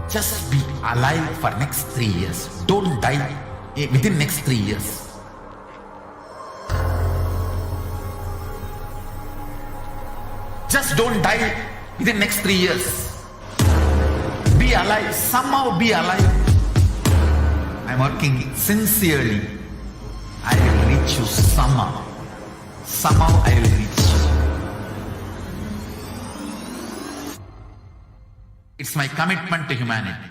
Just be alive for next 3 years. Don't die within next 3 years. Just don't die within next 3 years. Be alive. Somehow be alive. I'm working sincerely. I will reach you somehow. Somehow I will reach you. It's my commitment to humanity.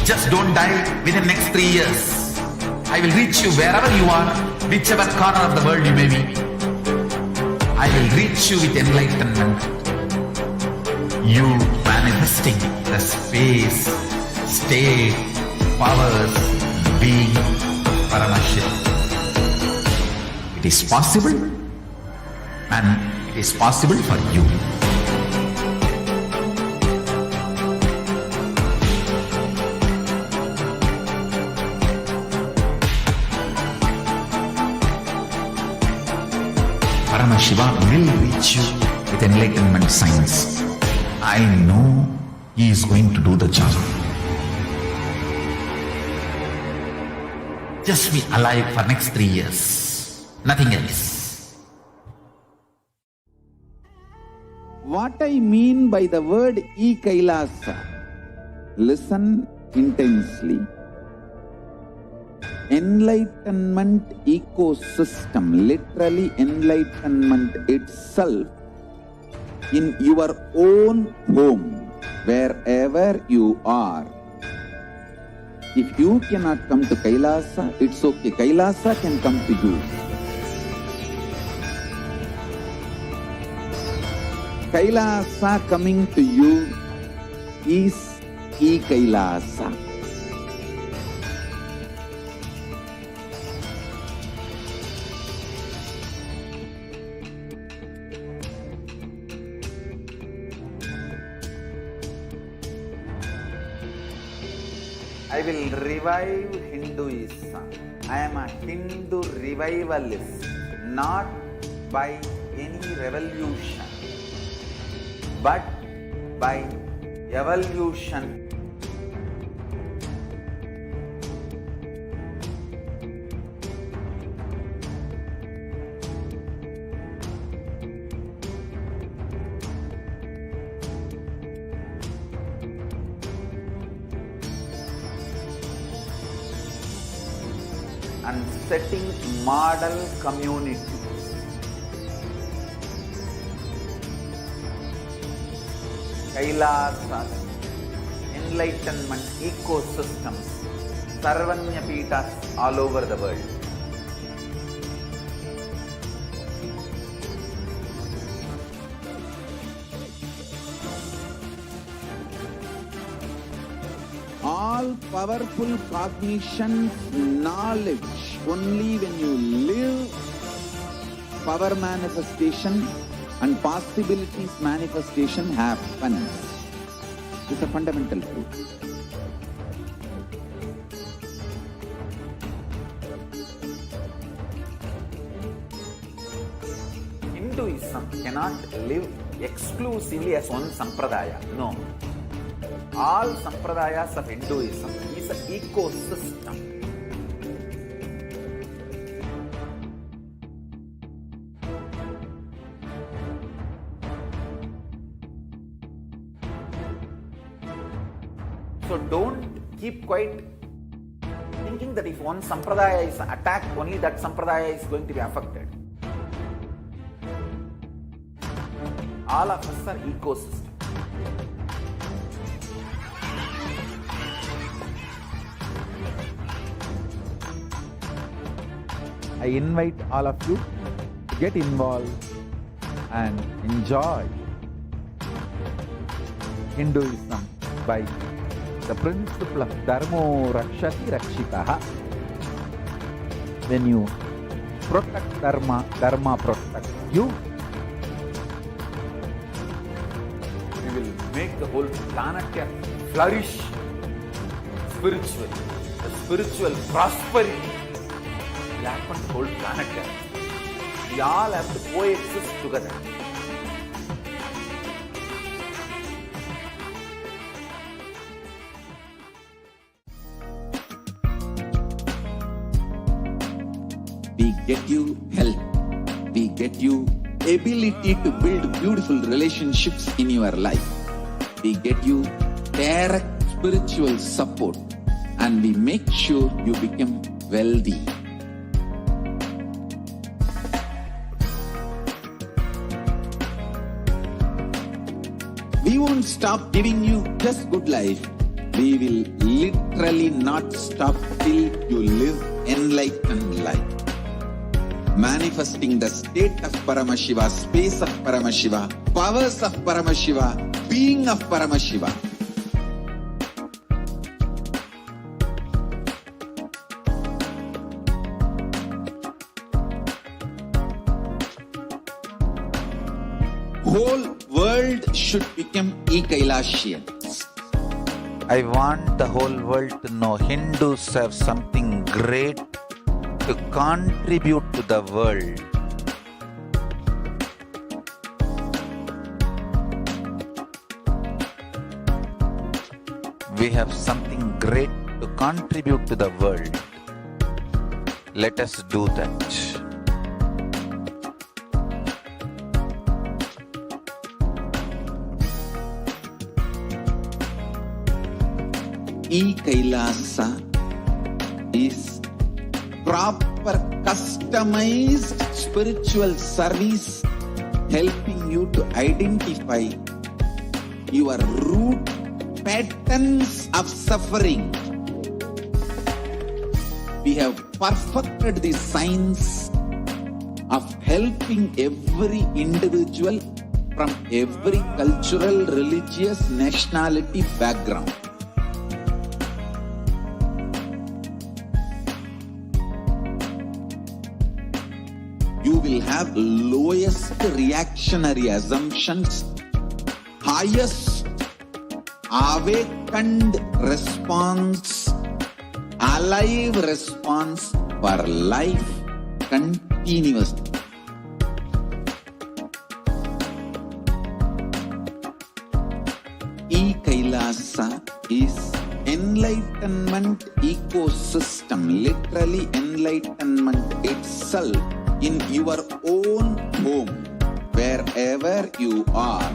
Just don't die within next 3 years. I will reach you wherever you are, whichever corner of the world you may be. I will reach you with enlightenment. You manifesting the space, state, powers, being Paramashivoham. It is possible, and it is possible for you. Paramashivoham will reach you with enlightenment science. I know he is going to do the job. Just be alive for next 3 years. Nothing else. What I mean by the word e-Kailasa, listen intensely. Enlightenment ecosystem, literally enlightenment itself, in your own home, wherever you are. If you cannot come to Kailasa, it's okay. Kailasa can come to you. Kailasa coming to you is e-Kailasa. I will revive Hinduism. I am a Hindu revivalist, not by any revolution, but by evolution. And setting model communities. Kailasas, enlightenment ecosystems, Sarvanya Pitas all over the world. All powerful cognition, knowledge, only when you live, power manifestation and possibilities manifestation happens. It's a fundamental truth. Hinduism cannot live exclusively as one sampradaya. No. All sampradayas of Hinduism is an ecosystem. So don't keep quiet thinking that if one sampradaya is attacked, only that sampradaya is going to be affected. All of us are ecosystem. I invite all of you to get involved and enjoy Hinduism by the principle of Dharmo Rakshati Rakshitaha. When you protect Dharma, Dharma protects you. We will make the whole planet flourish spiritually. The spiritual prosperity will happen to the whole planet, guys. We all have to coexist together. We get you health. We get you ability to build beautiful relationships in your life. We get you direct spiritual support, and we make sure you become wealthy. We won't stop giving you just good life. We will literally not stop till you live enlightened life. Manifesting the state of Paramashiva, space of Paramashiva, powers of Paramashiva, being of Paramashiva. Whole world should become Ekailashians. I want the whole world to know Hindus have something great to contribute to the world. We have something great to contribute to the world. Let us do that. E-Kailasa is proper customized spiritual service helping you to identify your root patterns of suffering. We have perfected the science of helping every individual from every cultural, religious, nationality background. You will have lowest reactionary assumptions, highest awakened response, alive response for life continuously. E-Kailasa is enlightenment ecosystem, literally enlightenment itself in your own home, wherever you are.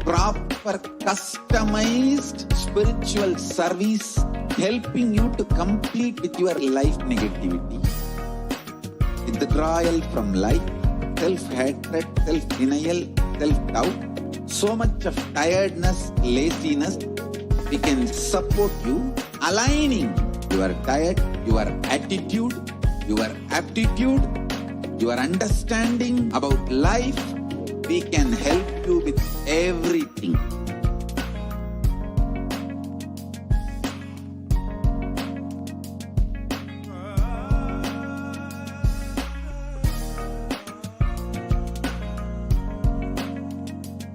Proper customized spiritual service helping you to complete with your life negativity, withdrawal from life, self-hatred, self-denial, self-doubt, so much of tiredness, laziness. We can support you aligning your diet, your attitude, your aptitude, your understanding about life. We can help you with everything.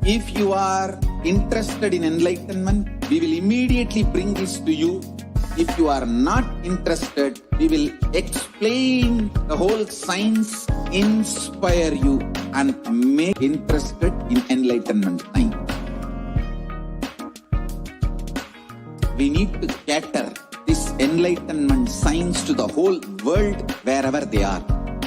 If you are interested in enlightenment, we will immediately bring this to you. If you are not interested, we will explain the whole science, inspire you, and make interested in enlightenment time. We need to cater this enlightenment science to the whole world wherever they are,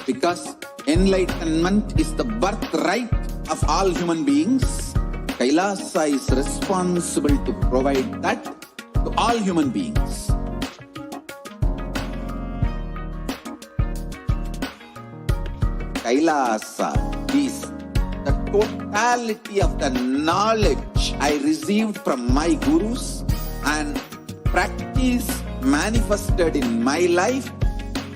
because enlightenment is the birthright of all human beings. Kailasa is responsible to provide that to all human beings. Kailasa is the totality of the knowledge I received from my gurus and practice manifested in my life,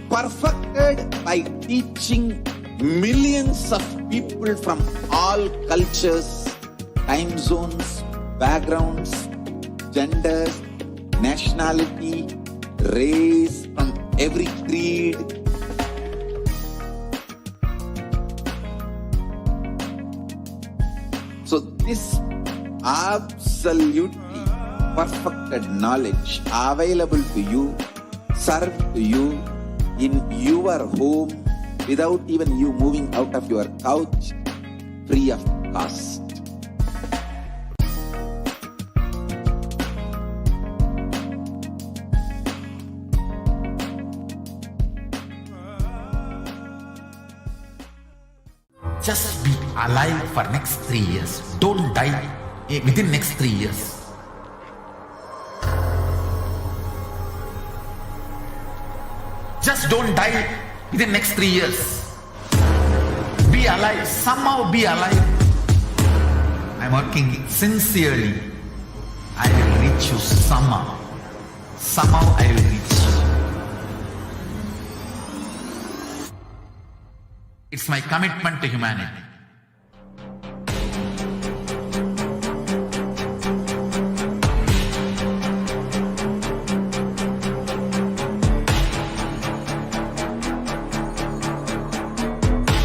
perfected by teaching millions of people from all cultures, time zones, backgrounds, genders, nationality, race, from every creed. So this absolutely perfected knowledge available to you, served to you in your home without even you moving out of your couch, free of cost. Just be alive for next 3 years. Don't die within next 3 years. Just don't die within next 3 years. Be alive. Somehow be alive. I'm working sincerely. I will reach you somehow. Somehow I will reach you. It's my commitment to humanity.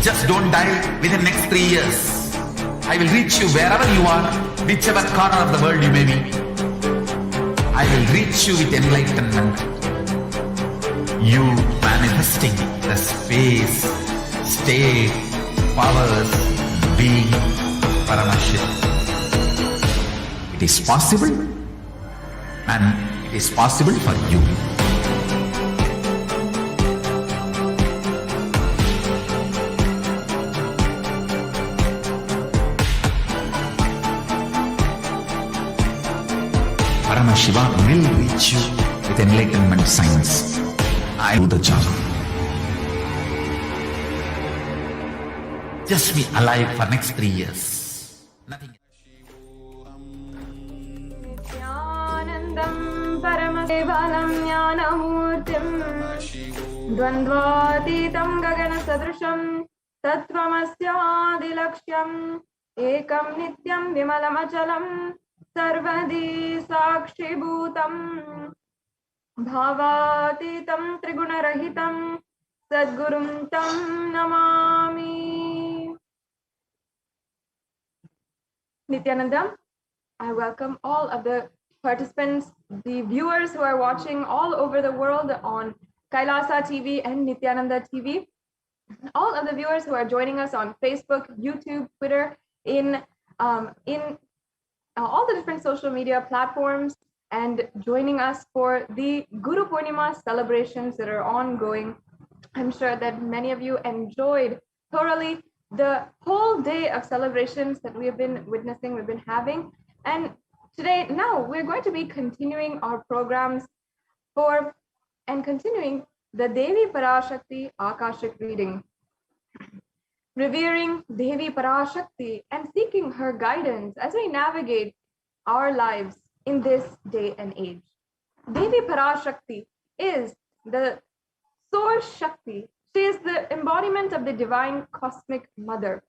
Just don't die within next 3 years. I will reach you wherever you are, whichever corner of the world you may be. I will reach you with enlightenment. You manifesting the space, state, powers, being Paramashivoham. It is possible, and it is possible for you. Paramashivoham will reach you with enlightenment science. I do the job. Just be alive for next 3 years. Nothing. Nithyanandam Paramashivoham Jnanamurtim Dvandvatitam Gagana Sadrisham Tattvamasyaadilaksham Ekam Nityam Vimalamachalam Sarvadi Sakshibhutam Bhavatitam Trigunarahitam Sadgurum Tam Namami. Nithyanandam, I welcome all of the participants, the viewers who are watching all over the world on Kailasa TV and Nithyananda TV, all of the viewers who are joining us on Facebook, YouTube, Twitter, in all the different social media platforms, and joining us for the Guru Poornima celebrations that are ongoing. I'm sure that many of you enjoyed thoroughly the whole day of celebrations that we have been witnessing, we've been having. And today, now, we're going to be continuing our programs and continuing the Devi Parashakti Akashic reading. Revering Devi Parashakti and seeking her guidance as we navigate our lives in this day and age. Devi Parashakti is the source Shakti. She is the embodiment of the divine cosmic mother.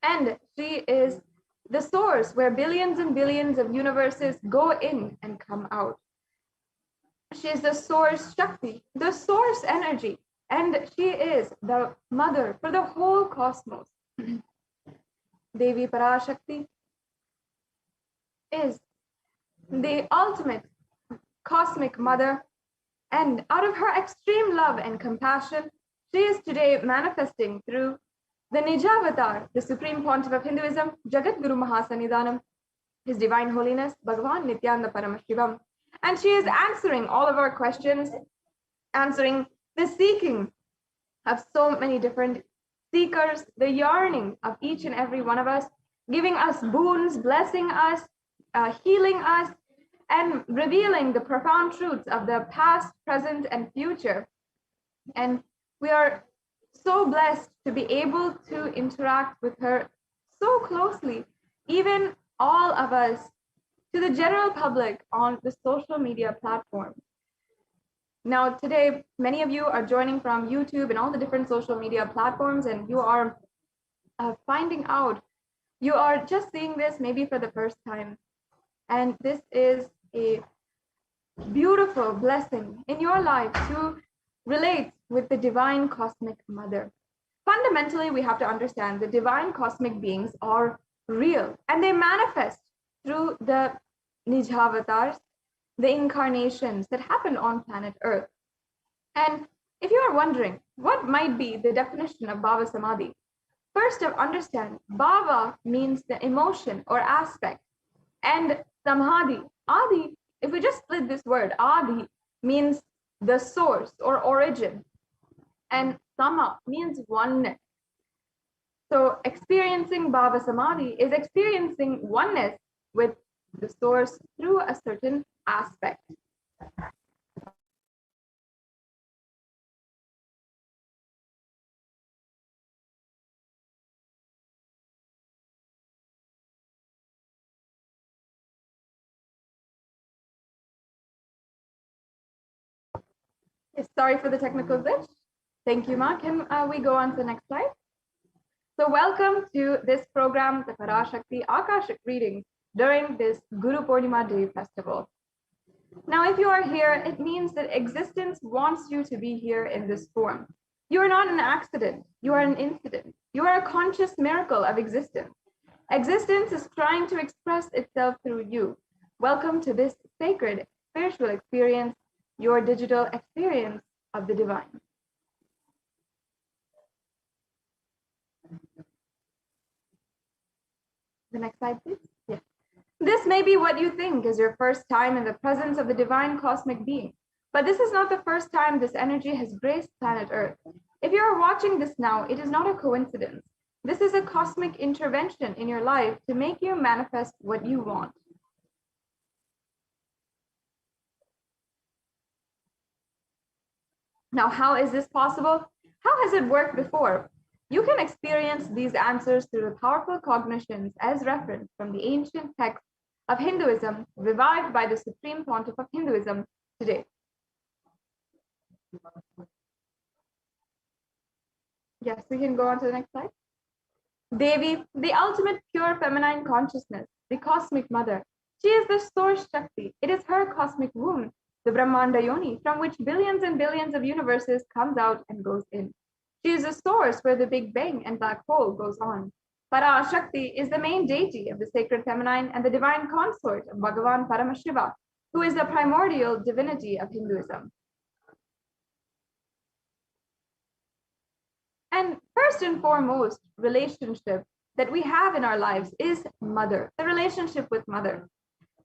And she is the source where billions and billions of universes go in and come out. She is the source Shakti, the source energy, and she is the mother for the whole cosmos. Devi Parashakti is the ultimate cosmic mother, and out of her extreme love and compassion, she is today manifesting through the Nijavatar, the Supreme Pontiff of Hinduism, Jagat Guru Mahasannidhanam, His Divine Holiness, Bhagavan Nithyananda Paramashivam. And she is answering all of our questions, answering the seeking of so many different seekers, the yearning of each and every one of us, giving us boons, blessing us, healing us, and revealing the profound truths of the past, present, and future. And we are so blessed to be able to interact with her so closely, even all of us, to the general public on the social media platforms. Now, today, many of you are joining from YouTube and all the different social media platforms, and you are finding out, you are just seeing this maybe for the first time. And this is a beautiful blessing in your life to relate with the divine cosmic mother. Fundamentally, we have to understand the divine cosmic beings are real, and they manifest through the Nijavatars, the incarnations that happen on planet Earth. And if you are wondering what might be the definition of Bhava Samadhi, first understand Bhava means the emotion or aspect, and Samadhi, Adi, if we just split this word, Adi means the source or origin, and Sama means oneness. So experiencing Bhava Samadhi is experiencing oneness with the source through a certain aspect. Yes, sorry for the technical glitch. Thank you, Ma. Can we go on to the next slide? So welcome to this program, the Parashakti Akashic readings during this Guru Poornima Day festival. Now, if you are here, it means that existence wants you to be here in this form. You are not an accident. You are an incident. You are a conscious miracle of existence. Existence is trying to express itself through you. Welcome to this sacred spiritual experience, your digital experience of the divine. The next slide, please. Yes. This may be what you think is your first time in the presence of the divine cosmic being, but this is not the first time this energy has graced planet Earth. If you are watching this now, it is not a coincidence. This is a cosmic intervention in your life to make you manifest what you want. Now, how is this possible? How has it worked before? You can experience these answers through the powerful cognitions as referenced from the ancient texts of Hinduism, revived by the Supreme Pontiff of Hinduism today. Yes, we can go on to the next slide. Devi, the ultimate pure feminine consciousness, the cosmic mother. She is the source Shakti. It is her cosmic womb, the Brahmanda Yoni, from which billions and billions of universes comes out and goes in. She is the source where the Big Bang and black hole goes on. Parashakti is the main deity of the sacred feminine and the divine consort of Bhagavan Paramashiva, who is the primordial divinity of Hinduism. And first and foremost, relationship that we have in our lives is mother, the relationship with mother.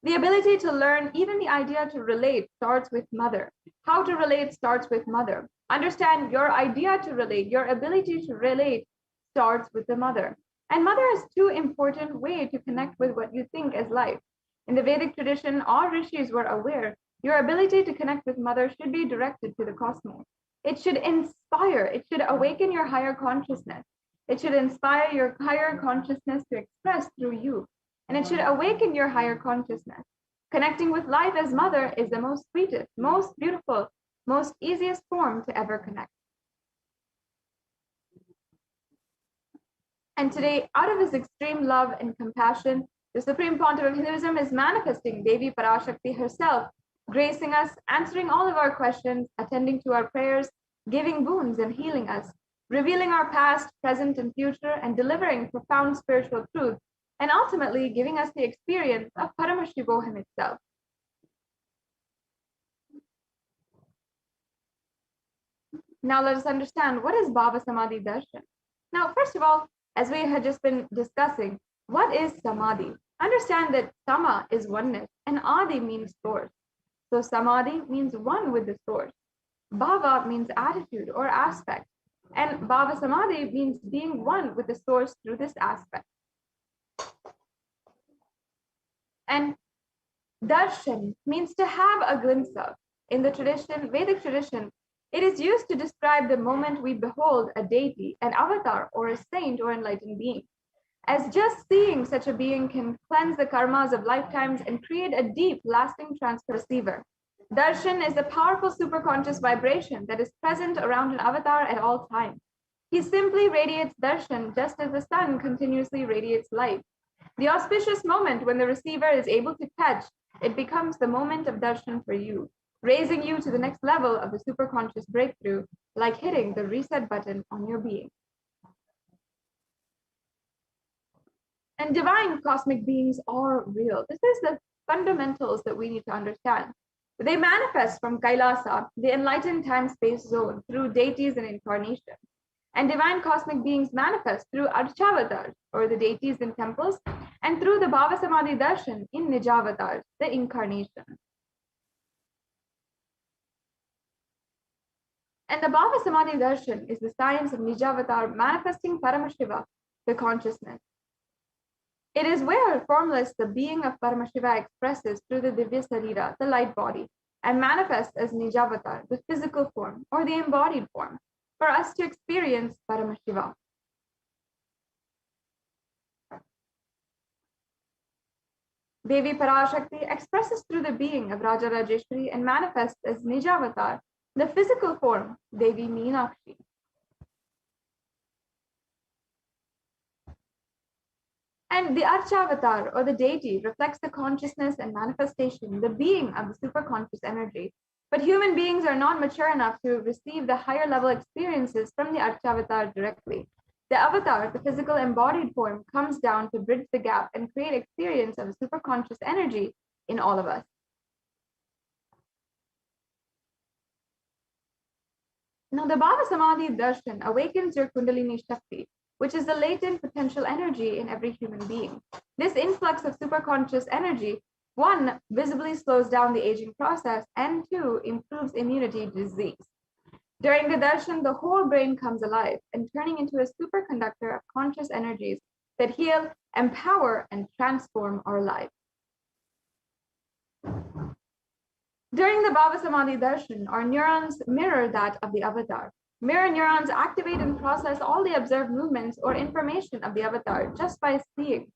The ability to learn, even the idea to relate, starts with mother. How to relate starts with mother. Understand your idea to relate, your ability to relate starts with the mother. And mother is two important ways to connect with what you think as life. In the Vedic tradition, all rishis were aware your ability to connect with mother should be directed to the cosmos. It should inspire, it should awaken your higher consciousness. It should inspire your higher consciousness to express through you. And it should awaken your higher consciousness. Connecting with life as mother is the most sweetest, most beautiful, most easiest form to ever connect. And today, out of his extreme love and compassion, the Supreme Pontiff of Hinduism is manifesting Devi Parashakti herself, gracing us, answering all of our questions, attending to our prayers, giving boons and healing us, revealing our past, present, and future, and delivering profound spiritual truths, and ultimately giving us the experience of Paramashivoham itself. Now let us understand, what is Bhava Samadhi Darshan? Now, first of all, as we had just been discussing, what is Samadhi? Understand that Sama is oneness and Adi means source. So Samadhi means one with the source. Bhava means attitude or aspect. And Bhava Samadhi means being one with the source through this aspect. And darshan means to have a glimpse of. In the tradition, Vedic tradition, it is used to describe the moment we behold a deity, an avatar, or a saint or enlightened being. As just seeing such a being can cleanse the karmas of lifetimes and create a deep, lasting transfer receiver. Darshan is a powerful superconscious vibration that is present around an avatar at all times. He simply radiates darshan just as the sun continuously radiates light. The auspicious moment when the receiver is able to catch, it becomes the moment of darshan for you, raising you to the next level of the superconscious breakthrough, like hitting the reset button on your being. And divine cosmic beings are real. This is the fundamentals that we need to understand. They manifest from Kailasa, the enlightened time-space zone, through deities and incarnations. And divine cosmic beings manifest through Archavatars, or the deities in temples, and through the Bhava Samadhi Darshan in Nijavatars, the incarnation. And the Bhava Samadhi Darshan is the science of Nijavatar manifesting Paramashiva, the consciousness. It is where formless the being of Paramashiva expresses through the Divya Sarira, the light body, and manifests as Nijavatar, the physical form, or the embodied form, for us to experience Paramashiva. Devi Parashakti expresses through the being of Raja Rajeshwari and manifests as Nijavatar, the physical form, Devi Meenakshi. And the Archavatar, or the deity, reflects the consciousness and manifestation, the being of the superconscious energy. But human beings are not mature enough to receive the higher level experiences from the Archavatar directly. The avatar, the physical embodied form, comes down to bridge the gap and create experience of superconscious energy in all of us. Now, the Bhava Samadhi Darshan awakens your Kundalini Shakti, which is the latent potential energy in every human being. This influx of superconscious energy, one, visibly slows down the aging process, and two, improves immunity to disease. During the darshan, the whole brain comes alive and turning into a superconductor of conscious energies that heal, empower, and transform our lives. During the Bhava Samadhi darshan, our neurons mirror that of the avatar. Mirror neurons activate and process all the observed movements or information of the avatar just by seeing.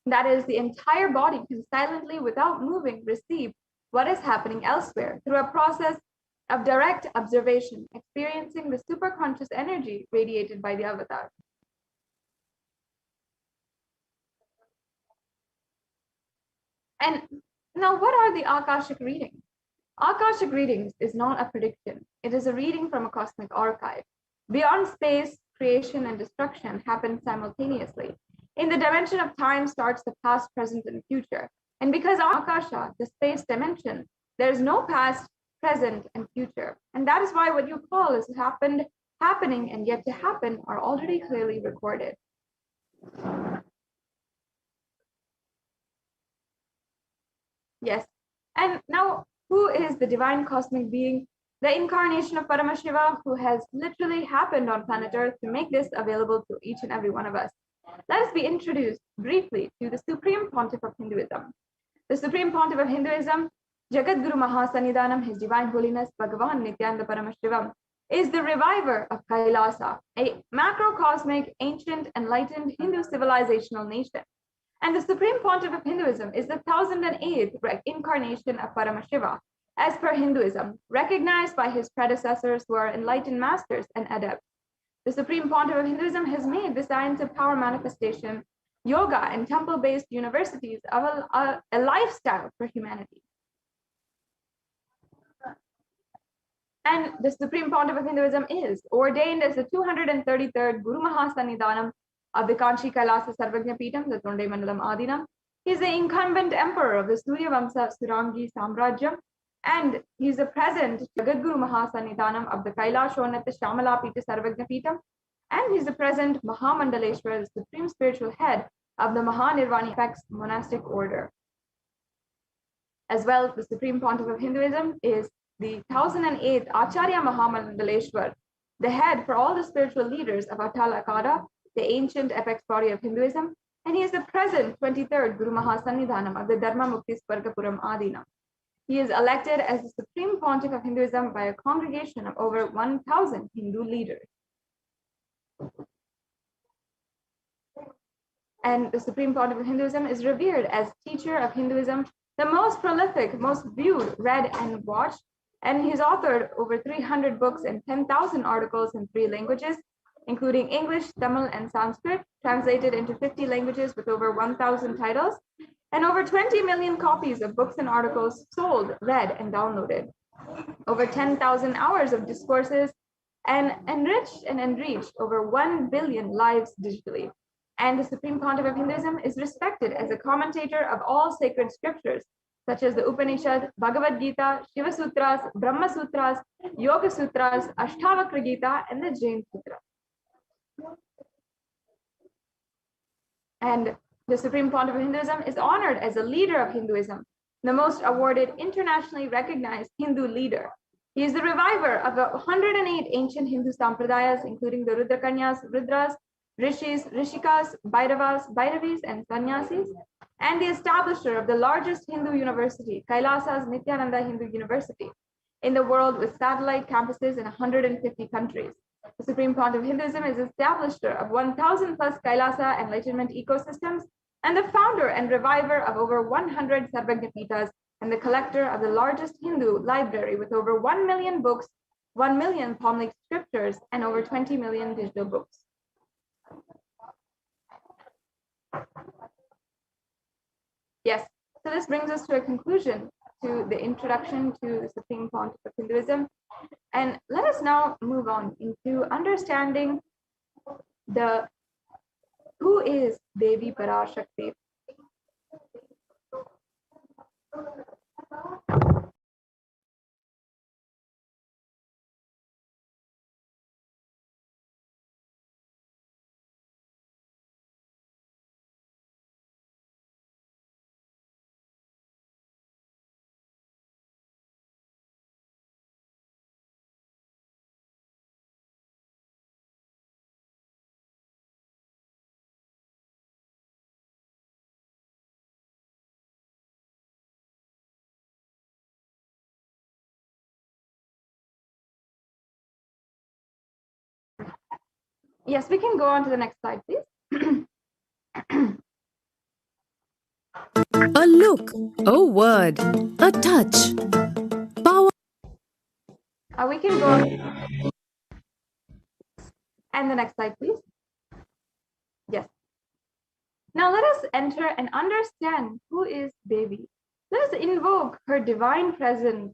That is, the entire body can silently, without moving, receive what is happening elsewhere through a process of direct observation, experiencing the superconscious energy radiated by the avatar. And now, what are the Akashic readings? Akashic readings is not a prediction. It is a reading from a cosmic archive. Beyond space, creation and destruction happen simultaneously. In the dimension of time starts the past, present, and future. And because Akasha, the space dimension, there is no past, present, and future. And that is why what you call is happened, happening, and yet to happen are already clearly recorded. Yes. And now, who is the divine cosmic being, the incarnation of Paramashiva, who has literally happened on planet Earth to make this available to each and every one of us? Let us be introduced briefly to the Supreme Pontiff of Hinduism. The Supreme Pontiff of Hinduism, Jagadguru Mahasannidhanam, His Divine Holiness Bhagavan Nithyananda Paramashivam, is the reviver of Kailasa, a macrocosmic, ancient, enlightened Hindu civilizational nation. And the Supreme Pontiff of Hinduism is the 1008th incarnation of Paramashiva, as per Hinduism, recognized by his predecessors who are enlightened masters and adepts. The Supreme Pontiff of Hinduism has made the science of power manifestation, yoga, and temple-based universities of a lifestyle for humanity. And the Supreme Pontiff of Hinduism is ordained as the 233rd Guru Mahasannidhanam of the Kanchi Kailasa Sarvagna Peetham, the Tonde Mandalam Adinam. He is the incumbent emperor of the Surya Vamsa Surangi Samrajyam, and he is the present Jagadguru Mahasannidhanam of the Kailashonata Shamala Peetha Sarvagna Peetham, and he is the present Mahamandaleshwar, the supreme spiritual head of the Mahanirvani Effects monastic order. As well, the Supreme Pontiff of Hinduism is the 1008th Acharya Mahamandaleshwar, the head for all the spiritual leaders of Atal Akada, the ancient apex body of Hinduism, and he is the present 23rd Guru Mahasannidhanam of the Dharma Mukti Swargapuram Adinam. He is elected as the Supreme Pontiff of Hinduism by a congregation of over 1,000 Hindu leaders. And the Supreme Pontiff of Hinduism is revered as teacher of Hinduism, the most prolific, most viewed, read, and watched, and he's authored over 300 books and 10,000 articles in 3 languages, including English, Tamil, and Sanskrit, translated into 50 languages with over 1,000 titles, and over 20 million copies of books and articles sold, read, and downloaded. Over 10,000 hours of discourses, and enriched and enriched over 1 billion lives digitally. And the Supreme Pontiff of Hinduism is respected as a commentator of all sacred scriptures, such as the Upanishad, Bhagavad Gita, Shiva Sutras, Brahma Sutras, Yoga Sutras, Ashtavakra Gita, and the Jain Sutra. And the Supreme Pontiff of Hinduism is honored as a leader of Hinduism, the most awarded internationally recognized Hindu leader. He is the reviver of 108 ancient Hindu sampradayas, including the Rudrakanyas, Rudras, Rishis, Rishikas, Bhairavas, Bhairavis, and Sannyasis, and the establisher of the largest Hindu university, Kailasa's Nithyananda Hindu University, in the world with satellite campuses in 150 countries. The Supreme Pontiff of Hinduism is establisher of 1,000 plus Kailasa enlightenment ecosystems, and the founder and reviver of over 100 Sarvagnapitas, and the collector of the largest Hindu library with over 1 million books, 1 million Palmalic scriptures, and over 20 million digital books. Yes, so this brings us to a conclusion to the introduction to the Supreme Pontiff of Hinduism. And let us now move on into understanding who is Devi Parashakti. Yes, we can go on to the next slide, please. A look, a word, a touch. Power. We can go on. And the next slide, please. Yes. Now let us enter and understand who is Devi. Let us invoke her divine presence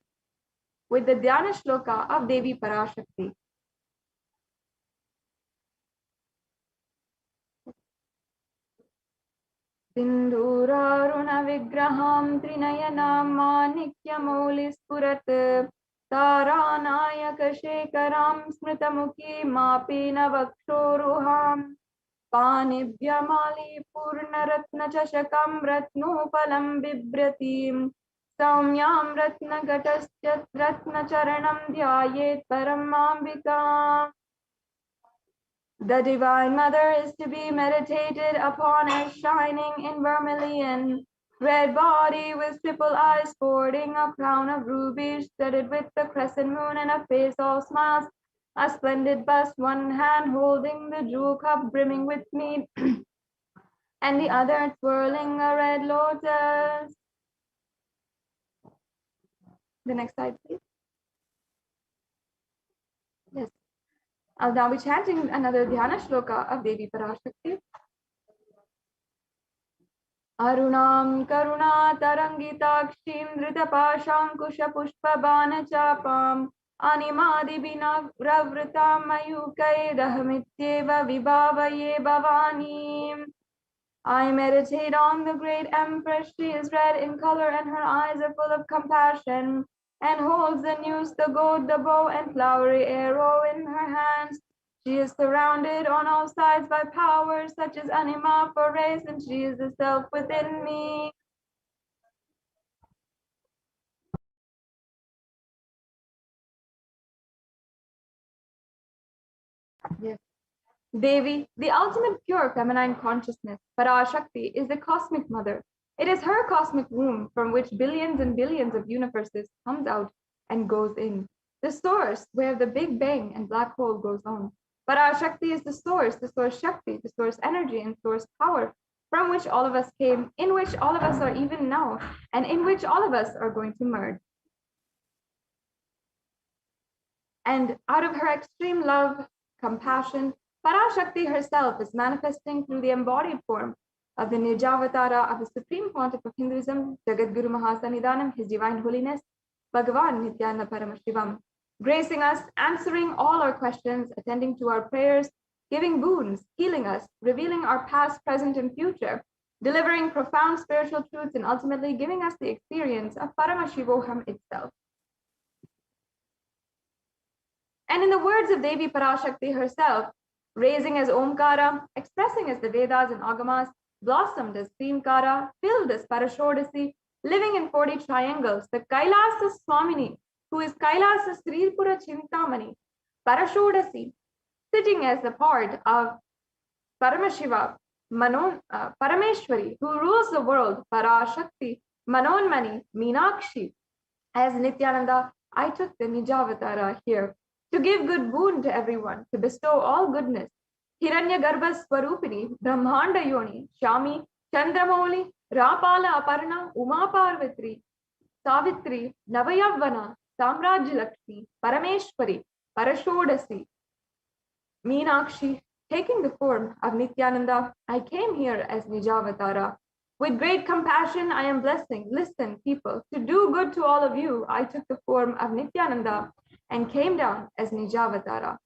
with the Dhyana Shloka of Devi Parashakti. Sindhuraruna vigraham trinayanam manikyamolis purat taranayaka shekaram smritamuki mapina vakshoruham panibhyamali purnaratna chashakam ratnopalam bibratim saumyam ratna gataschat ratna charanam dhyayet paramambika. The Divine Mother is to be meditated upon as shining in vermilion, red body with triple eyes sporting a crown of rubies studded with the crescent moon and a face all smiles, a splendid bust, one hand holding the jewel cup brimming with mead, and the other twirling a red lotus. The next slide, please. Yes. I'll now be chanting another Dhyana Shloka of Devi Parashakti. Arunam Karuna Tarangitakshim Dritapashankusha Pushpa Bana Chapam Animadi Bina Ravritam Mayukai Dahamityeva Vibhavaye Bhavani. I meditate on the great Empress. She is red in color and her eyes are full of compassion, and holds the noose, the goad, the bow, and flowery arrow in her hands. She is surrounded on all sides by powers such as anima for race, and she is the self within me. Yes. Devi, the ultimate pure feminine consciousness, Parashakti, is the cosmic mother. It is her cosmic womb from which billions and billions of universes comes out and goes in. The source where the Big Bang and black hole goes on. Parashakti is the source Shakti, the source energy and source power from which all of us came, in which all of us are even now, and in which all of us are going to merge. And out of her extreme love, compassion, Parashakti herself is manifesting through the embodied form of the Nijavatara of the Supreme Pontiff of Hinduism, Jagadguru Mahasannidhanam, His Divine Holiness, Bhagavan Nithyananda Paramashivam, gracing us, answering all our questions, attending to our prayers, giving boons, healing us, revealing our past, present, and future, delivering profound spiritual truths, and ultimately giving us the experience of Paramashivoham itself. And in the words of Devi Parashakti herself, raising as Omkara, expressing as the Vedas and Agamas, blossomed as Krimkara, filled as Parashodasi, living in 40 triangles, the Kailasa Swamini, who is Kailasa Sripura Chintamani, Parashodasi, sitting as the part of Paramashiva, Parameshwari, who rules the world, Parashakti, Manonmani, Meenakshi. As Nithyananda, I took the Nijavatara here to give good boon to everyone, to bestow all goodness. Hiranya Garbha Swarupini, Brahmanda Yoni, Shami, Chandramoli, Rapala Aparna, Uma Parvatri, Savitri, Navayavana, Samrajya Lakshmi, Parameshwari, Parashodasi, Meenakshi. Taking the form of Nithyananda, I came here as Nijavatara. With great compassion, I am blessing. Listen, people, to do good to all of you, I took the form of Nithyananda and came down as Nijavatara.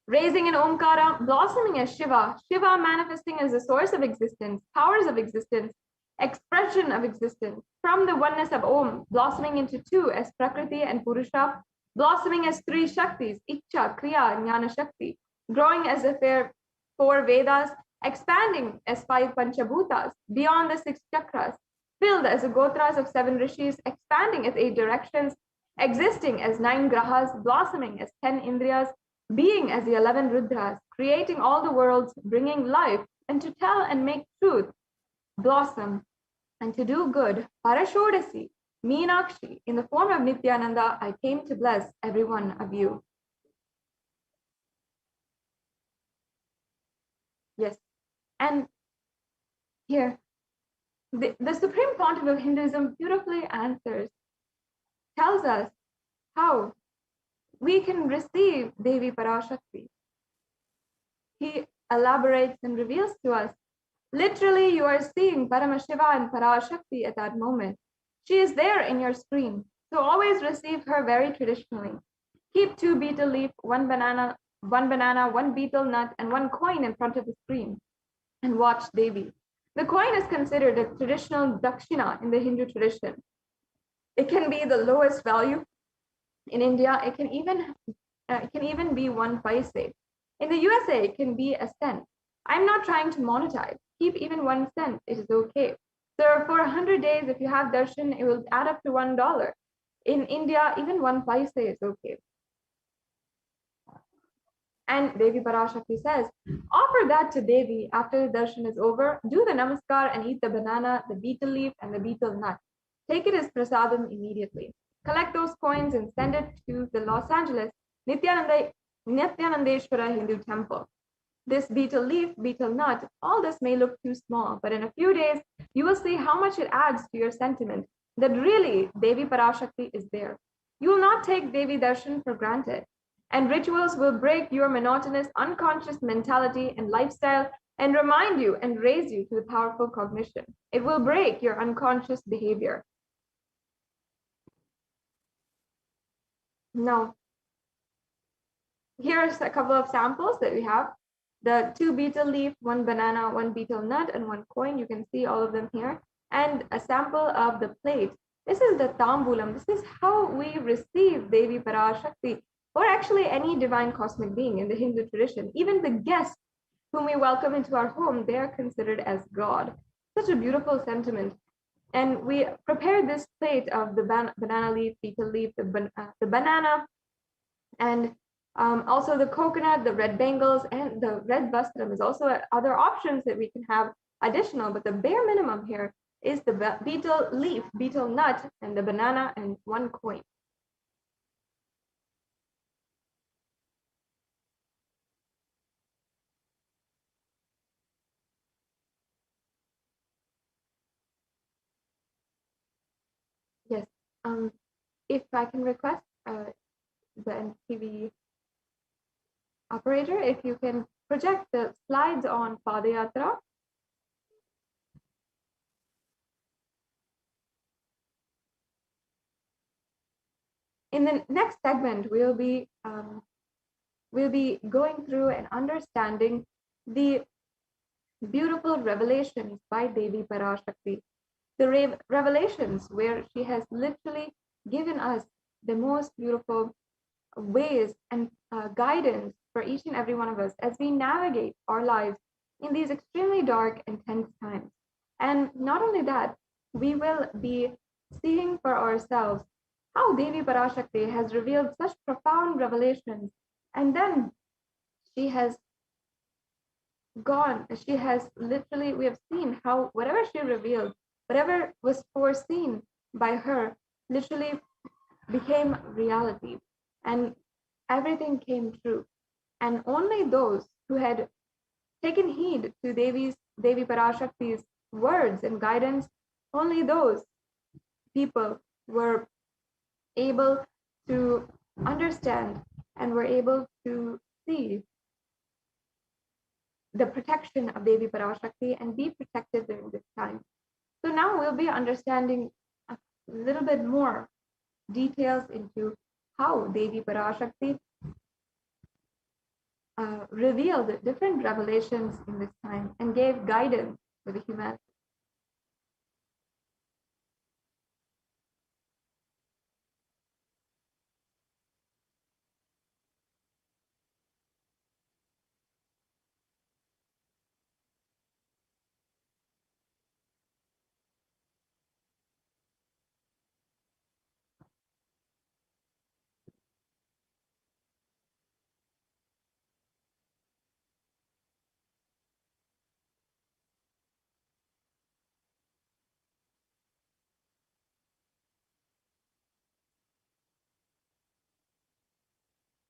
Raising an Omkara, blossoming as Shiva, Shiva manifesting as the source of existence, powers of existence, expression of existence, from the oneness of Om, blossoming into two as Prakriti and Purusha, blossoming as three Shaktis, Icha, Kriya, Jnana Shakti, growing as the four Vedas, expanding as 5 Panchabhutas, beyond the 6 chakras, filled as the Gotras of 7 Rishis, expanding as 8 directions, existing as 9 Grahas, blossoming as 10 Indriyas, being as the 11 Rudras, creating all the worlds, bringing life, and to tell and make truth blossom, and to do good, Parashodasi, Meenakshi, in the form of Nithyananda, I came to bless every one of you. Yes, and here, the Supreme Pontiff of Hinduism beautifully answers, tells us how we can receive Devi Parashakti. He elaborates and reveals to us, literally you are seeing Paramashiva and Parashakti at that moment. She is there in your screen, so always receive her very traditionally. Keep 2 betel leaf, 1 banana, 1 betel nut, and 1 coin in front of the screen, and watch Devi. The coin is considered a traditional dakshina in the Hindu tradition. It can be the lowest value. In India, it can even be 1 paise. In the USA, it can be a cent. I'm not trying to monetize. Keep even 1 cent. It is okay. So for 100 days, if you have darshan, it will add up to $1. In India, even 1 paise is okay. And Devi Parashakti says, offer that to Devi after the darshan is over. Do the namaskar and eat the banana, the betel leaf, and the betel nut. Take it as prasadam immediately. Collect those coins and send it to the Los Angeles Nithyanandeshwara Hindu temple. This betel leaf, betel nut, all this may look too small, but in a few days, you will see how much it adds to your sentiment that really Devi Parashakti is there. You will not take Devi Darshan for granted. And rituals will break your monotonous, unconscious mentality and lifestyle and remind you and raise you to the powerful cognition. It will break your unconscious behavior. Now, here's a couple of samples that we have. The 2 betel leaf, 1 banana, 1 betel nut, and 1 coin. You can see all of them here. And a sample of the plate. This is the tambulam. This is how we receive Devi Parashakti, or actually any divine cosmic being in the Hindu tradition. Even the guests whom we welcome into our home, they are considered as God. Such a beautiful sentiment. And we prepared this plate of the banana leaf, betel leaf, the banana, and also the coconut, the red bangles, and the red vastram is also other options that we can have additional, but the bare minimum here is the betel leaf, betel nut, and the banana, and 1 coin. Yes, if I can request the TV operator, if you can project the slides on Padayatra. In the next segment, we'll be going through and understanding the beautiful revelations by Devi Parashakti, the revelations where she has literally given us the most beautiful ways and guidance for each and every one of us as we navigate our lives in these extremely dark and tense times. And not only that, we will be seeing for ourselves how Devi Parashakti has revealed such profound revelations, and then she has she has literally, we have seen how whatever she revealed, whatever was foreseen by her, literally became reality, and everything came true. And only those who had taken heed to Devi Parashakti's words and guidance, only those people were able to understand and were able to see the protection of Devi Parashakti and be protected during this time. So now we'll be understanding a little bit more details into how Devi Parashakti revealed different revelations in this time and gave guidance to the humanity.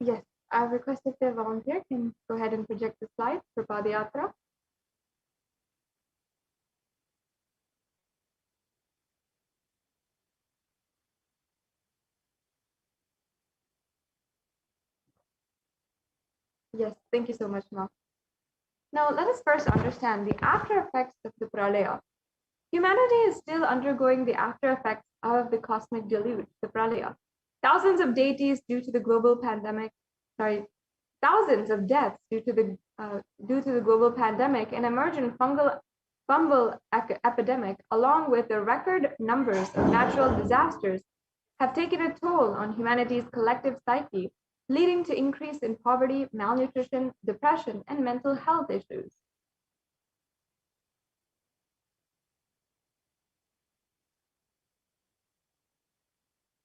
Yes, I've requested the volunteer can go ahead and project the slides for Padayatra. Yes, thank you so much, Ma. Now, let us first understand the after effects of the Pralaya. Humanity is still undergoing the after effects of the cosmic deluge, the Pralaya. Thousands of deities due to the global pandemic, thousands of deaths due to the global pandemic and emergent fungal epidemic, along with the record numbers of natural disasters, have taken a toll on humanity's collective psyche, leading to increase in poverty, malnutrition, depression, and mental health issues.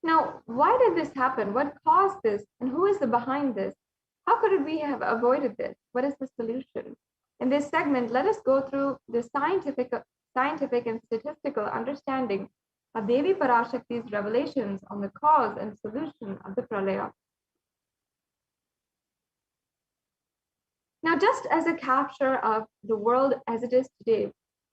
Now, why did this happen? What caused this? And who is behind this? How could we have avoided this? What is the solution? In this segment, let us go through the scientific and statistical understanding of Devi Parashakti's revelations on the cause and solution of the Pralaya. Now, just as a capture of the world as it is today,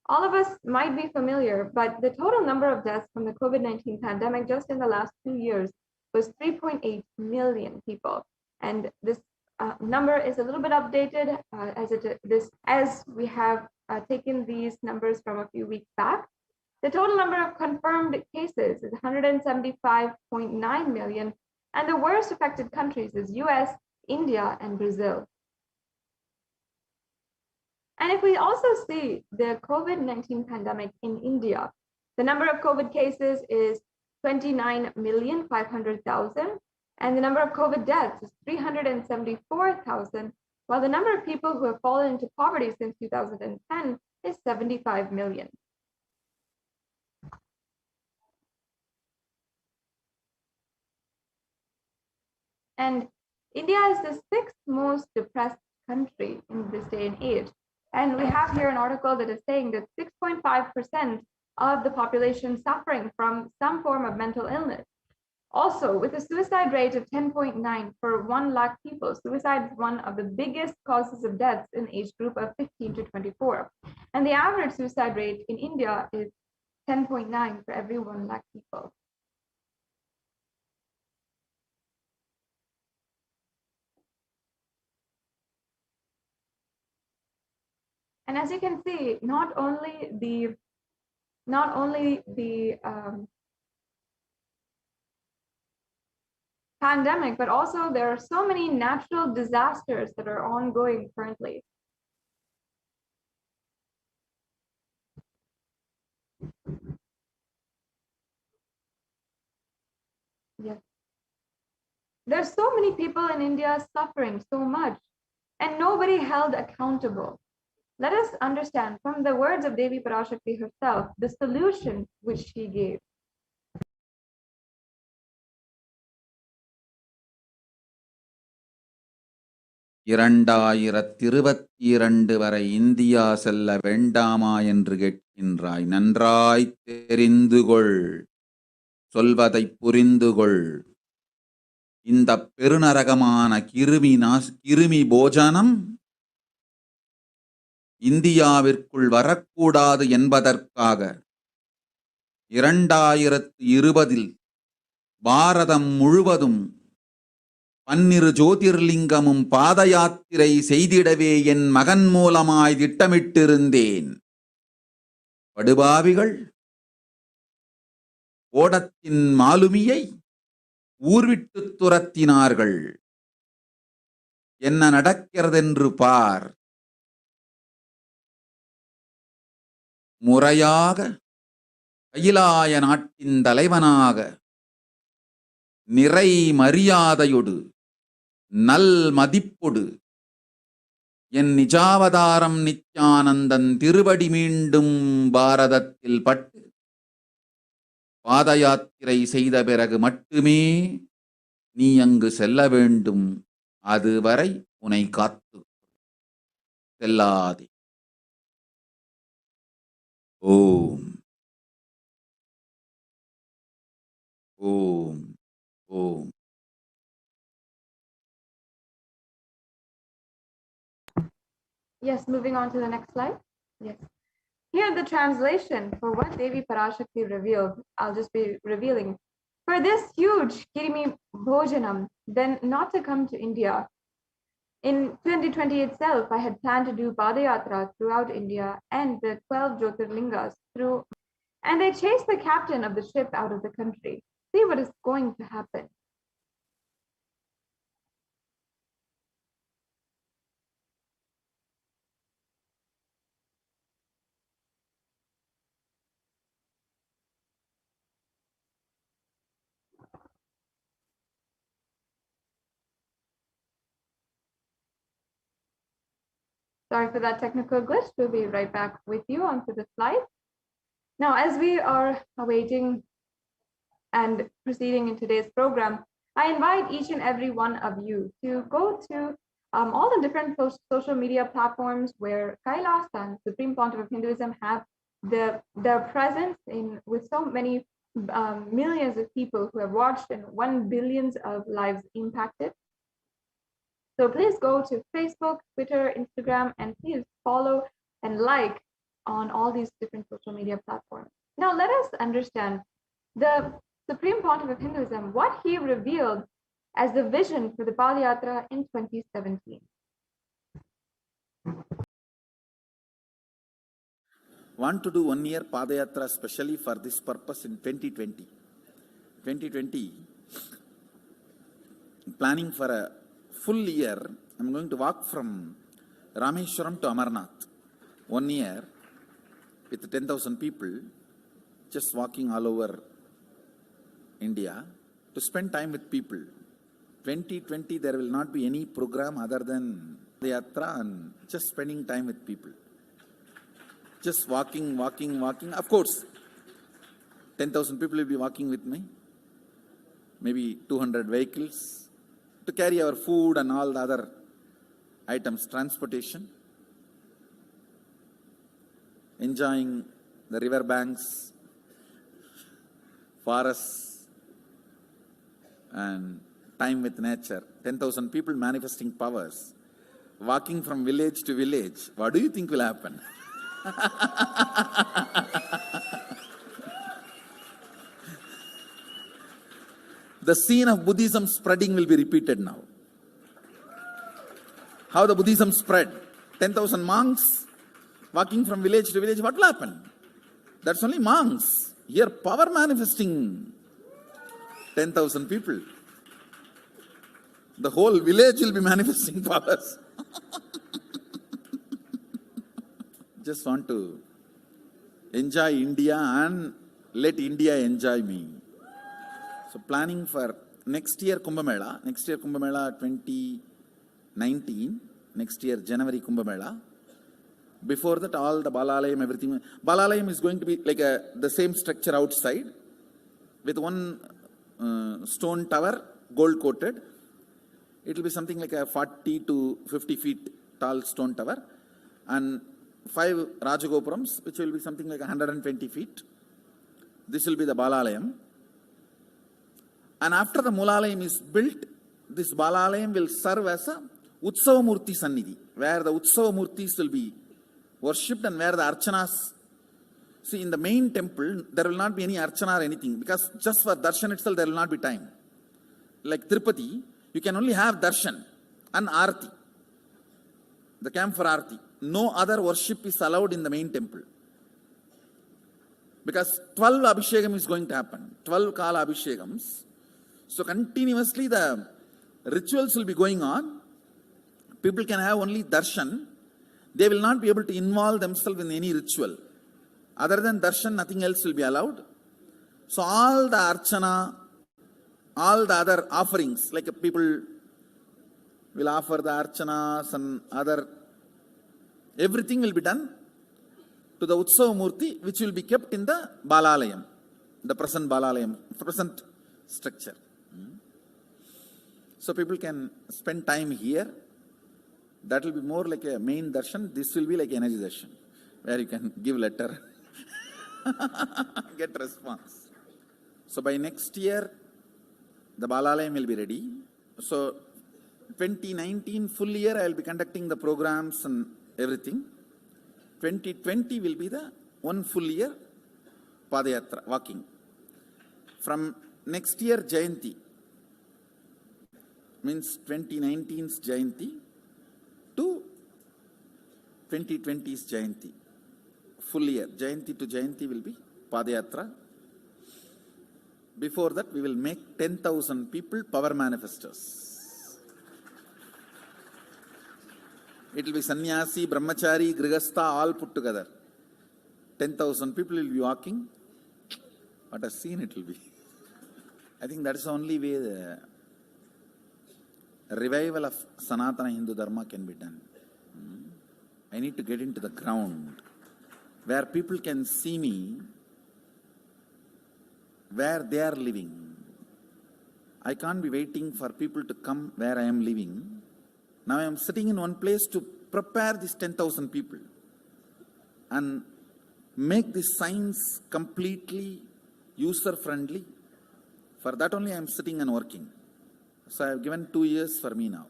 all of us might be familiar, but the total number of deaths from the COVID-19 pandemic just in the last 2 years was 3.8 million people. And this number is a little bit updated as we have taken these numbers from a few weeks back. The total number of confirmed cases is 175.9 million, and the worst affected countries is US, India, and Brazil. And if we also see the COVID-19 pandemic in India, the number of COVID cases is 29,500,000, and the number of COVID deaths is 374,000, while the number of people who have fallen into poverty since 2010 is 75 million. And India is the sixth most depressed country in this day and age. And we have here an article that is saying that 6.5% of the population suffering from some form of mental illness. Also, with a suicide rate of 10.9 per 1 lakh people, suicide is one of the biggest causes of deaths in age group of 15 to 24. And the average suicide rate in India is 10.9 for every 1 lakh people. And as you can see, not only the pandemic, but also there are so many natural disasters that are ongoing currently. Yes. There's so many people in India suffering so much, and nobody held accountable. Let us understand from the words of Devi Parashakti herself the solution which she gave. இரண்டாயிரத்திருபத்திரண்டு வரை India செல்ல வேண்டாமா என்று கேட்கின்றாய். நன்றாய் தெரிந்து கொள், சொல்வதை புரிந்து கொள். இந்த பெருநரகமான கிருமி போஜனம் இந்தியாவிற்குள் வரக்கூடாது என்பதற்காக 2020 பாரதம் முழுவதும் 12 ஜோதிர்லிங்கமும் பாத யாத்திரை செய்திடவே என் மகன் மூலமாய் திட்டமிட்டிருந்தேன். படுபாவிகள் ஓடத்தின் மாலுமியை ஊர்விட்டு துரத்தினார்கள். என்ன நடக்கிறதென்று பார். முறையாக கைலாய நாட்டின் தலைவனாக நிறை மரியாதையொடு நல் மதிப்பொடு என் நிஜாவதாரம் நித்யானந்தன் திருவடி மீண்டும் பாரதத்தில் பட்டு பாத யாத்திரை செய்த பிறகு மட்டுமே நீ அங்கு செல்ல வேண்டும். அதுவரை உன்னை காத்து செல்லாதே. ஓம் ஓம் ஓம். Yes, moving on to the next slide. Yes. Here the translation for what Devi Parashakti revealed, I'll just be revealing. For this huge Kirimi Bhojanam, then not to come to India. In 2020 itself, I had planned to do Padayatra throughout India and the 12 Jyotirlingas through, and I chased the captain of the ship out of the country. See what is going to happen. Sorry for that technical glitch. We'll be right back with you onto the slide. Now, as we are awaiting and proceeding in today's program, I invite each and every one of you to go to all the different social media platforms where Kailas and Supreme Pontiff of Hinduism have their presence in with so many millions of people who have watched and 1 billion of lives impacted. So please go to Facebook, Twitter, Instagram, and please follow and like on all these different social media platforms. Now let us understand the Supreme Pontiff of Hinduism, what he revealed as the vision for the Padayatra in 2017. Want to do 1 year Padayatra specially for this purpose in 2020. 2020, planning for a full year. I'm going to walk from Rameshwaram to Amarnath. 1 year with 10,000 people, just walking all over India to spend time with people. 2020, there will not be any program other than the yatra and just spending time with people. Just walking. Of course, 10,000 people will be walking with me. Maybe 200 vehicles to carry our food and all the other items, transportation. Enjoying the river banks, forests, and time with nature. 10,000 people manifesting powers, walking from village to village. What do you think will happen? The scene of Buddhism spreading will be repeated now. How the Buddhism spread. 10,000 monks walking from village to village. What will happen? That's only monks. Here power manifesting 10,000 people. The whole village will be manifesting powers. Just want to enjoy India and let India enjoy me. So planning for next year Kumbh Mela 2019, next year January Kumbh Mela. Before that, all the Balalayam, everything. Balalayam is going to be like the same structure outside with one stone tower, gold coated. It will be something like a 40 to 50 feet tall stone tower, and 5 Rajagopurams, which will be something like 120 feet. This will be the Balalayam. And after the Mulalayam is built, this Balalayam will serve as a Utsava Murti Sannidhi, where the Utsava Murtis will be worshipped and where the Archanas. See, in the main temple, there will not be any Archana or anything, because just for Darshan itself, there will not be time. Like Tirupati, you can only have Darshan and Arati, the camp for Arati. No other worship is allowed in the main temple. Because 12 Abhishekam is going to happen, 12 Kala Abhishekams. So continuously the rituals will be going on. People can have only Darshan. They will not be able to involve themselves in any ritual. Other than Darshan, nothing else will be allowed. So all the Archana, all the other offerings, like people will offer the Archanas and other, everything will be done to the Utsava Murti, which will be kept in the Balalayam, the present Balalayam, present structure. So people can spend time here. That will be more like a main darshan. This will be like energy darshan, where you can give letter, get response. So by next year, the Balalayam will be ready. So 2019 full year, I will be conducting the programs and everything. 2020 will be the one full year Padayatra, walking. From next year, Jayanti, means 2019's Jayanti to 2020's Jayanti. Full year, Jayanti to Jayanti will be Padayatra. Before that, we will make 10,000 people power manifestors. It will be sannyasi, brahmachari, grihastha, all put together. 10,000 people will be walking. What a scene it will be. I think that is the only way the revival of Sanatana Hindu Dharma can be done. I need to get into the ground where people can see me, where they are living. I can't be waiting for people to come where I am living. Now I am sitting in one place to prepare these 10,000 people and make this science completely user-friendly. For that only I am sitting and working. So I have given 2 years for me now,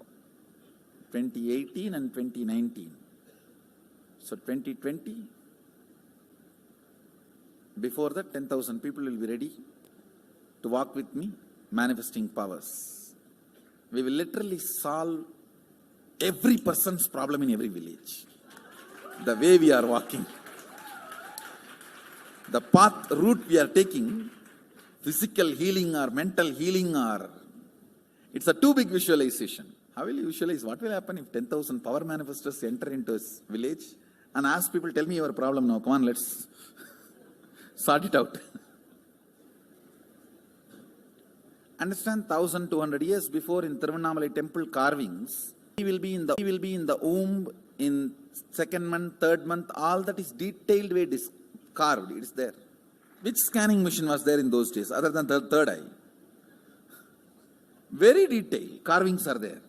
2018 and 2019. So 2020, before that 10,000 people will be ready to walk with me, manifesting powers. We will literally solve every person's problem in every village. The way we are walking, the path, route we are taking, physical healing or mental healing, or it's a too big visualization. How will you visualize? What will happen if 10,000 power manifestors enter into a village and ask people, tell me your problem now, come on, let's sort it out. Understand, 1,200 years before in Tiruvannamalai temple carvings, he will be in the womb in second month, third month, all that is detailed way carved, it is there. Which scanning machine was there in those days other than the third eye? Very detailed carvings are there.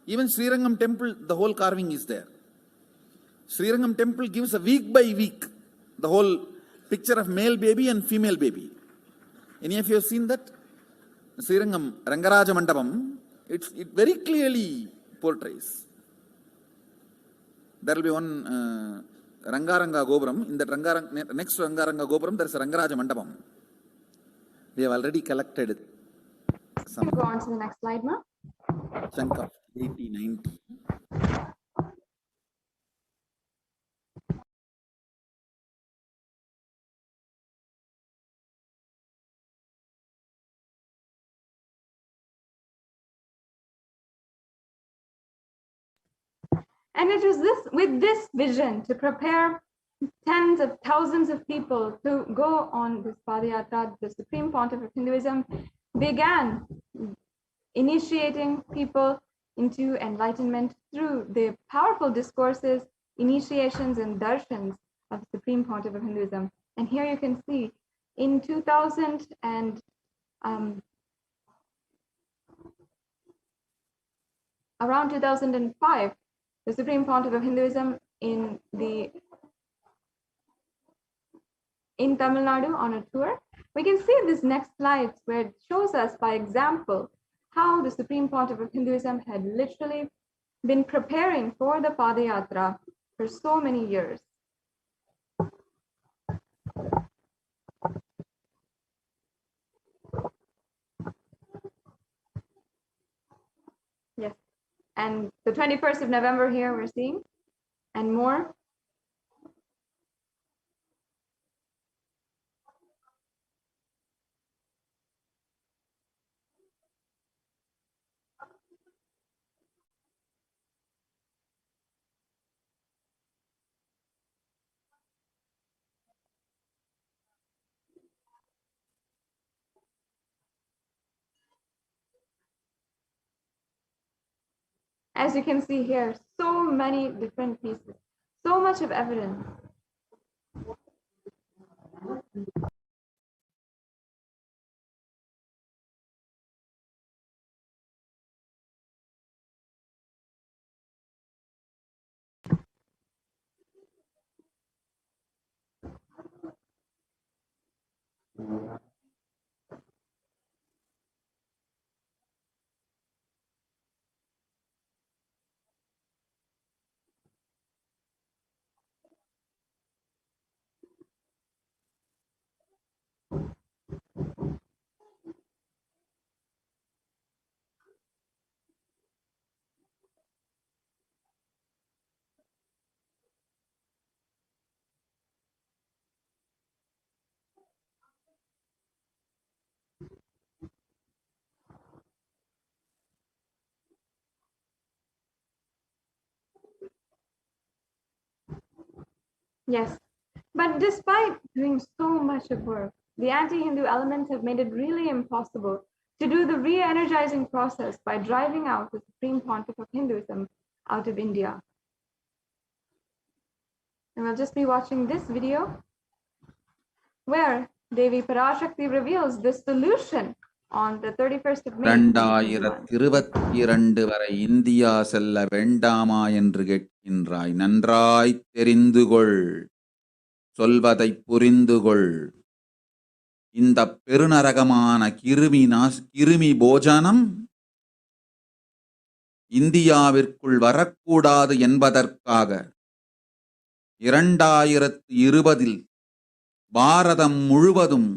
Even Srirangam temple, the whole carving is there. Srirangam temple gives a week by week the whole picture of male baby and female baby. Any of you have seen that? Srirangam Rangaraja Mandapam, it very clearly portrays. There will be one Rangaranga Gopuram. In that next to Rangaranga Gopuram, there is a Rangaraja Mandapam. We have already collected some Go on to the next slide, Ma. chunk of 80-90. And it was with this vision to prepare tens of thousands of people to go on this Padayatra, the Supreme Pontiff of Hinduism began initiating people into enlightenment through the powerful discourses, initiations, and darshans of the Supreme Pontiff of Hinduism. And here you can see in 2000 and around 2005, the Supreme Pontiff of Hinduism in Tamil Nadu on a tour. We can see this next slide where it shows us by example how the Supreme Pontiff of Hinduism had literally been preparing for the Padayatra for so many years. Yes, and the 21st of November here we're seeing, and more. As you can see here, so many different pieces, so much of evidence. Yes, but despite doing so much of work, the anti-Hindu elements have made it really impossible to do the re-energizing process by driving out the Supreme Pontiff of Hinduism out of India. And we'll just be watching this video where Devi Parashakti reveals the solution on the 31st of May. 2022 வரை India செல்ல வேண்டாமா என்று கேட்கின்றாய். நன்றாய் தெரிந்துகொள், சொல்வதை புரிந்துகொள். இந்த பெருநரகமான கிருமி போஜனம் இந்தியாவிற்குள் வரக்கூடாது என்பதற்காக 2020 பாரதம் முழுவதும்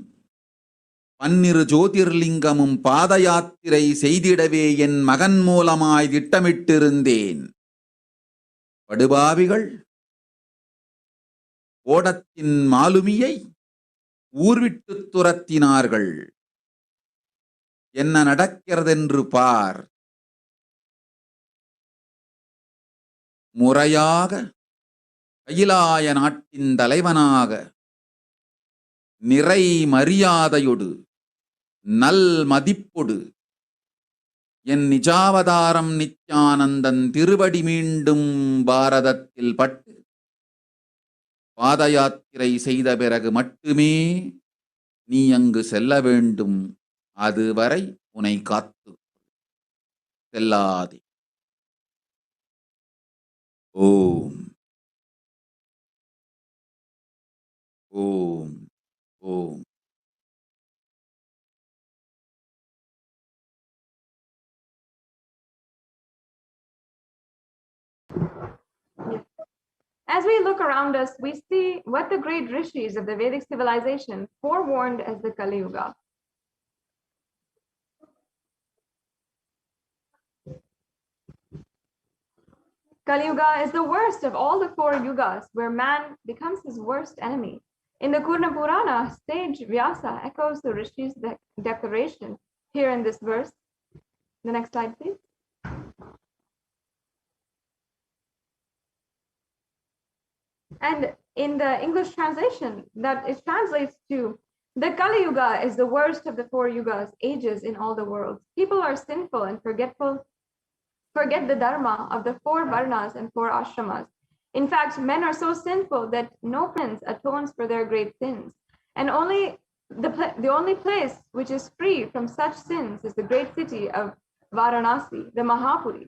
12 ஜோதிர்லிங்கமும் பாத யாத்திரை செய்திடவே என் மகன் மூலமாய் திட்டமிட்டிருந்தேன். படுபாவிகள் ஓடத்தின் மாலுமியை ஊர்விட்டு துரத்தினார்கள். என்ன நடக்கிறதென்று பார். முறையாக கைலாய நாட்டின் தலைவனாக நிறை மரியாதையொடு நல் மதிப்பொடு என் நிஜாவதாரம் நித்யானந்தன் திருவடி மீண்டும் பாரதத்தில் பட்டு பாத யாத்திரை செய்த பிறகு மட்டுமே நீ அங்கு செல்ல வேண்டும். அதுவரை உன்னை காத்து செல்லாதே. ஓம் ஓம் ஓம். As we look around us, we see what the great rishis of the Vedic civilization forewarned as the Kali Yuga. Kali Yuga is the worst of all the 4 yugas, where man becomes his worst enemy. In the Kurna Purana, sage Vyasa echoes the rishis' declaration here in this verse. The next slide, please. And in the English translation, that it translates to, the Kali Yuga is the worst of the 4 yugas, ages in all the worlds. People are sinful and forget the dharma of the 4 varnas and 4 ashramas. In fact, men are so sinful that no prince atones for their great sins. And the only place which is free from such sins is the great city of Varanasi, the Mahapuri.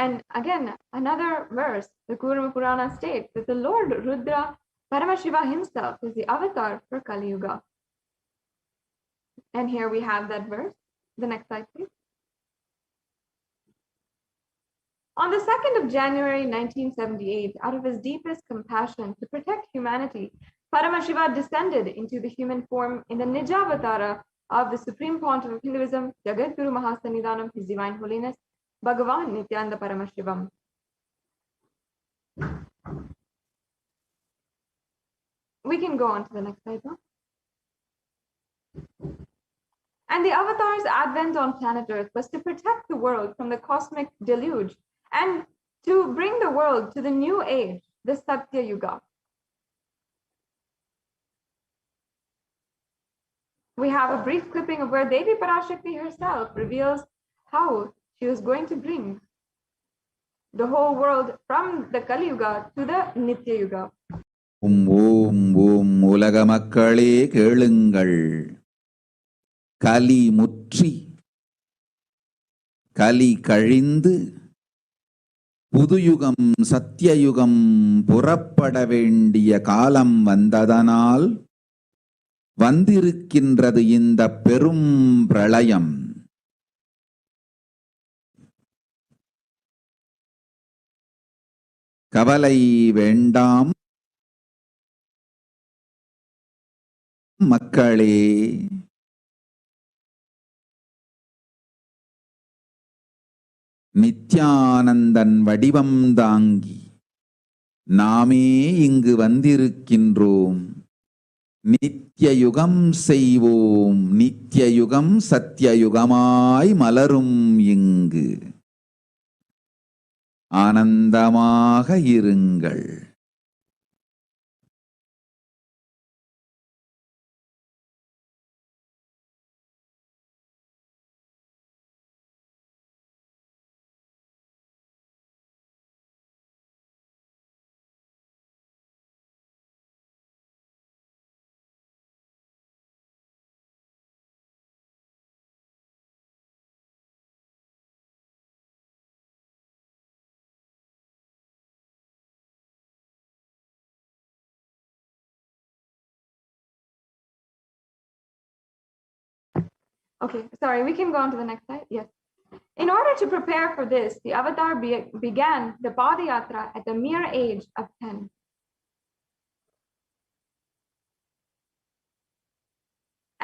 And again, another verse, the Poornima Purana states that the Lord Rudra Paramashiva himself is the avatar for Kali Yuga. And here we have that verse. The next slide, please. On the 2nd of January 1978, out of his deepest compassion to protect humanity, Paramashiva descended into the human form in the Nijavatara of the Supreme Pontiff of Hinduism, Jagadguru Mahasannidhanam, His Divine Holiness, Bhagavan Nithyananda Paramashivam. We can go on to the next slide now. And the avatar's advent on planet Earth was to protect the world from the cosmic deluge and to bring the world to the new age, the Satya Yuga. We have a brief clipping of where Devi Parashakti herself reveals how she was going to bring the whole world from the Kali Yuga to the Nitya Yuga. ஓம் உலக மக்களே கேளுங்கள், கலி முற்றி கலி கழிந்து புதுயுகம் சத்தியயுகம் புறப்பட வேண்டிய காலம் வந்ததனால் வந்திருக்கின்றது இந்த பெரும் பிரளயம். கவலை வேண்டாம் மக்களே, நித்யானந்தன் வடிவம் தாங்கி நாமே இங்கு வந்திருக்கின்றோம். நித்யயுகம் செய்வோம், நித்யயுகம் சத்யயுகமாய் மலரும் இங்கு. ஆனந்தமாக இருங்கள். Okay, sorry, we can go on to the next slide. Yes. In order to prepare for this, the avatar began the Padayatra at the mere age of 10.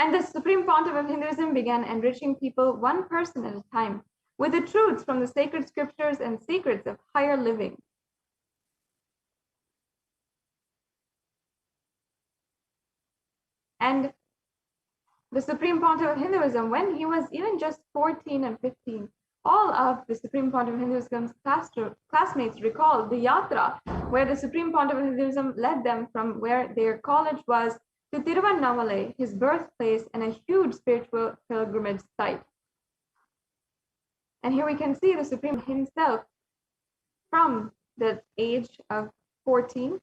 And the Supreme Pontiff of Hinduism began enriching people one person at a time with the truths from the sacred scriptures and secrets of higher living. And the Supreme Pontiff of Hinduism, when he was even just 14 and 15, all of the Supreme Pontiff of Hinduism's classmates recalled the yatra where the Supreme Pontiff of Hinduism led them from where their college was to Tiruvannamalai, his birthplace and a huge spiritual pilgrimage site. And here we can see the Supreme himself from the age of 14,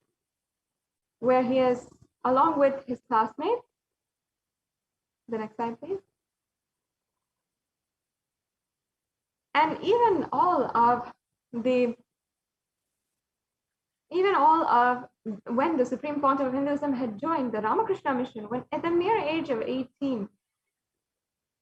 where he is along with his classmates. The next slide, please. And even all of when the Supreme Pontiff of Hinduism had joined the Ramakrishna mission, when at the mere age of 18,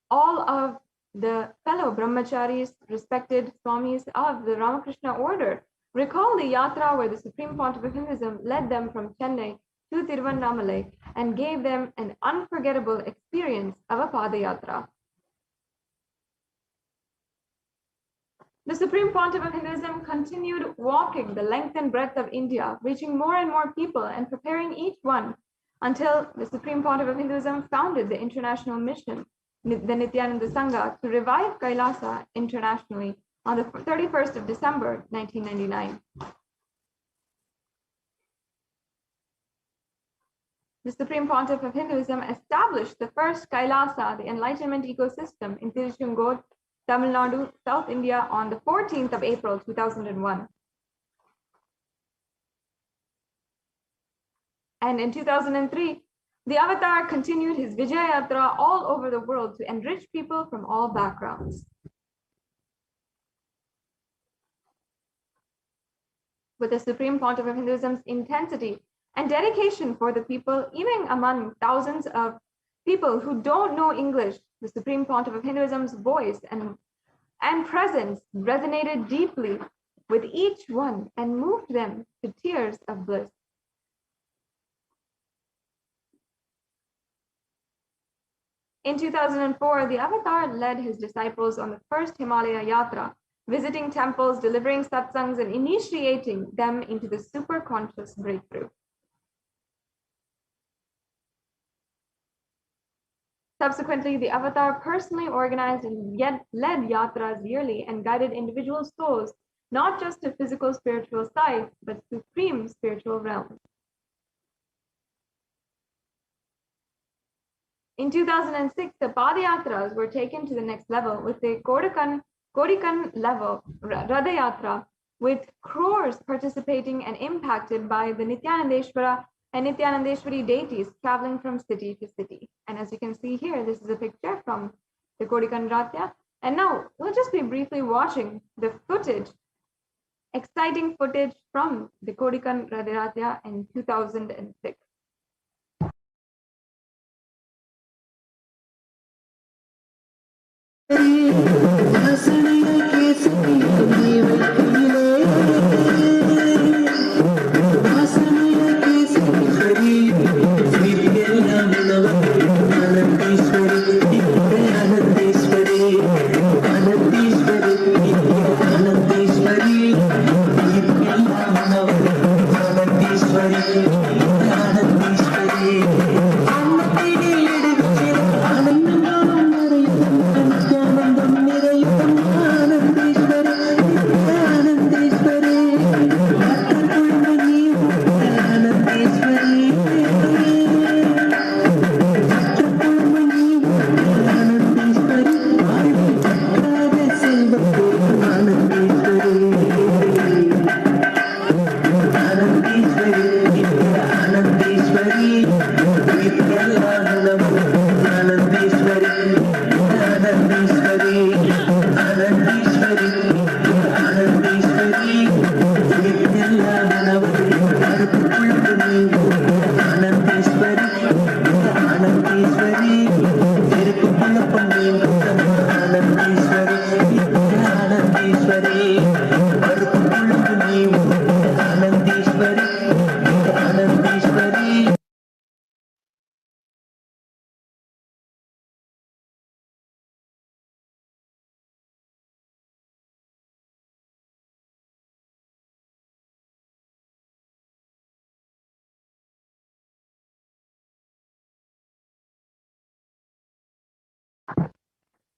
all of the fellow brahmacharis, respected swamis of the Ramakrishna order, recall the yatra where the Supreme Pontiff of Hinduism led them from Chennai to Tiruvannamalai and gave them an unforgettable experience of a Padayatra. The Supreme Pontiff of Hinduism continued walking the length and breadth of India, reaching more and more people and preparing each one until the Supreme Pontiff of Hinduism founded the international mission, the Nithyananda Sangha, to revive Kailasa internationally on the 31st of December, 1999. The Supreme Pontiff of Hinduism established the first Kailasa, the enlightenment ecosystem, in Tiruchengod, Tamil Nadu, South India, on the 14th of April, 2001. And in 2003, the Avatar continued his Vijaya Yatra all over the world to enrich people from all backgrounds. With the Supreme Pontiff of Hinduism's intensity and dedication for the people, even among thousands of people who don't know English, the Supreme Pontiff of Hinduism's voice and presence resonated deeply with each one and moved them to tears of bliss. In 2004, the Avatar led his disciples on the first Himalaya Yatra, visiting temples, delivering satsangs, and initiating them into the super-conscious breakthrough. Subsequently, the Avatar personally organized and led yatras yearly and guided individual souls, not just to physical spiritual sight, but supreme spiritual realms. In 2006, the Padayatras were taken to the next level with the Kodikan level Radayatra, with crores participating and impacted by the Nithyanandeshwara and Nithyanandeshwari deities traveling from city to city. And as you can see here, this is a picture from the Kodikan Ratya. And now we'll just be briefly watching the footage, exciting footage from the Kodikan Radharatya in 2006.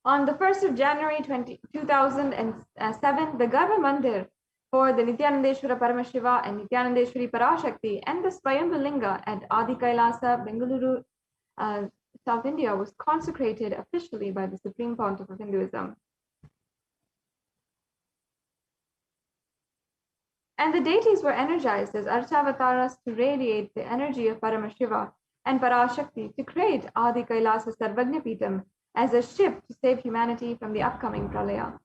On the 1st of January 2007, the Garva Mandir for the Nithyanandeshwara Paramashiva and Nithyanandeshwari Parashakti and the Swayambhu Linga at Adi Kailasa, Bengaluru, South India was consecrated officially by the Supreme Pontiff of Hinduism. And the deities were energized as Archavataras to radiate the energy of Paramashiva and Parashakti to create Adi Kailasa Sarvagnya Pitam as a ship to save humanity from the upcoming pralaya.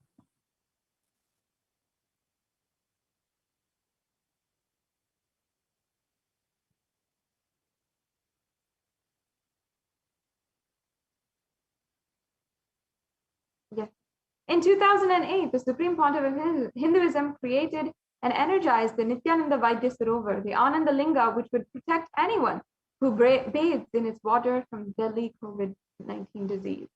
Yes. In 2008, the Supreme Pontiff of Hinduism created and energized the Nityananda Vaidya Sarovar, the Ananda Linga, which would protect anyone who bathes in its water from deadly COVID-19 disease.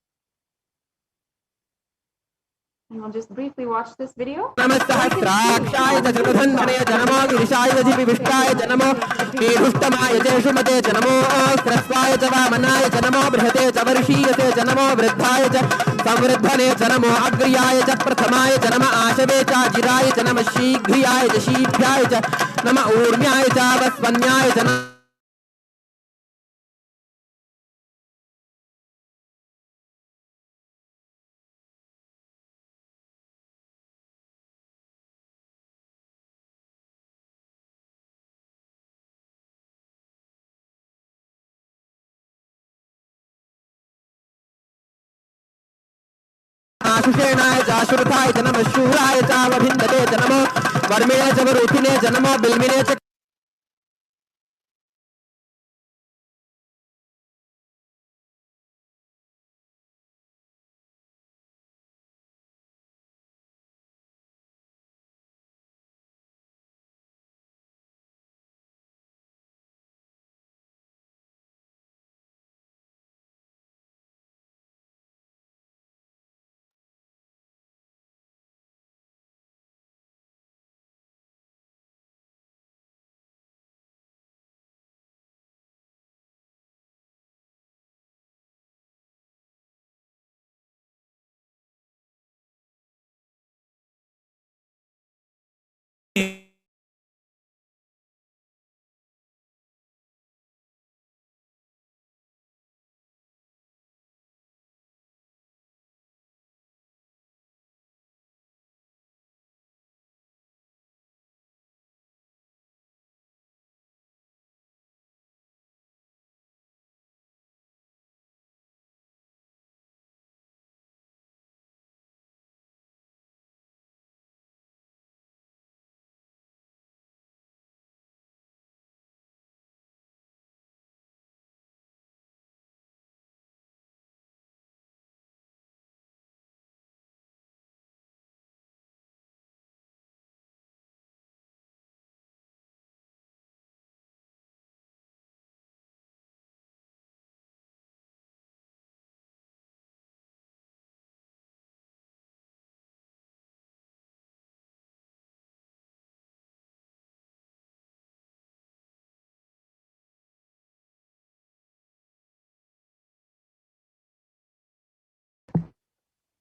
And we'll just briefly watch this video. नमस्सहस्राक्षाय च त्रिपथन्धने च नमो गिरिशाय च विविष्टाय च नमो मेढुष्टमाय च शुमते च नमो ह्रस्वाय च वामनाय च नमो बृहते च वर्षीयसे च नमो वृद्धाय च संवृद्धने च नमो अग्र्याय च प्रथमाय च नम आशवे च जिराय च नम शीघ्रियाय च शीघ्राय च नम ऊर्म्याय च वस्वन्याय च आशुषेणाय च अश्रुताय च नमः शूराय च वभिन्दते च नमो वर्मिणे च वरुथिने च नमो बिल्मिने च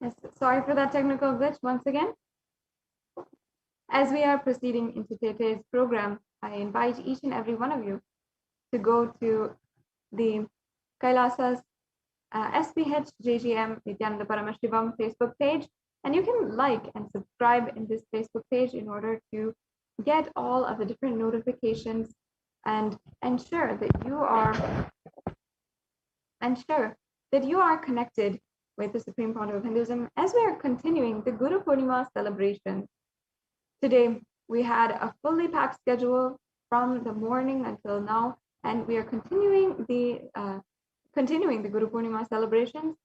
Yes, sorry for that technical glitch once again. As we are proceeding into today's program, I invite each and every one of you to go to the Kailasa's SPH JGM Nithyananda Paramashivam Facebook page, and you can like and subscribe in this Facebook page in order to get all of the different notifications and ensure that you are connected with the Supreme Pontiff of Hinduism as we are continuing the Guru Poornima celebration. Today, we had a fully packed schedule from the morning until now, and we are continuing the Guru Poornima celebrations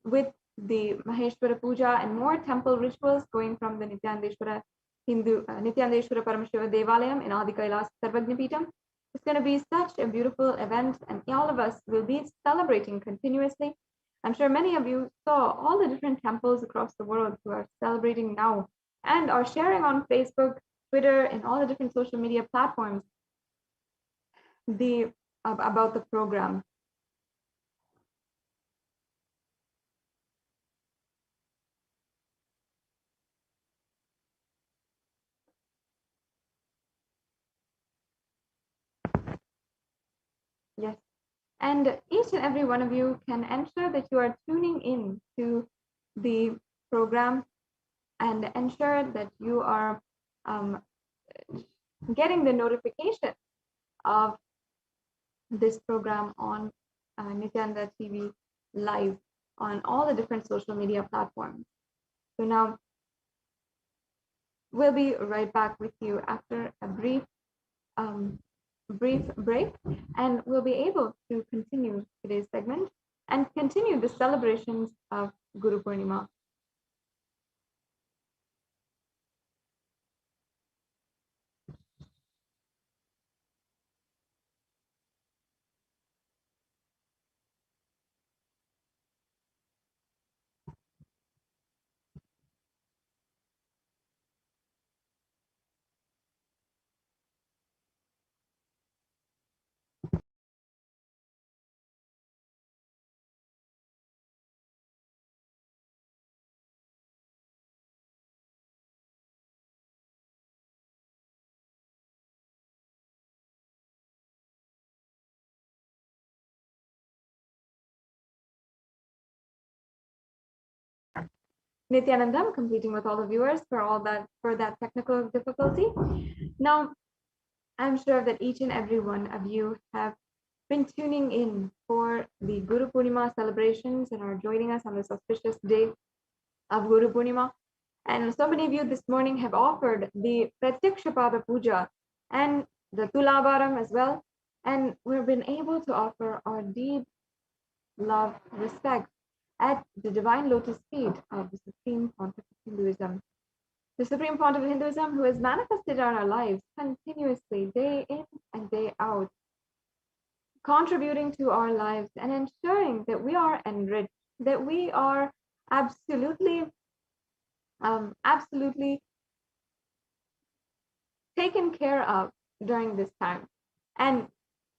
with the Maheshwara Puja and more temple rituals going from the Nithyanandeshwara Paramashiva Devalayam in Adi Kailas Sarvagnapitam. It's going to be such a beautiful event, and all of us will be celebrating continuously. I'm sure many of you saw all the different temples across the world who are celebrating now and are sharing on Facebook, Twitter, and all the different social media platforms about the program. Yes. And each and every one of you can ensure that you are tuning in to the program and ensure that you are getting the notification of this program on Nithyananda TV live on all the different social media platforms. So now we'll be right back with you after a brief break, and we'll be able to continue today's segment and continue the celebrations of Guru Poornima. Nithyanandam, completing with all the viewers for that technical difficulty. Now, I'm sure that each and every one of you have been tuning in for the Guru Poornima celebrations and are joining us on this auspicious day of Guru Poornima. And so many of you this morning have offered the Pratyakshapada Puja and the Tulabharam as well. And we've been able to offer our deep love, respect at the divine lotus feet of the Supreme Pontiff of Hinduism. The Supreme Pontiff of Hinduism, who has manifested on our lives continuously, day in and day out, contributing to our lives and ensuring that we are enriched, that we are absolutely taken care of during this time. And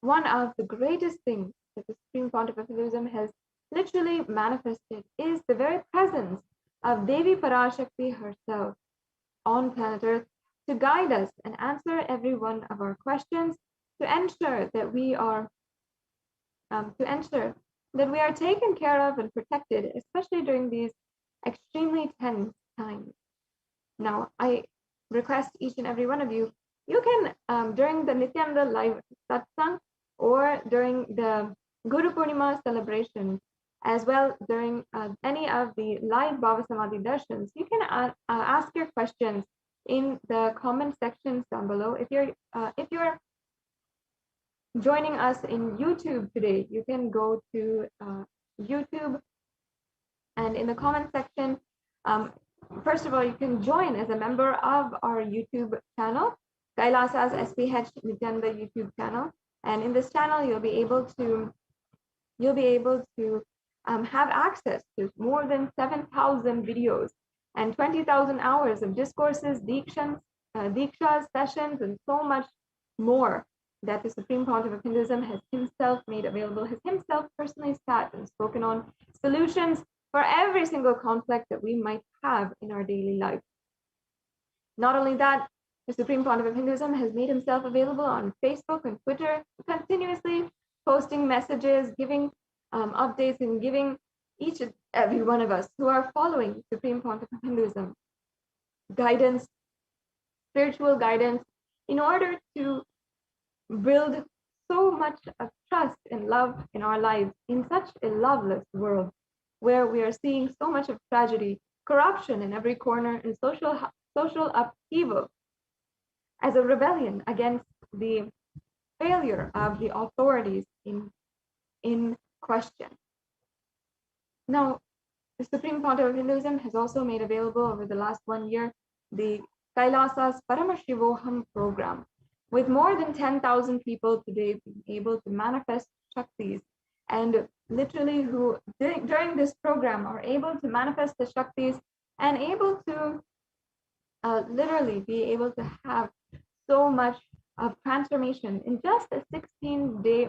one of the greatest things that the Supreme Pontiff of Hinduism has literally manifested is the very presence of Devi Parashakti herself on planet Earth to guide us and answer every one of our questions, to ensure that we are taken care of and protected, especially during these extremely tense times. Now, I request each and every one of you, you can, during the Nithyananda live satsang or during the Guru Poornima celebration, as well during any of the live Bhava Samadhi darshans, you can ask your questions in the comment sections down below. If you're joining us in YouTube today, you can go to YouTube, and in the comment section, first of all, you can join as a member of our YouTube channel, Kailasa's HDH Nithyananda YouTube channel. And in this channel, you'll be able to have access to more than 7,000 videos and 20,000 hours of discourses, dikshas, sessions, and so much more that the Supreme Pontiff of Hinduism has himself made available, has himself personally sat and spoken on solutions for every single conflict that we might have in our daily life. Not only that, the Supreme Pontiff of Hinduism has made himself available on Facebook and Twitter, continuously posting messages, giving updates, and giving each and every one of us who are following Supreme Pontiff of Hinduism guidance, spiritual guidance, in order to build so much of trust and love in our lives in such a loveless world where we are seeing so much of tragedy, corruption in every corner, and social upheaval as a rebellion against the failure of the authorities in question. Now, the Supreme Pontiff of Hinduism has also made available over the last 1 year the Kailasa's Paramashivoham program, with more than 10,000 people today being able to manifest Shaktis, and literally who during this program are able to manifest the Shaktis and able to literally be able to have so much of transformation in just a 16-day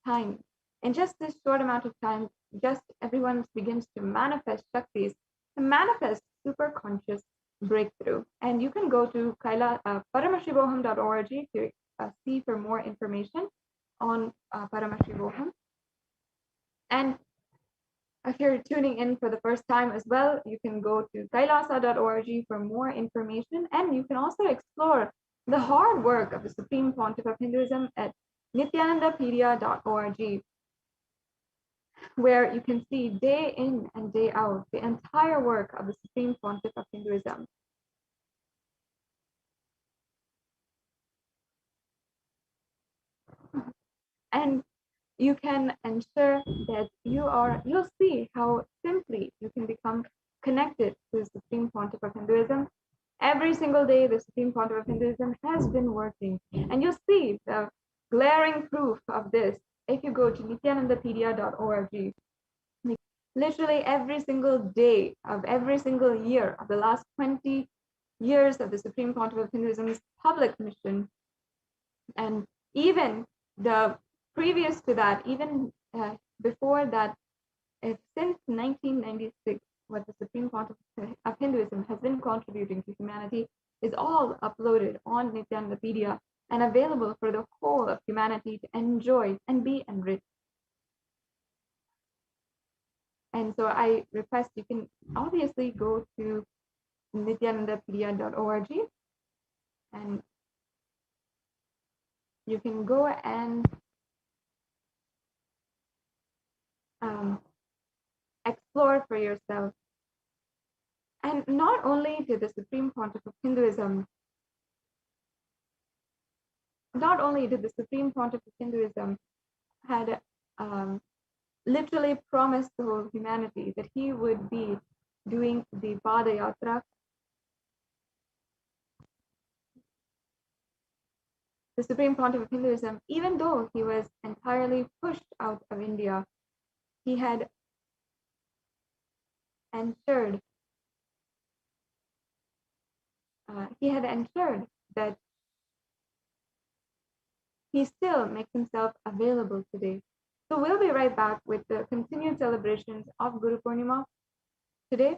time. In just this short amount of time, just everyone begins to manifest Shaktis, to manifest super conscious breakthrough. And you can go to Paramashivoham.org to see for more information on Paramashivoham. And if you're tuning in for the first time as well, you can go to kailasa.org for more information. And you can also explore the hard work of the Supreme Pontiff of Hinduism at nithyanandapedia.org, where you can see day in and day out the entire work of the Supreme Pontiff of Hinduism. And you can ensure that you'll see how simply you can become connected to the Supreme Pontiff of Hinduism. Every single day, the Supreme Pontiff of Hinduism has been working, and you'll see the glaring proof of this if you go to nithyanandapedia.org. Literally every single day of every single year of the last 20 years of the Supreme Pontiff of Hinduism's public mission, and even the previous to that, even before that, since 1996, what the Supreme Pontiff of Hinduism has been contributing to humanity is all uploaded on Nithyanandapedia and available for the whole of humanity to enjoy and be enriched. And so I request you can obviously go to nithyanandapedia.org and you can go and explore for yourself. And not only did the Supreme Pontiff of Hinduism, had literally promised the whole humanity that he would be doing the Padayatra. The Supreme Pontiff of Hinduism, even though he was entirely pushed out of India, he had ensured that he still makes himself available today. So we'll be right back with the continued celebrations of Guru Poornima today,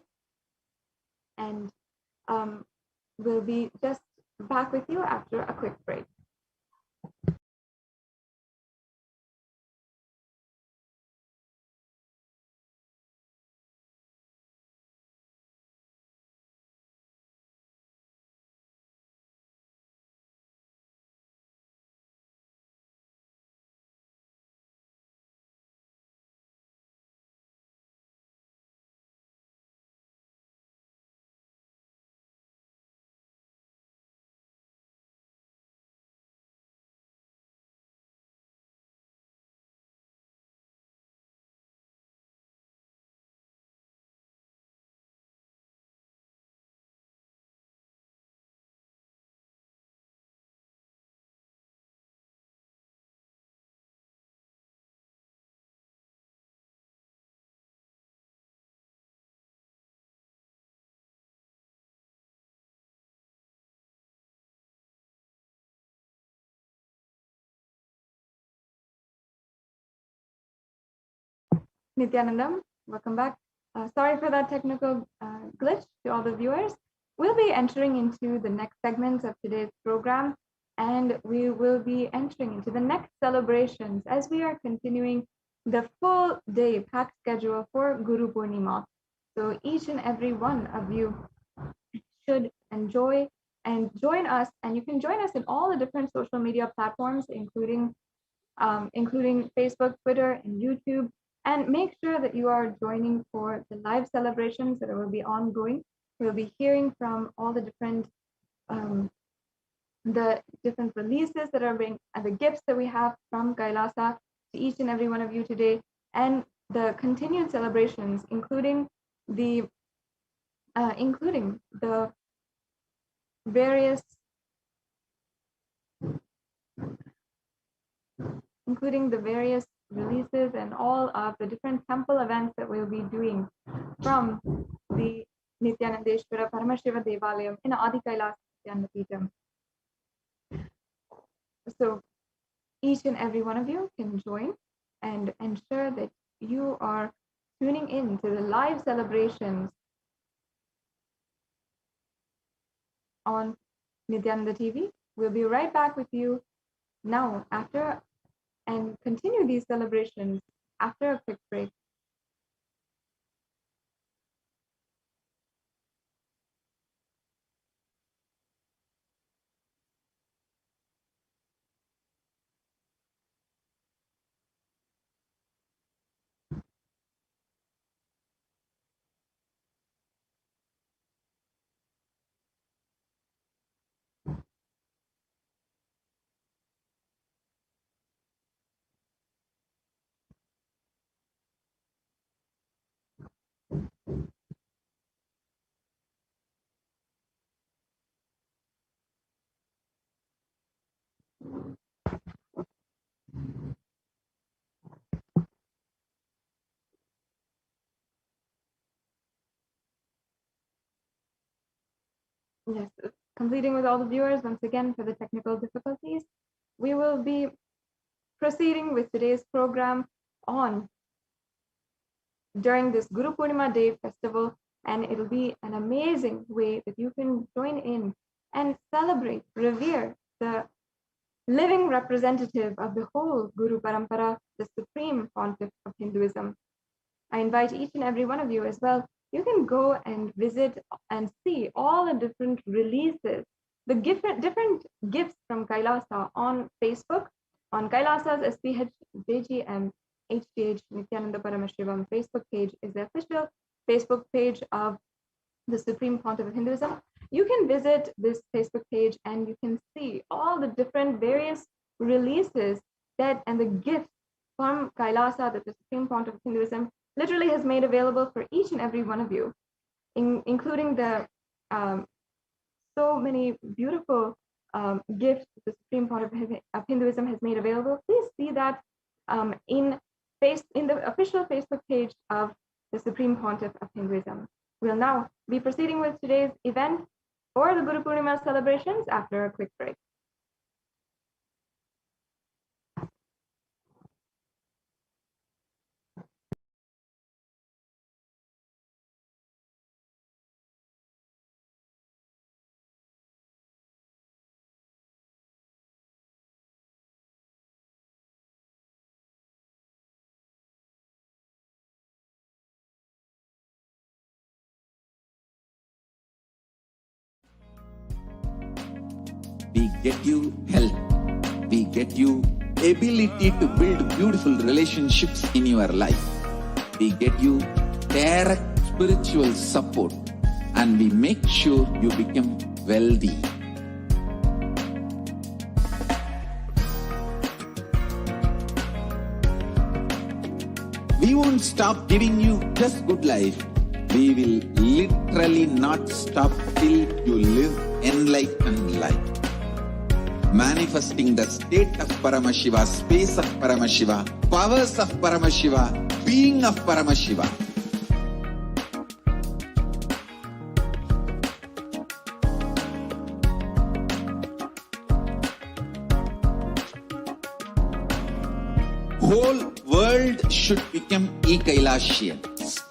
and we'll be just back with you after a quick break. Nithyanandam, welcome back. Sorry for that technical glitch to all the viewers. We'll be entering into the next segments of today's program, and we will be entering into the next celebrations as we are continuing the full day packed schedule for Guru Poornima. So each and every one of you should enjoy and join us, and you can join us in all the different social media platforms, including Facebook, Twitter, and YouTube. And make sure that you are joining for the live celebrations that will be ongoing. We'll be hearing from all the different releases that are being, and the gifts that we have from Kailasa to each and every one of you today, and the continued celebrations, including the various releases and all of the different temple events that we'll be doing from the Nithyanandeshwara Paramashiva Devalayam in Adi Kailas Nithyananda. So each and every one of you can join and ensure that you are tuning in to the live celebrations on Nithyananda TV. We'll be right back with you now after and continue these celebrations after a quick break. Yes, completing with all the viewers once again for the technical difficulties. We will be proceeding with today's program on during this Guru Poornima Day festival, and it'll be an amazing way that you can join in and celebrate, revere the living representative of the whole Guru Parampara, the Supreme Pontiff of Hinduism. I invite each and every one of you as well. You can go and visit and see all the different releases, the different gifts from Kailasa on Facebook, on Kailasa's SPH HDH Nithyananda Paramashivam Facebook page is the official Facebook page of the Supreme Pontiff of Hinduism. You can visit this Facebook page and you can see all the different various releases that and the gifts from Kailasa that the Supreme Pontiff of Hinduism literally has made available for each and every one of you, including the so many beautiful gifts the Supreme Pontiff of Hinduism has made available. Please see that in the official Facebook page of the Supreme Pontiff of Hinduism. We'll now be proceeding with today's event for the Guru Poornima celebrations after a quick break. We get you health. We get you ability to build beautiful relationships in your life. We get you direct spiritual support and we make sure you become wealthy. We won't stop giving you just good life. We will literally not stop till you live enlightened life. Manifesting the state of Paramashiva, space of Paramashiva, powers of Paramashiva, being of Paramashiva. Whole world should become e-Kailasians.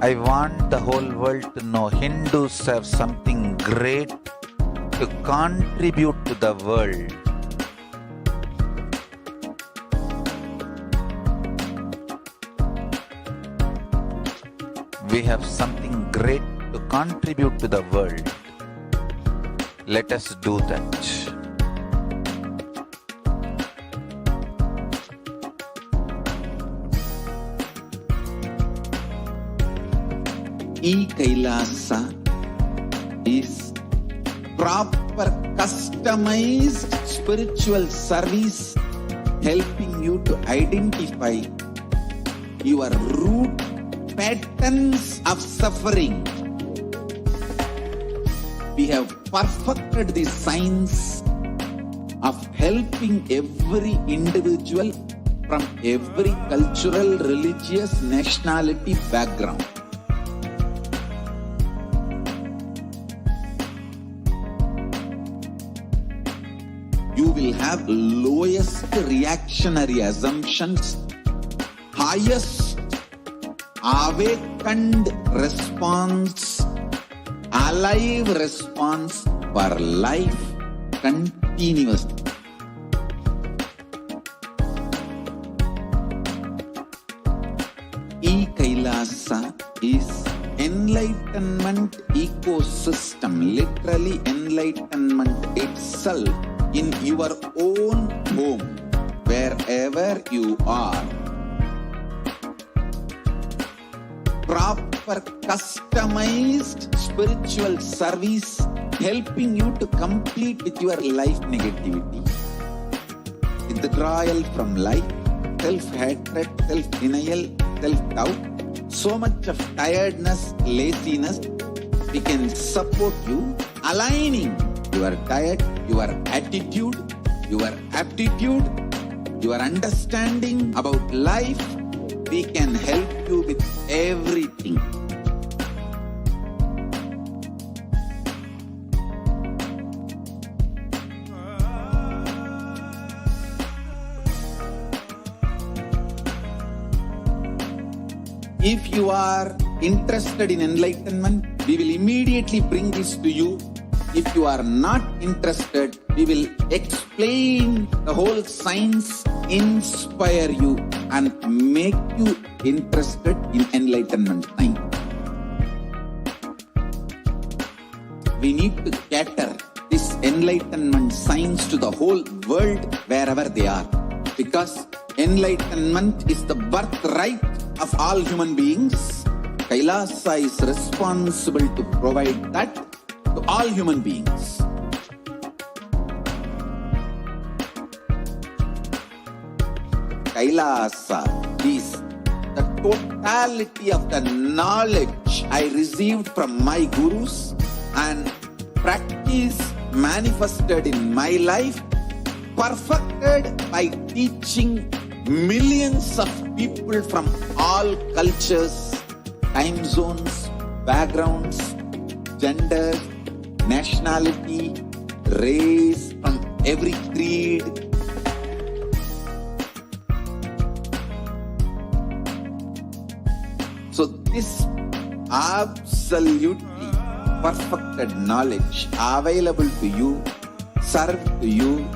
I want the whole world to know Hindus have something great to contribute to the world. We have something great to contribute to the world. Let us do that. E-Kailasa is proper customized spiritual service helping you to identify your root patterns of suffering. We have perfected the science of helping every individual from every cultural, religious, nationality background. You will have lowest reactionary assumptions, highest awakened response, alive response for life continuously. E-Kailasa is enlightenment ecosystem, literally enlightenment itself in your own home, wherever you are. Proper customized spiritual service helping you to complete with your life negativity. Withdrawal from life, self-hatred, self-denial, self-doubt, so much of tiredness, laziness. We can support you aligning your diet, your attitude, your aptitude, your understanding about life. We can help you with everything. If you are interested in enlightenment, we will immediately bring this to you. If you are not interested, we will explain the whole science, inspire you and make you interested in enlightenment science. We need to cater this enlightenment science to the whole world wherever they are, because enlightenment is the birthright of all human beings. Kailasa is responsible to provide that to all human beings. Kailasa is the totality of the knowledge I received from my gurus and practice manifested in my life, perfected by teaching millions of people from all cultures, time zones, backgrounds, gender, nationality, race, from every creed. So this absolutely perfected knowledge available to you, served to you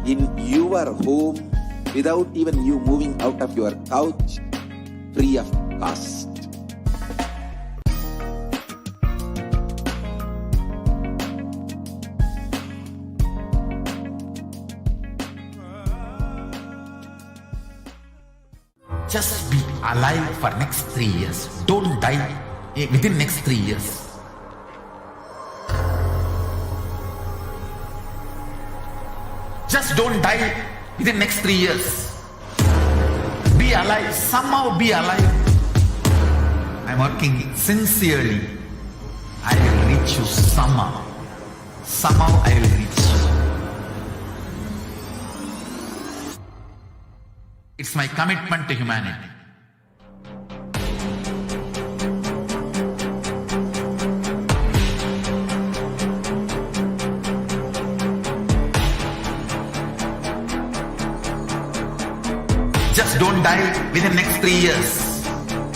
in your home without even you moving out of your couch, free of cost. Just be alive for next 3 years. Don't die within next 3 years. Just don't die within next 3 years. Be alive. Somehow be alive. I'm working sincerely. I will reach you somehow. Somehow I will reach you. It's my commitment to humanity. Just don't die within next 3 years.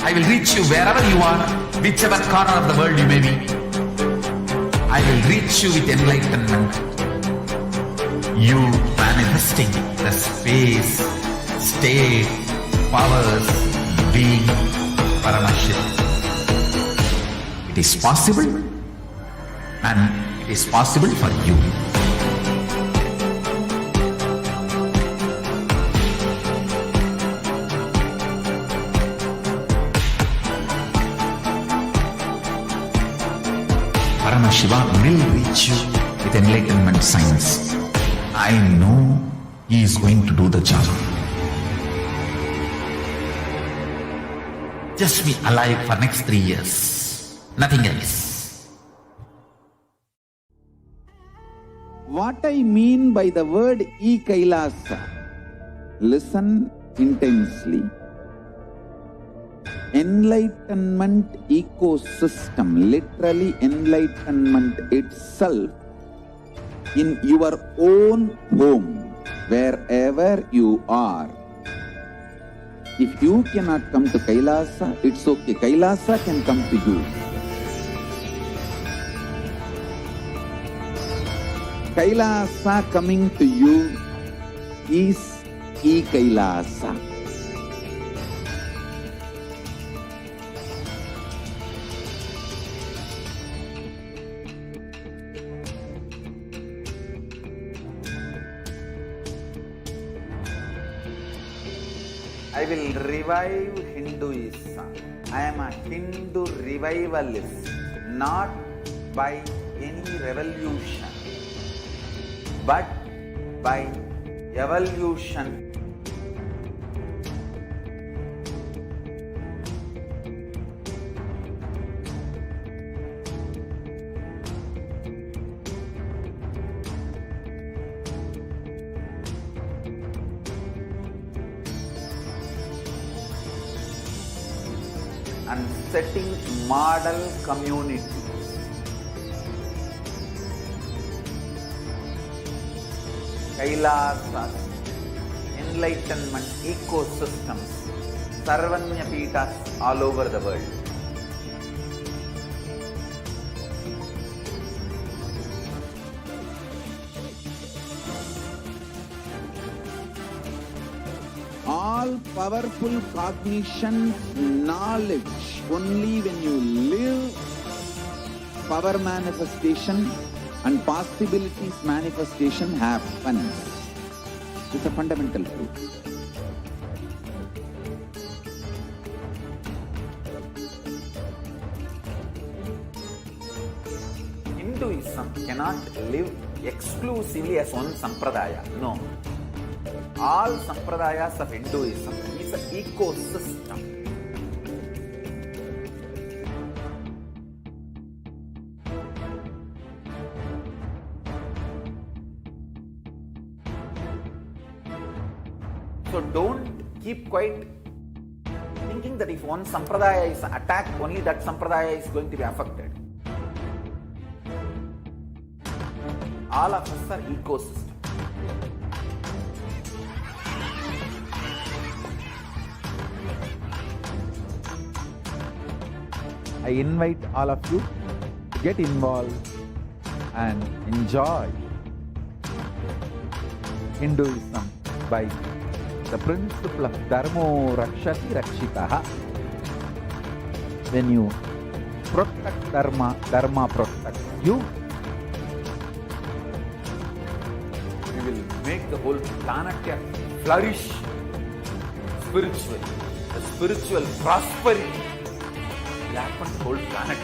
I will reach you wherever you are, whichever corner of the world you may be. I will reach you with enlightenment. You manifesting the space, state, powers, being Paramashivoham. It is possible, and it is possible for you. Paramashivoham will reach you with enlightenment science. I know he is going to do the job. Just be alive for next 3 years. Nothing else. What I mean by the word e-Kailasa, listen intensely. Enlightenment ecosystem, literally enlightenment itself, in your own home, wherever you are. If you cannot come to Kailasa, it's okay. Kailasa can come to you. Kailasa coming to you is e-Kailasa. I will revive Hinduism. I am a Hindu revivalist, not by any revolution, but by evolution. And setting model communities. Kailasas, enlightenment ecosystems, Sarvanya Pitas all over the world. All all powerful cognition, knowledge, only when you live power manifestation and possibilities manifestation happens. It's a fundamental truth. Hinduism cannot live exclusively as one sampradaya. No. All sampradayas of Hinduism is an ecosystem. So don't keep quiet thinking that if one sampradaya is attacked, only that sampradaya is going to be affected. All of us are ecosystem. I invite all of you to get involved and enjoy Hinduism by the principle of Dharmo Rakshati Rakshitaha. When you protect Dharma, Dharma protects you. We will make the whole planet flourish spiritually. The spiritual prosperity will happen to the whole planet.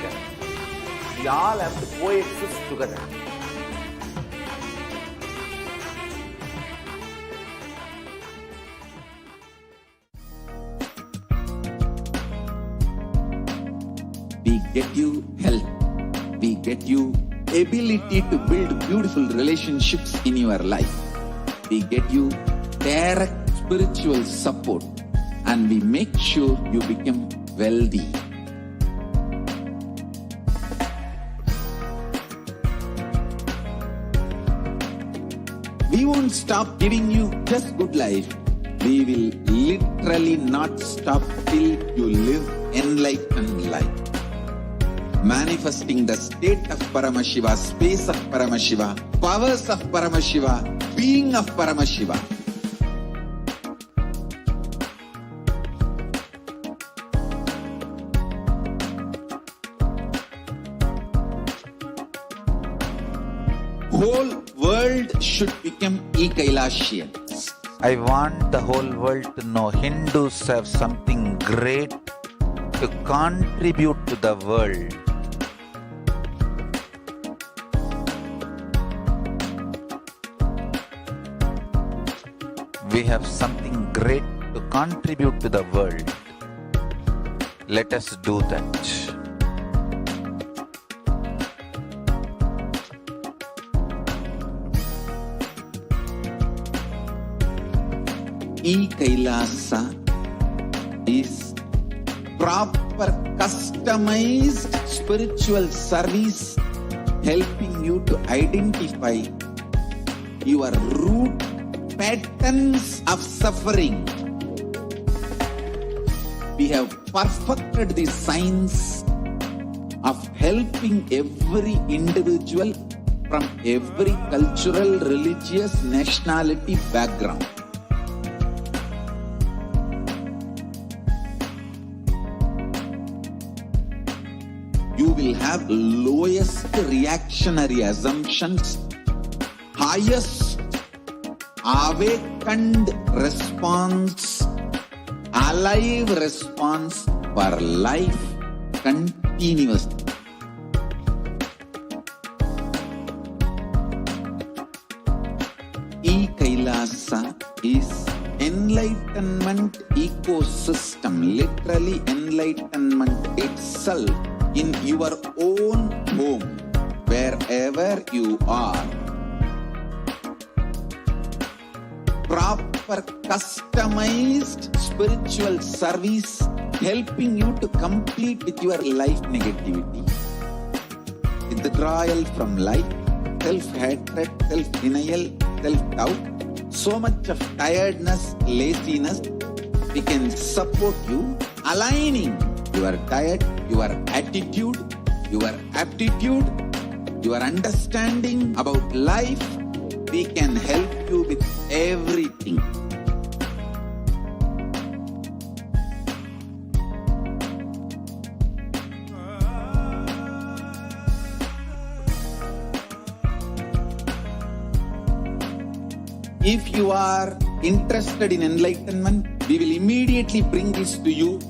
We all have to coexist together. We get you health. We get you ability to build beautiful relationships in your life. We get you direct spiritual support, and we make sure you become wealthy. We won't stop giving you just good life. We will literally not stop till you live enlightened life. Manifesting the state of Paramashiva, space of Paramashiva, powers of Paramashiva, being of Paramashiva. Whole world should become e-Kailashians. I want the whole world to know Hindus have something great to contribute to the world. We have something great to contribute to the world. Let us do that. E-Kailasa is proper customized spiritual service helping you to identify your root patterns of suffering. We have perfected the science of helping every individual from every cultural, religious, nationality background. You will have lowest reactionary assumptions, highest awakened response, alive response for life continuously. E-Kailasa is enlightenment ecosystem, literally enlightenment itself in your own home, wherever you are. Proper customized spiritual service helping you to complete with your life negativity. Withdrawal from life, self-hatred, self-denial, self-doubt, so much of tiredness, laziness, we can support you aligning your diet, your attitude, your aptitude, your understanding about life. We can help you with everything. If you are interested in enlightenment, we will immediately bring this to you.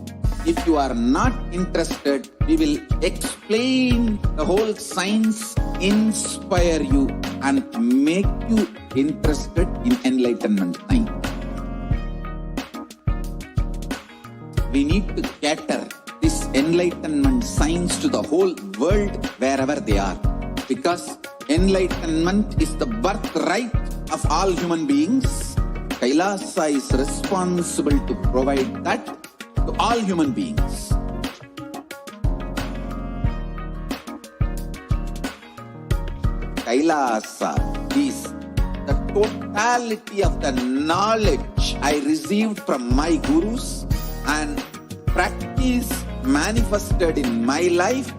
If you are not interested, we will explain the whole science, inspire you and make you interested in enlightenment science. We need to cater this enlightenment science to the whole world wherever they are. Because enlightenment is the birthright of all human beings. Kailasa is responsible to provide that to all human beings. Kailasa is the totality of the knowledge I received from my gurus and practice manifested in my life,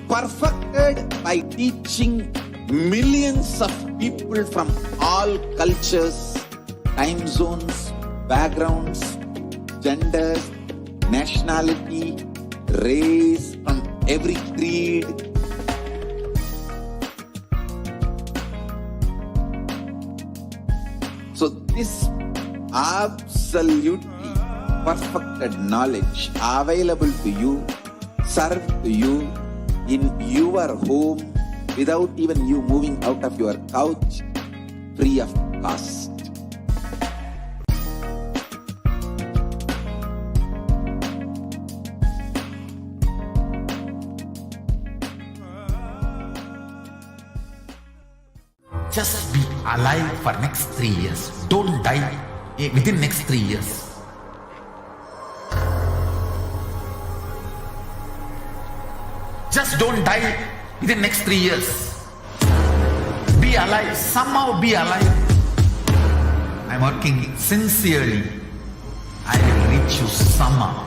perfected by teaching millions of people from all cultures, time zones, backgrounds, genders, nationality, race, from every creed. So this absolutely perfected knowledge available to you, served to you in your home without even you moving out of your couch, free of cost. Just be alive for next 3 years. Don't die within next 3 years. Just don't die within next 3 years. Be alive. Somehow be alive. I'm working sincerely. I will reach you somehow.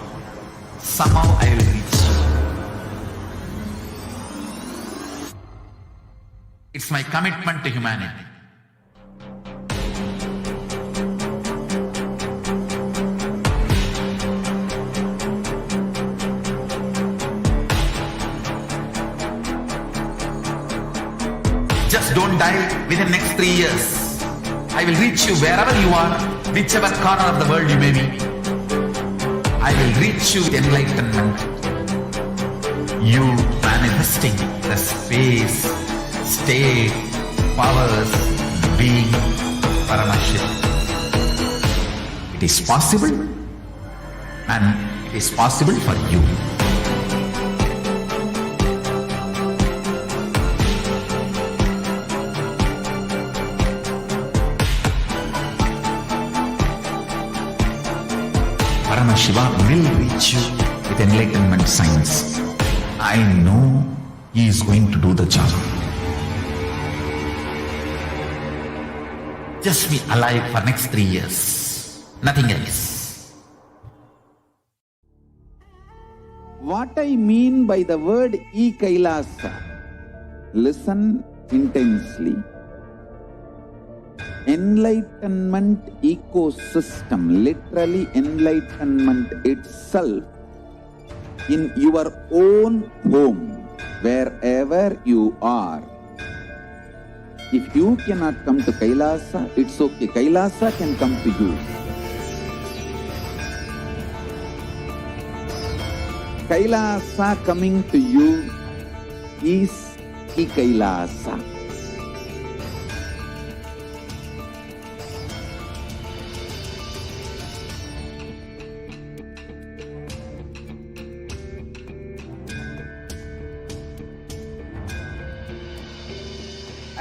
Somehow I will reach you. It's my commitment to humanity. Just don't die within next 3 years. I will reach you wherever you are, whichever corner of the world you may be. I will reach you with enlightenment. You manifesting the space, state, powers, being Paramashivoham. It is possible, and it is possible for you. Paramashivoham will reach you with enlightenment science. I know he is going to do the job. Just be alive for next 3 years. Nothing else. What I mean by the word e-Kailasa, listen intensely. Enlightenment ecosystem, literally enlightenment itself, in your own home, wherever you are. If you cannot come to Kailasa, it's okay. Kailasa can come to you. Kailasa coming to you is e-Kailasa.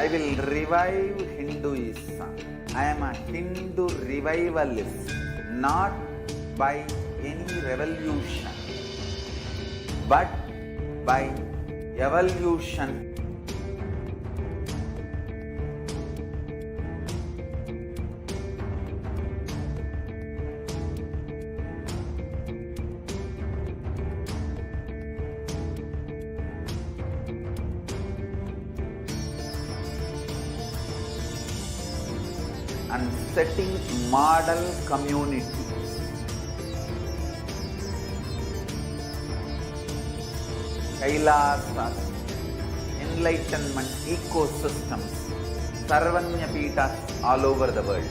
I will revive Hinduism. I am a Hindu revivalist, not by any revolution, but by evolution. And setting model community. Kailasas, enlightenment ecosystems Sarvanya Peethas all over the world.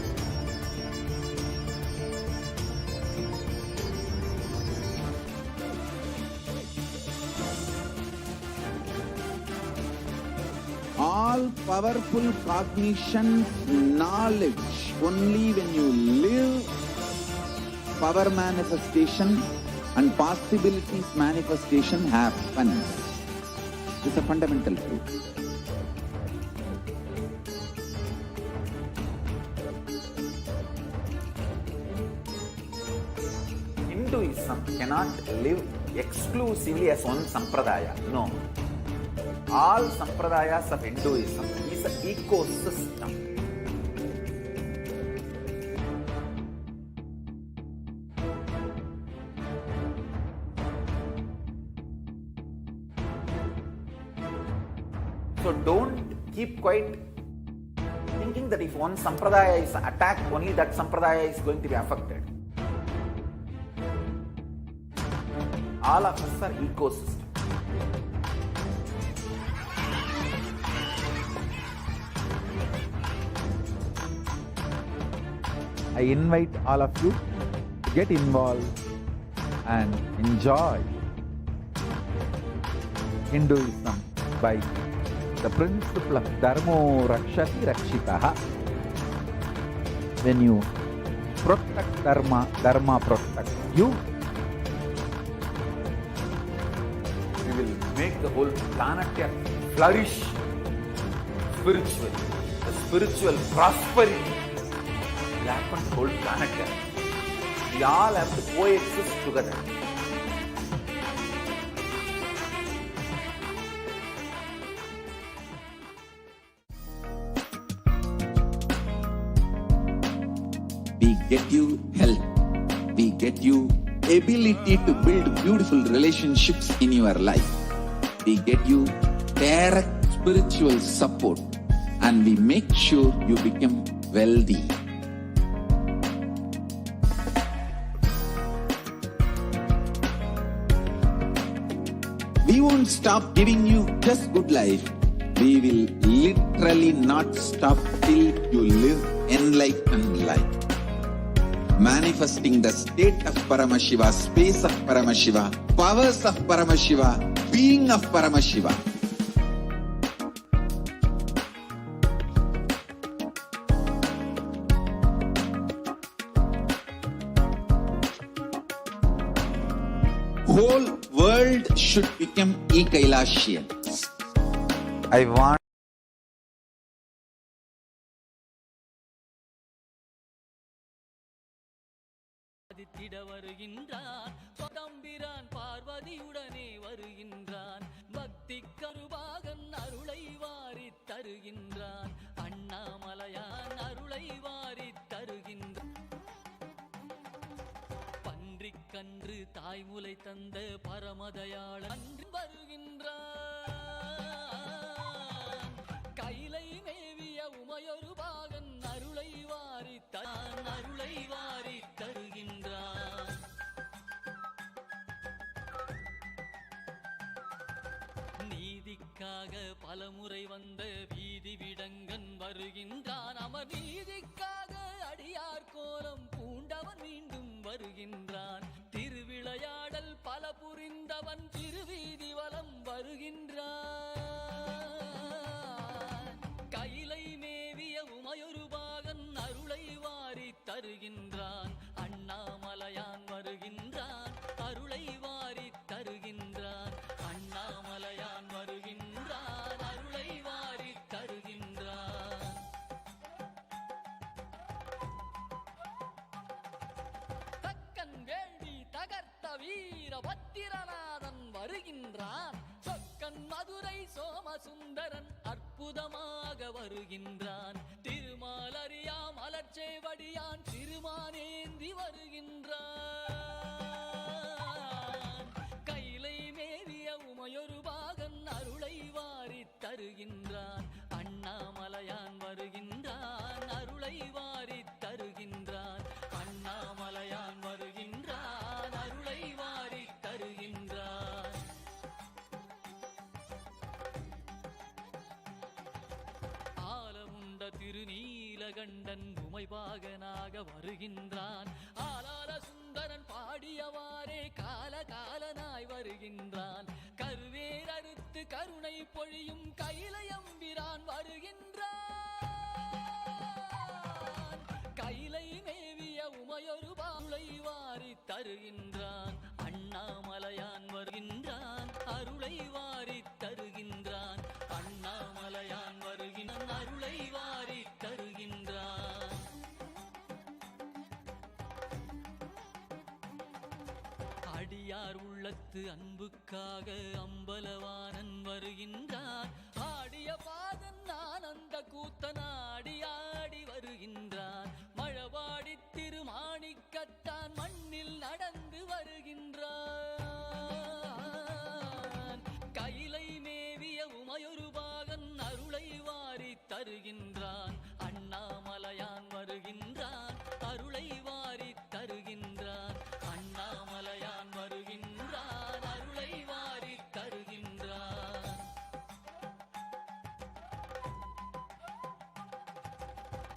All powerful cognition, knowledge, only when you live power manifestation and possibilities manifestation happens. It's a fundamental truth. Hinduism cannot live exclusively as one sampradaya. No. All sampradayas of Hinduism is an ecosystem. So don't keep quiet thinking that if one sampradaya is attacked, only that sampradaya is going to be affected. All of us are ecosystem. I invite all of you to get involved and enjoy Hinduism by the principle of Dharmo Rakshati Rakshitaha. When you protect Dharma, Dharma protects you. We will make the whole planet flourish spiritually. The spiritual prosperity will happen to the whole planet. We all have to coexist together. We get you health. We get you ability to build beautiful relationships in your life. We get you direct spiritual support, and we make sure you become wealthy. We won't stop giving you just good life. We will literally not stop till you live enlightened life. Manifesting the state of Paramashiva, space of Paramashiva, powers of Paramashiva, being of Paramashiva. Whole world should become e-Kailashians. I want திட வருகின்றான் தம்பிரான் பார்வதியுடனே வருகின்றான் பக்தி கருபாகன் அருளை வாரி தருகின்றான் அண்ணாமலையான் அருளை வாரி தருகின்றான் பன்றிக்கன்று தாய்முலை தந்த பரமதயாளன் வருகின்றான் கைலை மேவிய உமையொரு பாகன் அருளை வாரி அருளை வாரி தருகின்றான் நீதிக்காக பலமுறை வந்த வீதி விடங்கன் வருகின்றான் அமர் நீதிக்காக அடியார் கோலம் பூண்டவன் மீண்டும் வருகின்றான் திருவிளையாடல் பல புரிந்தவன் திருவீதி வலம் வருகின்றான் கைலை மேவிய உமையொரு பாகன் அருளை வாரி தருகின்றான் அண்ணாமலையான் வருகின்றான் அருளை வாரி தருகின்றான் அண்ணாமலையான் வருகின்றான் அருளை வாரி தருகின்றான் தக்கன் வேள்வி தகர்த்த வீர பத்திரநாதன் வருகின்றான் சொக்கன் மதுரை சோமசுந்தரன் அற்புதமாக வருகின்றான் திருமாலறியா மலர்ச்சேவடியான் திருமானேந்தி வருகின்றான் கைலை மேவிய உமையொரு பாகன் அருளை வாரி தருகின்றான் அண்ணாமலையான் வருகின்றான் அருளை வாரி தருகின்றான் அண்ணாமலையான் வருகின்றான் அருளை வாரி தருகின்றான் ஆலமுண்ட நீலகண்டன் உமைபாகனாக வருகின்றான். ஆலால சுந்தரன் பாடியவாறே காலகாலனாய் வருகின்றான். கருவேர் அறுத்து கருணை பொழியும் கைலையம்பிரான் வருகின்றான். கைலை மேவிய உமையொரு பாலை வாரி தருகின்றான். அண்ணாமலையான் வருகின்றான், அருளை வாரி தருகின்றான். அண்ணாமலையான் வருகின்றான், அருளை வாரி தருகின்றான். அடியார் உள்ளத்து அன்புக்காக அம்பலவானன் வருகின்றான். ஆடிய பாதன் ஆனந்த கூத்தனாடி ஆடி வருகின்றான். மழவாடி திருமாணிக்கத்தான் மண்ணில் நடந்து வருகின்றான். கைலை மேவிய உமையொரு பாகன் அருளை வாரி தருகின்றான். அண்ணாமலையான் வருகின்றான், அருளை வாரி தருகின்றான். அண்ணாமலையான் வருகின்றான், அருளை வாரி தருகின்றான்.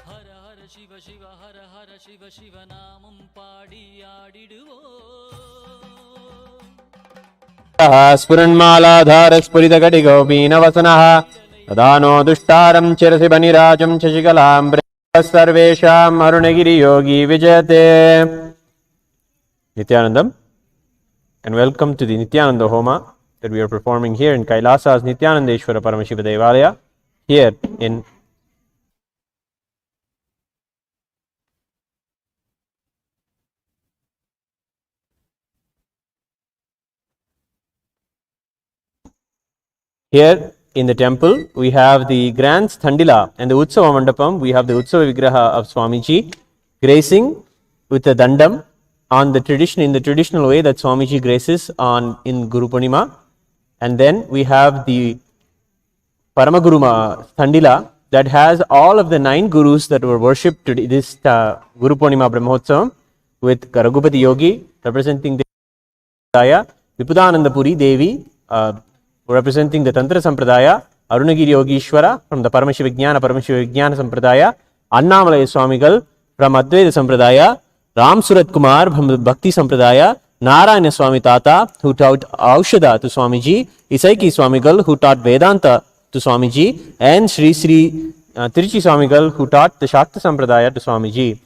ஹர ஹர சிவ சிவ ஹர ஹர சிவ சிவ நாமம் பாடி ஆடிடுவோம். स्फुरन्मालाधारस्फुरितकटिगोपीनवसनः तदानो दुष्टारं चिरसि बनिराजं शशिकलां सर्वेषाम् अरुणगिरियोगी विजयते. Nithyanandam, and welcome to the Nithyananda Homa that we are performing here in Kailasa's Nithyanandeshwara Paramashiva Devalaya here in Here in the temple, we have the grand Thandila and the Utsava Mandapam. We have the Utsava Vigraha of Swamiji gracing with the Dandam on the in the traditional way that Swamiji graces on in Guru Poornima. And then we have the Paramaguru Thandila that has all of the 9 gurus that were worshipped today, this Guru Poornima Brahmotsavam, with Karagupati Yogi representing the Sampradaya, Vipudanandapuri Devi representing the Tantra Sampradaya, Arunagiri Yogishwara from the Paramashivoham Sampradaya, Annamalaya Swamigal from Advaita Sampradaya, Ram Surat Kumar from the Bhakti Sampradaya, Narayana Swami Tata who taught Aushadha to Swamiji, Isaiki Swamigal who taught Vedanta to Swamiji, and Sri Tiruchi Swamigal who taught the Shakta Sampradaya to Swamiji.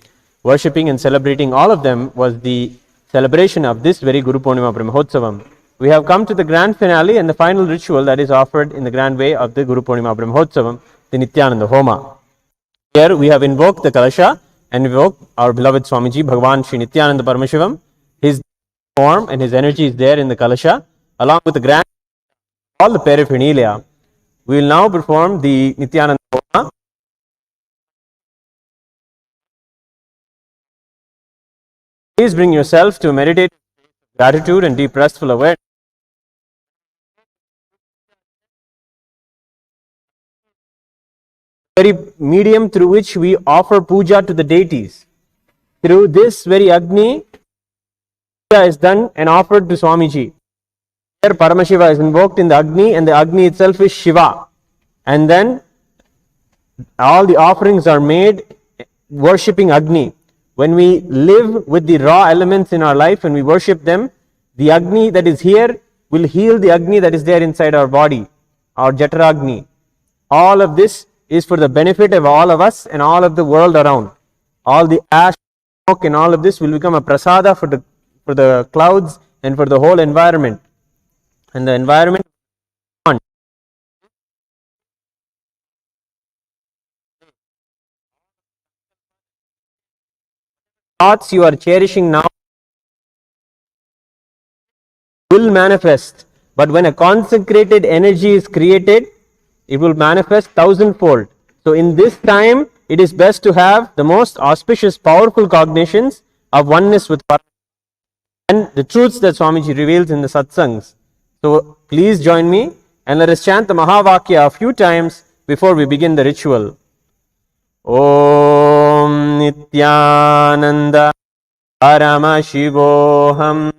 Worshipping and celebrating all of them was the celebration of this very Guru Poornima Brahmotsavam. We have come to the grand finale and the final ritual that is offered in the grand way of the Guru Poornima Brahmotsavam, the Nithyananda Homa. Here we have invoked the Kalasha and invoked our beloved Swamiji, Bhagavan Sri Nithyananda Paramashivam. His form and his energy is there in the Kalasha, along with the grand, all the paraphernalia. We will now perform the Nithyananda Homa. Please bring yourself to meditate gratitude and deep restful awareness. Very medium through which we offer puja to the deities. Through this very Agni, puja is done and offered to Swamiji. Here Paramashiva is invoked in the Agni and the Agni itself is Shiva. And then all the offerings are made worshipping Agni. When we live with the raw elements in our life and we worship them, the Agni that is here will heal the Agni that is there inside our body, our Jatara Agni. All of this is for the benefit of all of us and all of the world around. All the ash, smoke and all of this will become a prasada for the clouds and for the whole environment. And the environment thoughts you are cherishing now will manifest. But when a consecrated energy is created, it will manifest 1,000-fold. So in this time, it is best to have the most auspicious, powerful cognitions of oneness with Paramashiva and the truths that Swamiji reveals in the satsangs. So please join me and let us chant the Mahavakya a few times before we begin the ritual. Om Nithyananda Paramashivoham.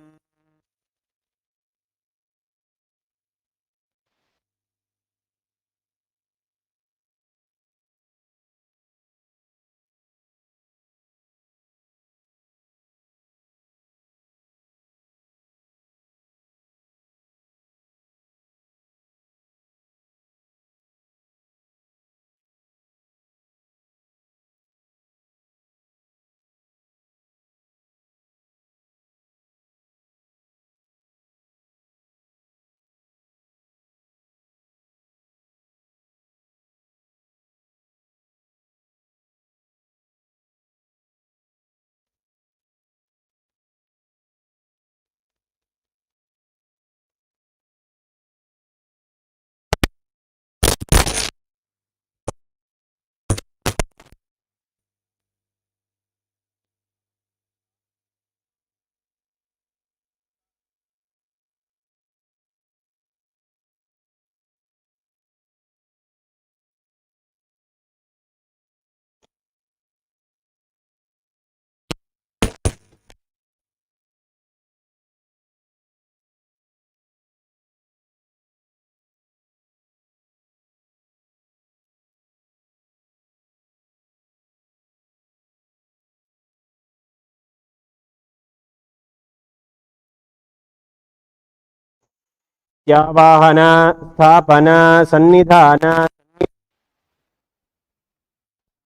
त्यावाहन स्थापन सन्निधान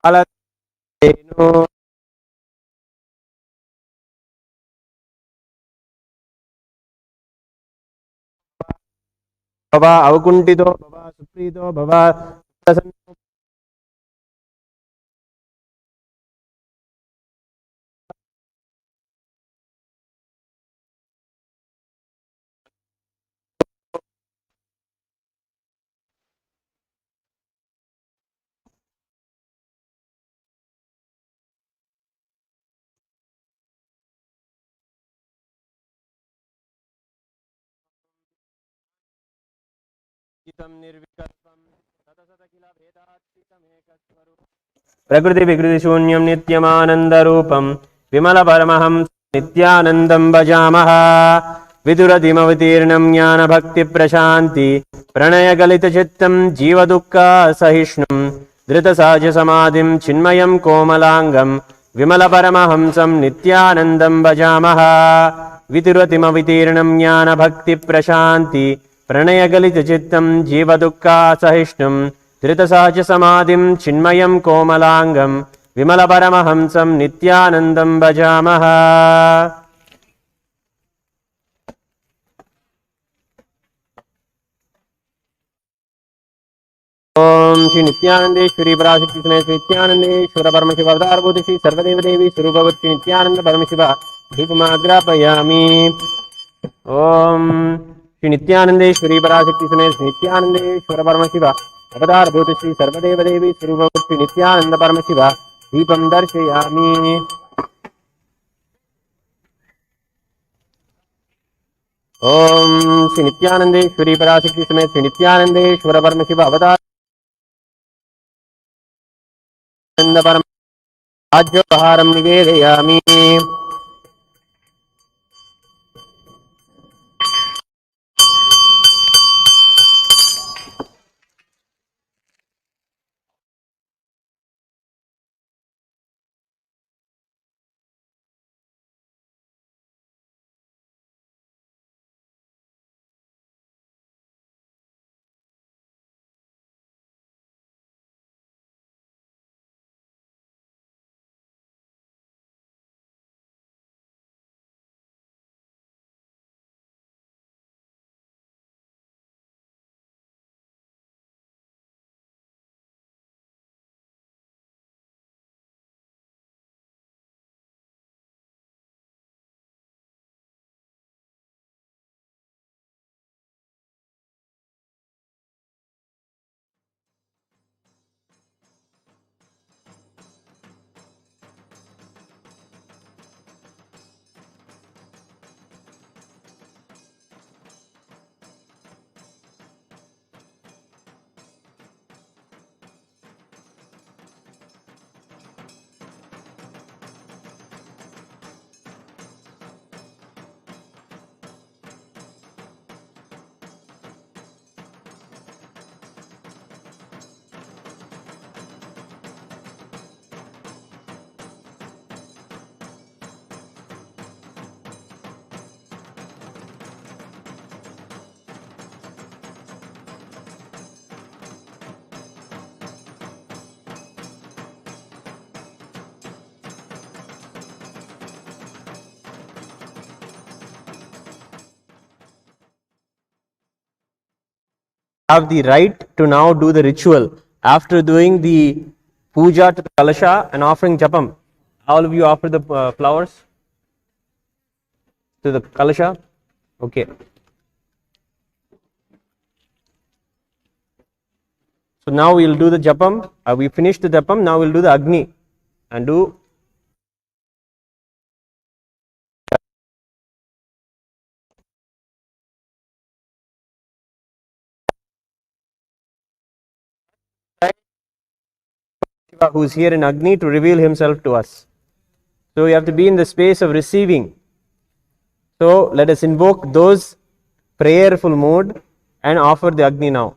कालधेनु भव अवकुण्ठितो भव सुप्रीतो भव प्रसन्नो प्रकृति विकृति शून्यं नित्यमानन्दरूपं विमलपरमहं नित्यानन्दं भजामः विदुरतिमवतीर्णं ज्ञानभक्तिप्रशान्ति प्रणयगलितचित्तं जीवदुःखसहिष्णुं धृतसहजसमाधिं चिन्मयं कोमलाङ्गं विमलपरमहंसं नित्यानन्दं भजामः विदुरतिमवितीर्णं ज्ञानभक्तिप्रशान्ति प्रणयगलितचित्तं जीवदुःखसहिष्णुं धृतसहजसमाधिं चिन्मयं कोमलाङ्गं विमलपरमहंसं नित्यानन्दं भजामः ओम श्री नित्यानंदेश्वरी पराशक्ति समेत श्री नित्यानंदेश्वर परमशिव अवतारभूत श्री सर्वदेव देवी स्वरूपवत् श्री नित्यानंद परमशिव दीपमाग्रापयामि। ओम श्री नित्यानंदेश्वरी पराशक्ति समेत श्री नित्यानंदेश्वर परमशिव अवतारभूत श्री सर्वदेव देवी स्वरूपवत् श्री नित्यानंद परमशिव दीपं दर्शयामि। ओम श्री नित्यानंदेश्वरी पराशक्ति समेत श्री नित्यानंदेश्वर परमशिव अवतार परम राज्योपहारं निवेदयामि। Have the right to now do the ritual after doing the puja to the kalasha and offering japam. All of you offer the flowers to the kalasha. Okay. So now we'll do the japam. We finished the japam. Now we'll do the agni and do. Who is here in Agni to reveal himself to us. So we have to be in the space of receiving. So let us invoke those prayerful mood and offer the Agni now.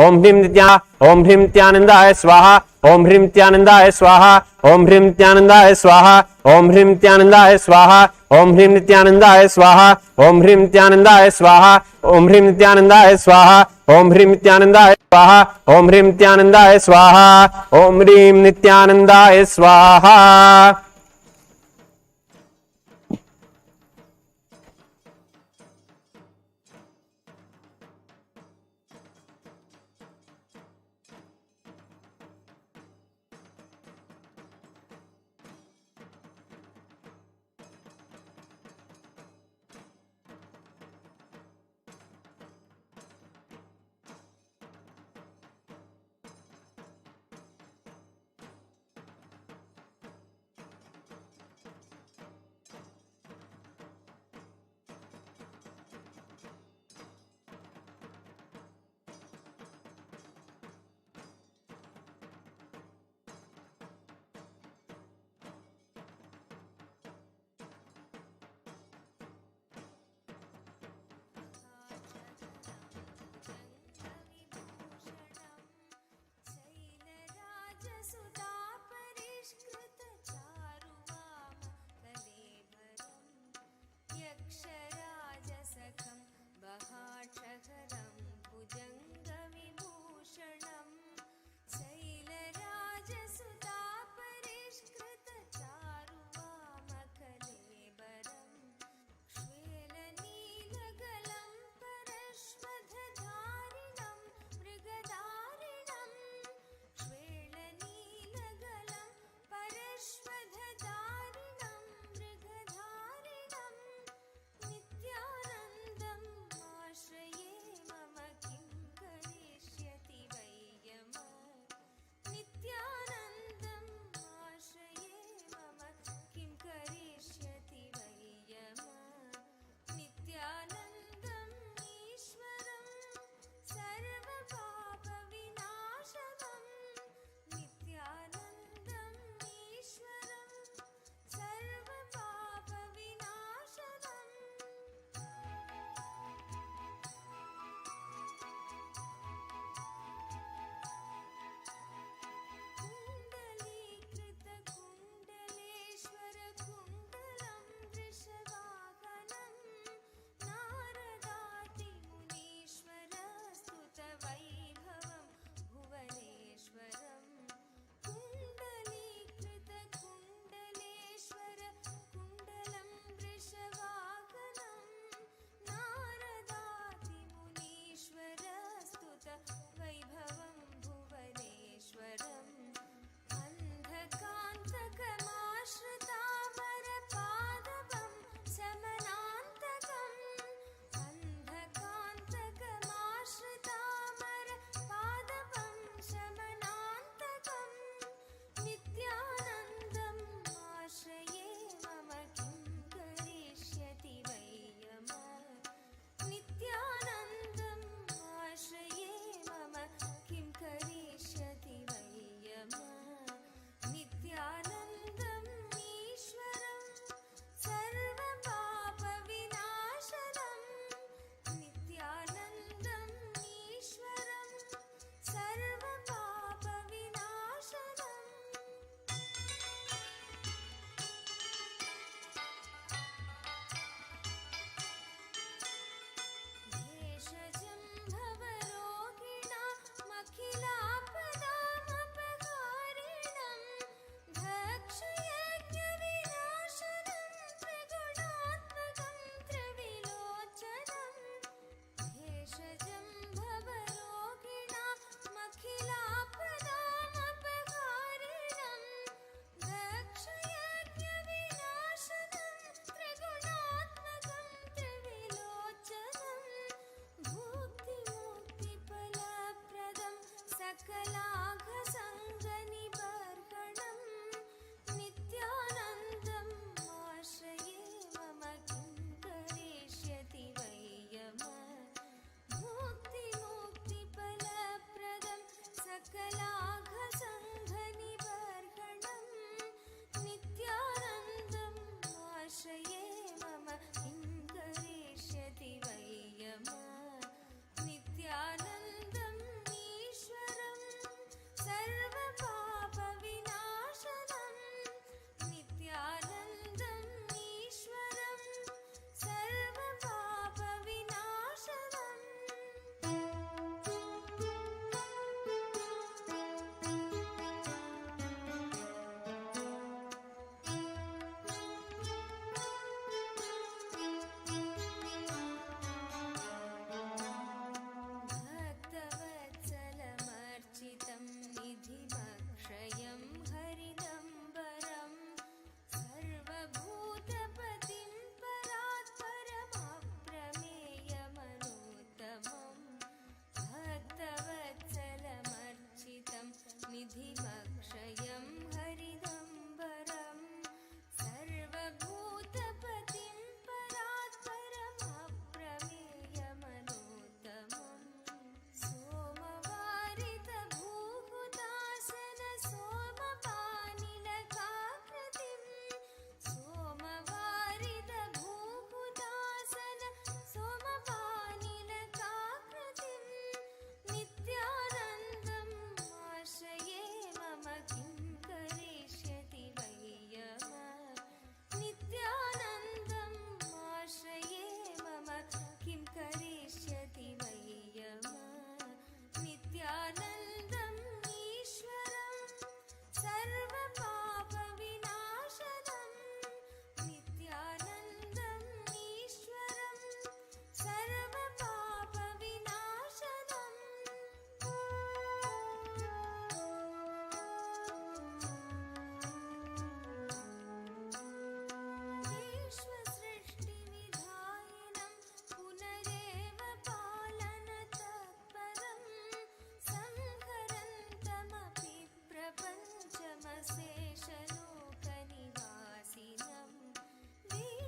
ओम ह्रीं नित्या ओम ह्रीं नित्यानंदाय स्वाहा ओम ह्रीं नित्यानंदाय स्वाहा ओम ह्रीं नित्यानंदाय स्वाहा ओम ह्रीं नित्यानंदाय स्वाहा ओम ह्रीं नित्यानंदाय स्वाहा ओम ह्रीं नित्यानंदाय स्वाहा ओम ह्रीं नित्यानंदाय स्वाहा ओम ह्रीं नित्यानंदाय स्वाहा ओम ह्रीं नित्यानंदाय स्वाहा ओम ह्रीं नित्यानंदाय स्वाहा।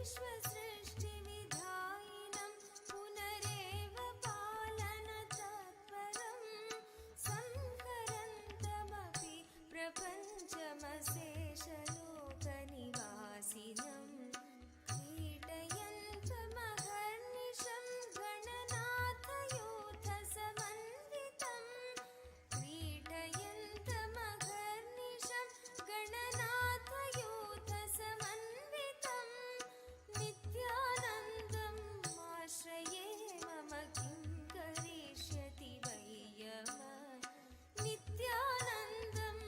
विश्वसृष्टिविधायिनं पुनरेव पालनतत्परं संहरन्तमपि प्रपञ्चमशेषलोकनिवासिनं क्रीडयन्तमहर्निशं गणनाथयूथसमन्वितं क्रीडयन्तमहर्निशं गणनाथयूथसमन्वितं नित्यानन्दम् आश्रये मम किं करिष्यति वै यमः नित्यानन्दम्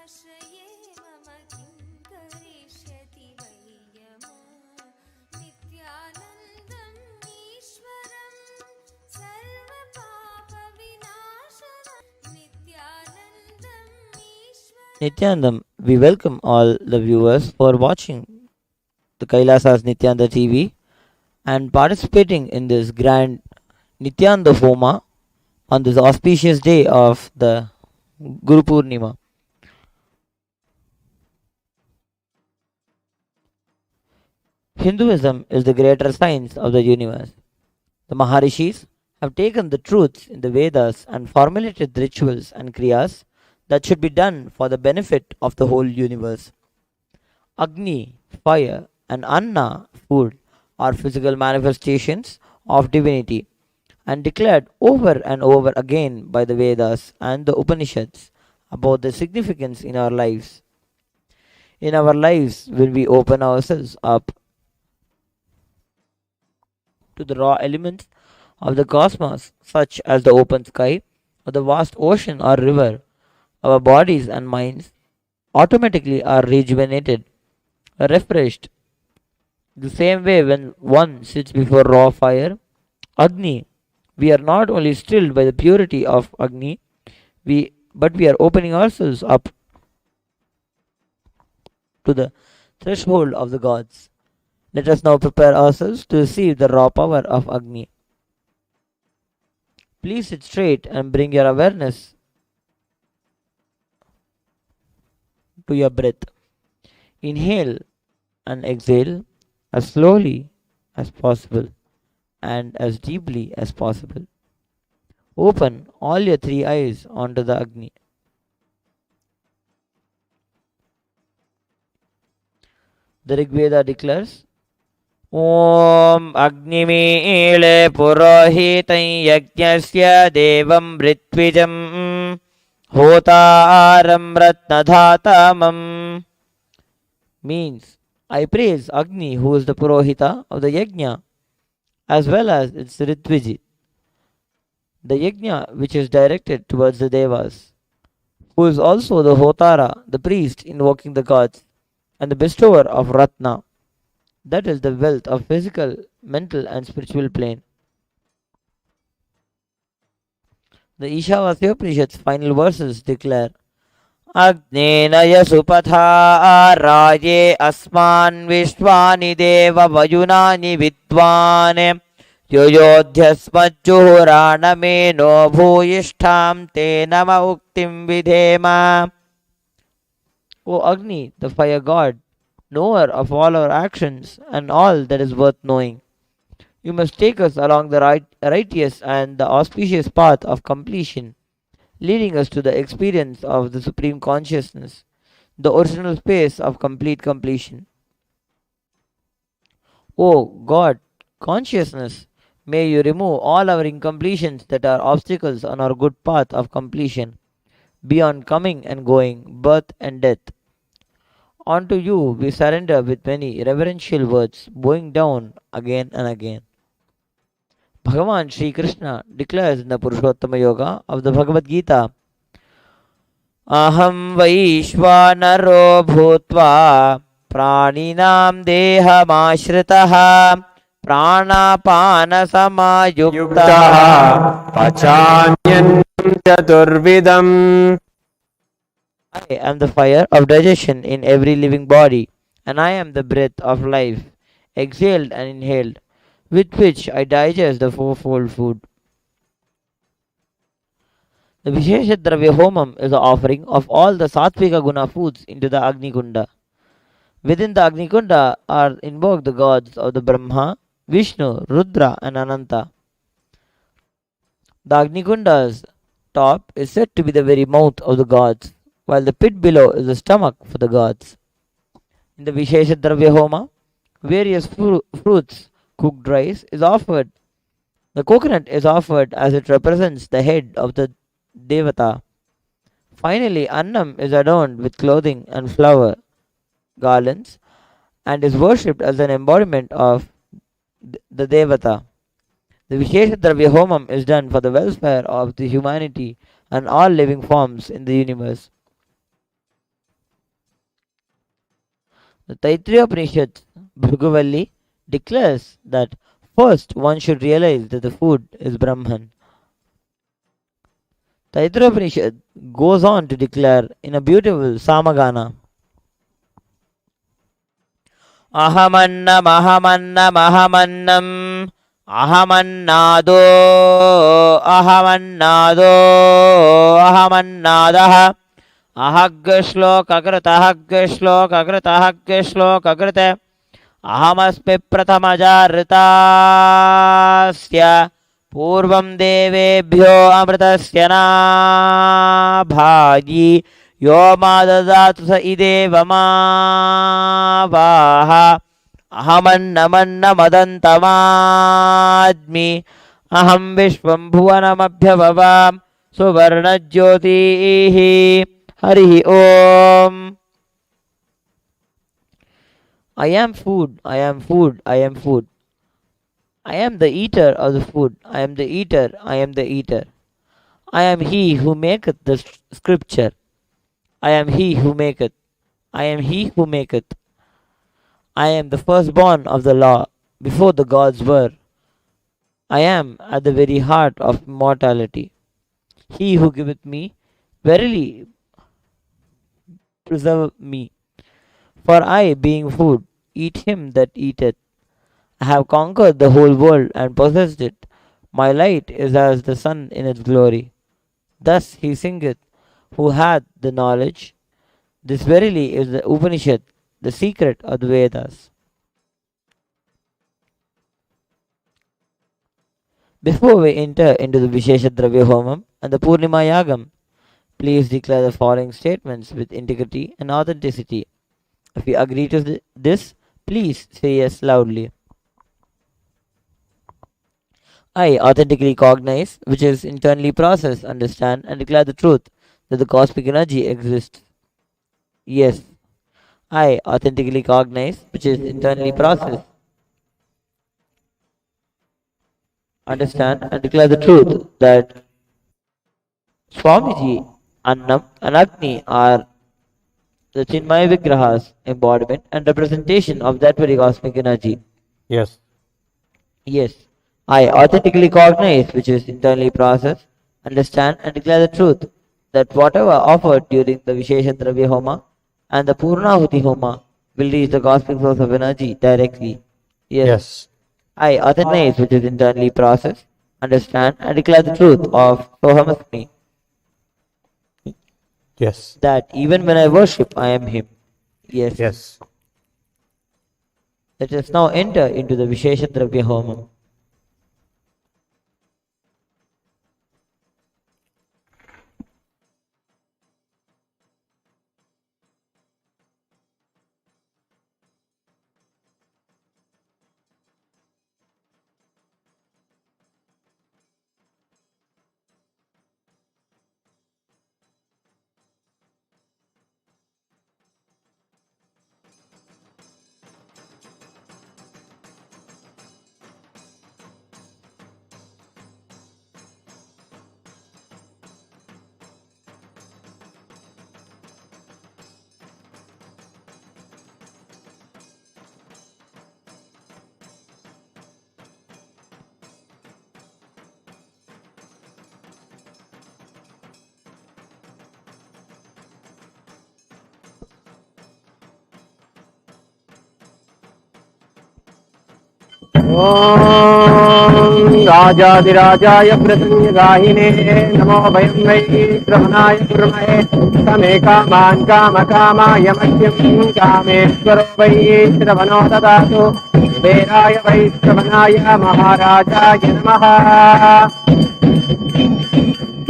आश्रये मम किं करिष्यति वै यमः नित्यानन्दम् ईश्वरं सर्वपापविनाशनं नित्यानन्दम् ईश्वरं Nityanandam, we welcome all the viewers for watching the Kailasa's Nityananda TV and participating in this grand Nityananda Homa on this auspicious day of the Guru Poornima. Hinduism is the greater science of the universe. The Maharishis have taken the truths in the Vedas and formulated rituals and kriyas that should be done for the benefit of the whole universe. Agni, fire, and Anna, food, are physical manifestations of divinity and declared over and over again by the Vedas and the Upanishads about the significance in our lives. In our lives, when we open ourselves up to the raw elements of the cosmos, such as the open sky or the vast ocean or river, our bodies and minds automatically are rejuvenated, refreshed. The same way, when one sits before raw fire, Agni, we are not only stilled by the purity of Agni, but we are opening ourselves up to the threshold of the gods. Let us now prepare ourselves to receive the raw power of Agni. Please sit straight and bring your awareness to your breath. Inhale and exhale as slowly as possible and as deeply as possible. Open all your three eyes onto the Agni. The Rig Veda declares, Om Agnimile Purohitam Yajnasya Devam Ritwijam Hotaram Ratnadhatamam, means I praise Agni, who is the Purohita of the Yajna, as well as its Ritviji, the Yajna which is directed towards the Devas, who is also the Hotara, the priest invoking the gods, and the bestower of Ratna, that is the wealth of physical, mental and spiritual plane. The Ishavasya Upanishad's final verses declare, Agnenaya supatha raje asman vishwani deva vayunani vidvane yoyodhyasmajjuhuranameno bhuyishtham te nama uktim vidhema. O Agni, the fire god, knower of all our actions and all that is worth knowing, you must take us along the righteous and the auspicious path of completion, leading us to the experience of the Supreme Consciousness, the original space of complete completion. O God, consciousness, may you remove all our incompletions that are obstacles on our good path of completion, beyond coming and going, birth and death. Unto you we surrender with many reverential words, bowing down again and again. Bhagavan Sri Krishna declares in the Purushottama Yoga of the Bhagavad Gita, Aham Vaishvanaro Bhutva Praninam Dehamashritah Pranapana Samayukta Pachanyan Chaturvidam. I am the fire of digestion in every living body, and I am the breath of life, exhaled and inhaled, with which I digest the fourfold food. The Vishesha Dravya Homam is the offering of all the Sattvika Guna foods into the Agni Kunda. Within the Agnikunda are invoked the gods of the Brahma, Vishnu, Rudra, and Ananta. The Agnikunda's top is said to be the very mouth of the gods, while the pit below is the stomach for the gods. In the Vishesha Dravya Homa, various fruits, cooked rice is offered. The coconut is offered as it represents the head of the Devata. Finally, Annam is adorned with clothing and flower garlands and is worshipped as an embodiment of the Devata. The Vishesha Dravya Homam is done for the welfare of the humanity and all living forms in the universe. The Taittiriya Upanishad Bhrugavalli declares that first one should realize that the food is Brahman. Taittiriya Upanishad goes on to declare in a beautiful Samagana, Ahamannam Ahamannam Ahamannam Ahamannado Ahamannado Ahamannadah Ahagshlokakrita Ahagshlokakrita Ahagshlokakrita Ahamasmi Pratamajarritasya Purvam Devebhyo Amritasya Nabhagi Yo Madadatu Sa Idevamavaha Ahamannamannamadantamadmi Aham Vishwam Bhuvanamabhyavavam Suvarnajyotihi Harihi Om. I am food, I am food, I am food. I am the eater of the food. I am the eater, I am the eater. I am he who maketh the scripture. I am he who maketh. I am he who maketh. I am the firstborn of the law, before the gods were. I am at the very heart of immortality. He who giveth me, verily preserve me. For I, being food, eat him that eateth. I have conquered the whole world and possessed it. My light is as the sun in its glory. Thus he singeth, who hath the knowledge. This verily is the Upanishad, the secret of the Vedas. Before we enter into the Vishesha Dravya Homam and the Poornima Yagam, please declare the following statements with integrity and authenticity. If you agree to this, please say yes loudly. I authentically cognize, which is internally process, understand, and declare the truth that the cosmic energy exists. Yes, I authentically cognize, which is internally process, understand, and declare the truth that Swamiji, Annam, and Agni are the Chinmaya Vigrahas, embodiment and representation of that very cosmic energy. Yes. Yes, I authentically cognize, which is internally process, understand, and declare the truth that whatever offered during the Vishesha Dravya Homa and the Purnahuti Homa will reach the cosmic source of energy directly. Yes. I authentically, which is internally process, understand, and declare the truth of Sohamasmi. Yes. That even when I worship, I am Him. Yes. Yes. Let us now enter into the Vishesha Dravya Homam. ॐ राजाधिराजाय पृथ्वीराहिने नमो वयं वै श्रवणाय कुर्महे समे कामान् कामकामाय मह्यं कामेश्वरो वै श्रवणो ददातु कुबेराय वै श्रवणाय महाराजाय नमः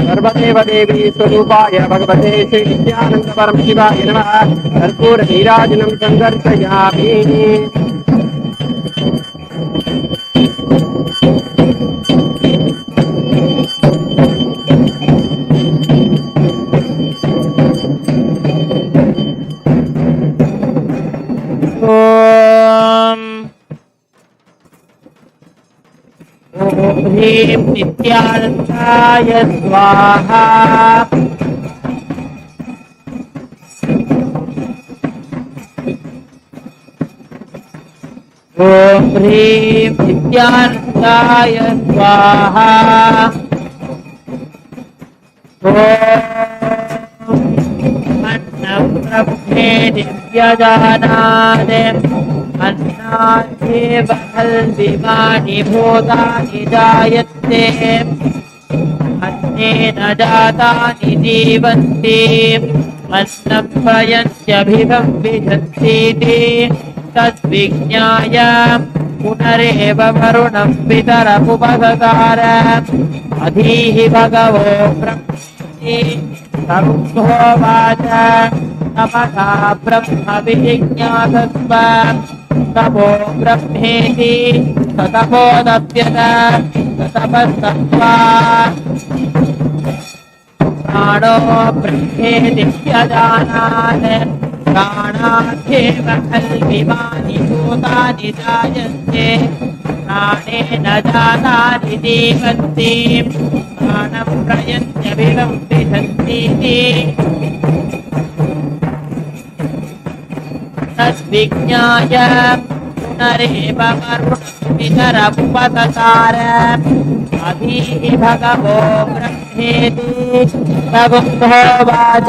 सर्वदेव देवी स्वरूपाय भगवते श्री नित्यानंद परमशिवाय नमः कर्पूर नीराजनं संदर्शयामि ह्रीं नित्यानन्दाय स्वाहा ॐ ह्रीं नित्यानन्दाय स्वाहा ॐ अन्नब्रह्मे दिव्यजानादे अन्नाद्येव खल्विमानि भूतानि जायन्ते अन्नेन जातानि जीवन्ति अन्नं प्रयन्त्यभिवं विशन्तीति तद्विज्ञाय पुनरेव वरुणं पितरमुपसकार अधीः भगवो ब्रह्मणि तरुभोवाच तपसा ब्रह्म विजिज्ञासस्व तपो ब्रह्मेति ततपोदप्यत ततपस्तप्त्वा प्राणो ब्रह्मेति व्यजानात् प्राणाध्येव खल्विमानि भूतानि जायन्ते प्राणेन जातानि जीवन्ति प्राणं प्रयन्त्यभिवं विशन्तीति तद्विज्ञाय पुनरेव वरुणं पितरमुपसकार अधीः भगवो ब्रह्मेति तगुंहोवाच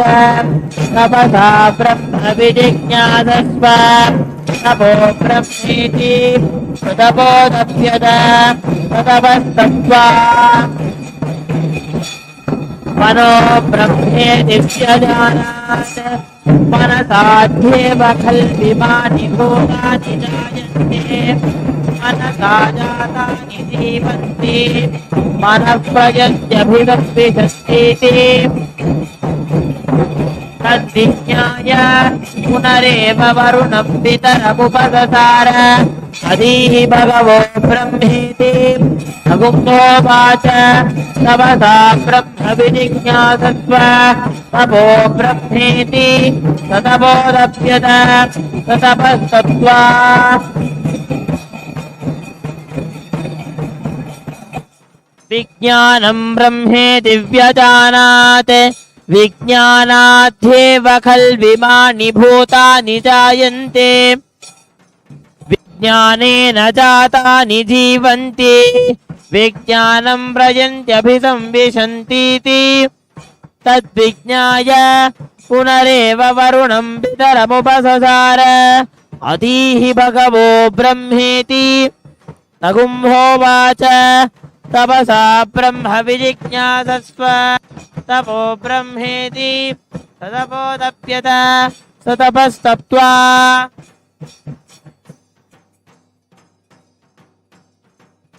तपसा ब्रह्म विजिज्ञासस्व तपो ब्रह्मेति ततपोदप्यत ततपस्तप्त्वा मनो ब्रह्मेति व्यजानात् मनसाध्येव खल्विमानि भूतानि जायन्ते मनसा जातानि जीवन्ति मनः प्रयन्त्यभिवं विशन्तीति तद्विज्ञाय पुनरेव वरुणं पितरमुपससार अधीः भगवो ब्रह्मेति अगुम्होवाच तपसा ब्रह्म विजिज्ञासस्व तपो ब्रह्मेति ततपोदप्यत ततपस्तप्त्वा विज्ञानं ब्रह्मेति व्यजानात् विज्ञानाध्येव खल्विमानि भूतानि जायन्ते विज्ञानेन जातानि जीवन्ति विज्ञानं प्रयन्त्यभिसंविशन्तीति तद्विज्ञाय पुनरेव वरुणं पितरमुपससार अधीः भगवो ब्रह्मेति नगुम्होवाच तपसा ब्रह्म विजिज्ञासस्व तपो ब्रह्मेति ततपोदप्यत ततपस्तप्त्वा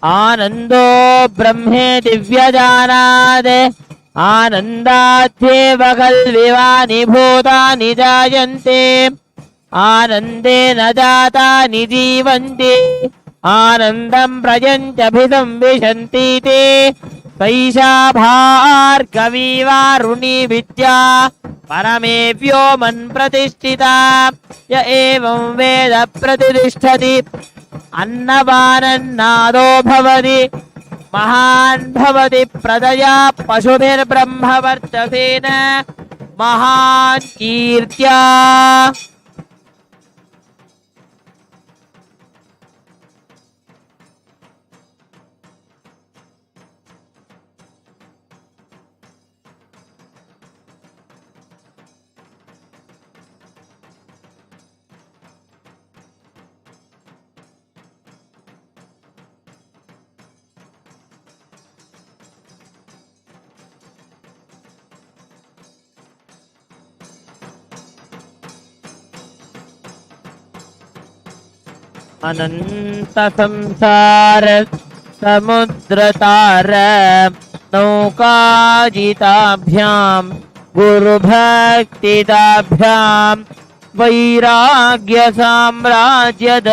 आनन्दो ब्रह्मेति व्यजानात् आनन्दाध्येव खल्विमानि भूतानि जायन्ते आनन्देन जातानि जीवन्ति आनन्दं प्रयन्त्यभिसंविशन्तीति सैषा भार्गवी वारुणी विद्या परमे व्योमन् प्रतिष्ठिता य एवं वेद प्रतिष्ठति अन्नपानन्नादो भवति महान् भवति प्रजया पशुभिर्ब्रह्मवर्चसेन महान् कीर्त्या अनंत संसार समुद्रतार नौकाजिताभ्यां गुरुभक्तिदाभ्यां वैराग्य साम्राज्यद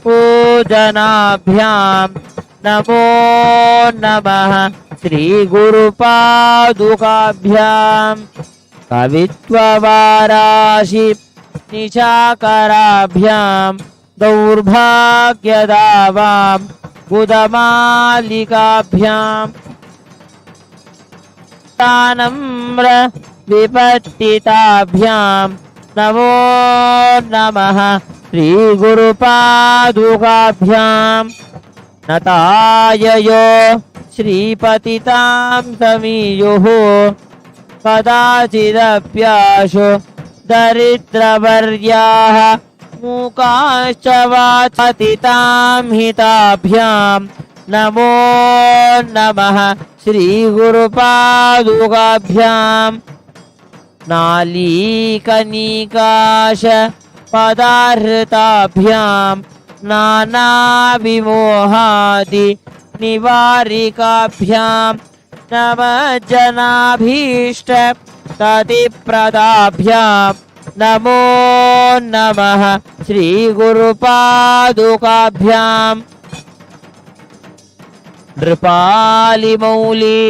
पूजनाभ्यां नमो नमः श्री गुरुपादुकाभ्यां कवित्ववाराशि निशाकराभ्यां दौर्भाग्यदावां गुदमालिकाभ्यां तानम्र विपत्तिताभ्यां नमो नमः श्रीगुरुपादुकाभ्यां नताययो श्रीपतितां समीयुः कदाचिदप्याशु दरिद्रवर्याः मूकाश्च वाचतितां हिताभ्यां नमो नमः श्रीगुरुपादुकाभ्यां नालीकनिकाश पदाहृताभ्यां नानाविमोहादि निवारिकाभ्यां नवजनाभीष्ट ततिप्रदाभ्यां नमो नमः श्रीगुरुपादुकाभ्यां नृपालिमौली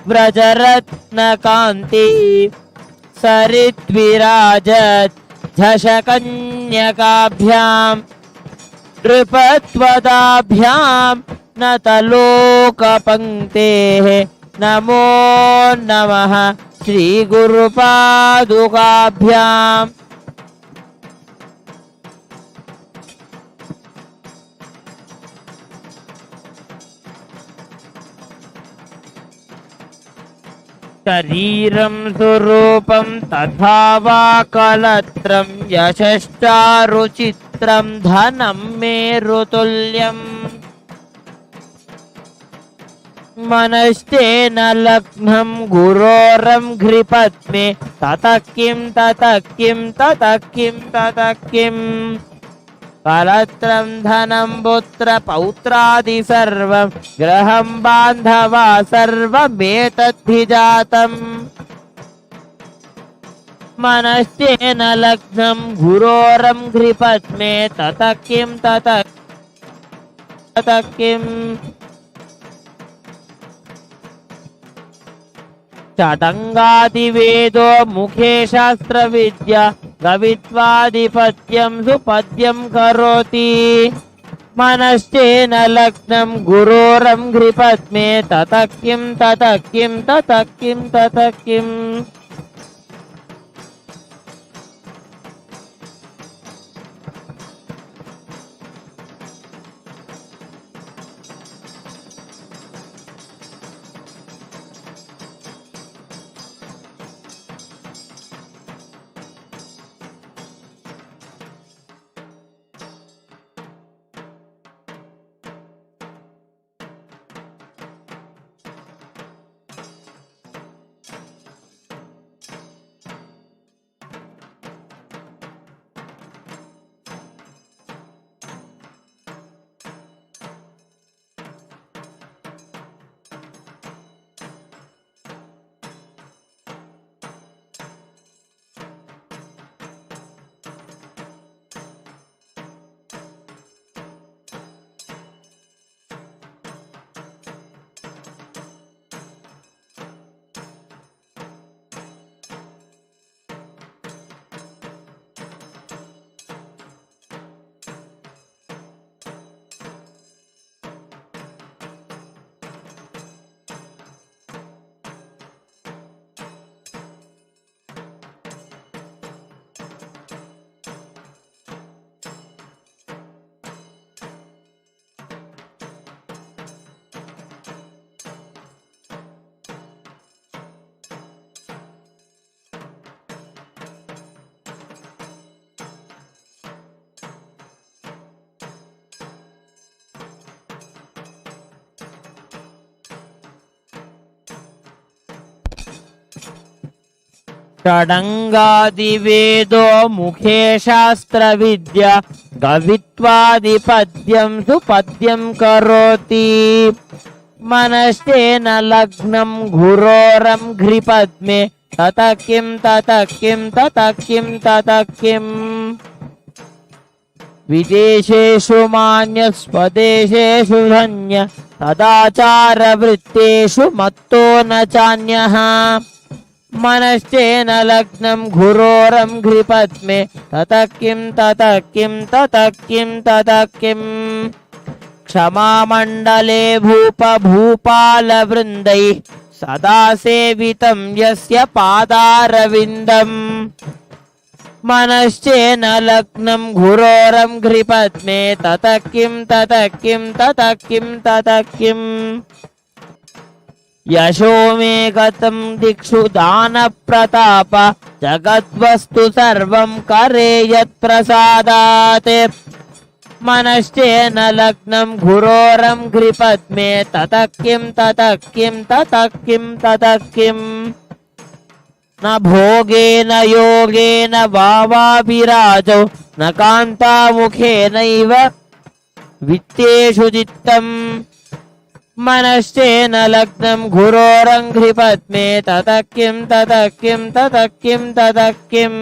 व्रजरत्नकान्ति सरिद्विराजत् झषकन्यकाभ्यां नृपत्वदाभ्यां नतलोकपङ्क्तेः नमो नमः श्रीगुरुपादुकाभ्यां शरीरं स्वरूपं तथा वा कलत्रं यशश्चारुचित्रं धनं मेरुतुल्यम् मनस्तेन लग्नं गुरोरं घ्रिपद्मे ततः किं कलत्रं धनं पुत्र पौत्रादि सर्वं गृहं बान्धवा सर्वमेतद्धि जातम् मनस्तेन लग्नं गुरोरं घ्रिपद्मे ततः किं षडङ्गादिवेदो मुखे शास्त्रविद्या गवित्वादिपद्यं सुपद्यं करोति मनश्चेन लग्नं गुरोरं घ्रिपद्मे ततः किम् षडङ्गादिवेदो मुखे शास्त्रविद्या गवित्वादिपद्यं सुपद्यं करोति मनश्चेन लग्नं घुरोरं घ्रिपद्मे ततः किं ततः किं ततः किं ततः किम् विदेशेषु मान्यस्वदेशेषु धन्य तदाचारवृत्तेषु मत्तो न चान्यः मनश्चेन लग्नं घुरोरं घ्रिपद्मे ततः किं ततः किं ततः किं ततः किम् क्षमामण्डले भूपालवृन्दैः सदा सेवितं यस्य पादारविन्दम् मनश्चेन लग्नं घुरोरं घ्रिपद्मे ततः किं ततः किं ततः किं ततः किम् यशो मे गतं दिक्षु दानप्रताप जगद्वस्तु सर्वं करे यत्प्रसादात् मनश्चेन लग्नं घुरोरं घ्रिपद्मे ततः किं ततः किं ततः किं ततः किम् न भोगेन योगेन वावाभिराजौ न कान्तामुखेनैव वित्तेषु चित्तम् मनश्चेन लग्नं घुरोरं घ्रिपद्मे ततः किं ततः किं ततः किं ततः किम्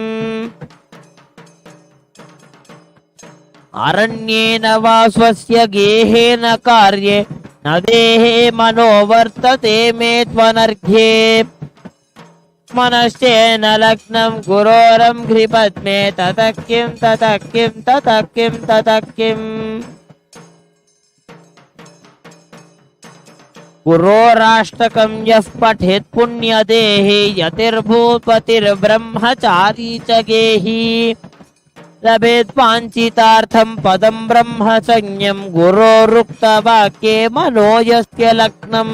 अरण्येन वा स्वस्य गेहेन कार्ये न देहे मनो वर्तते मे त्वनर्घ्ये मनश्चेन लग्नं घुरोरं घ्रिपद्मे ततः किं ततः किं ततः किं ततः किम् गुरोराष्टकं यः पठेत् पुण्यदेहे यतिर्भूपतिर्ब्रह्मचारी च गेही लभेत् वाञ्छितार्थं पदं ब्रह्मचर्यं गुरोरुक्तवाक्ये मनो यस्य लग्नम्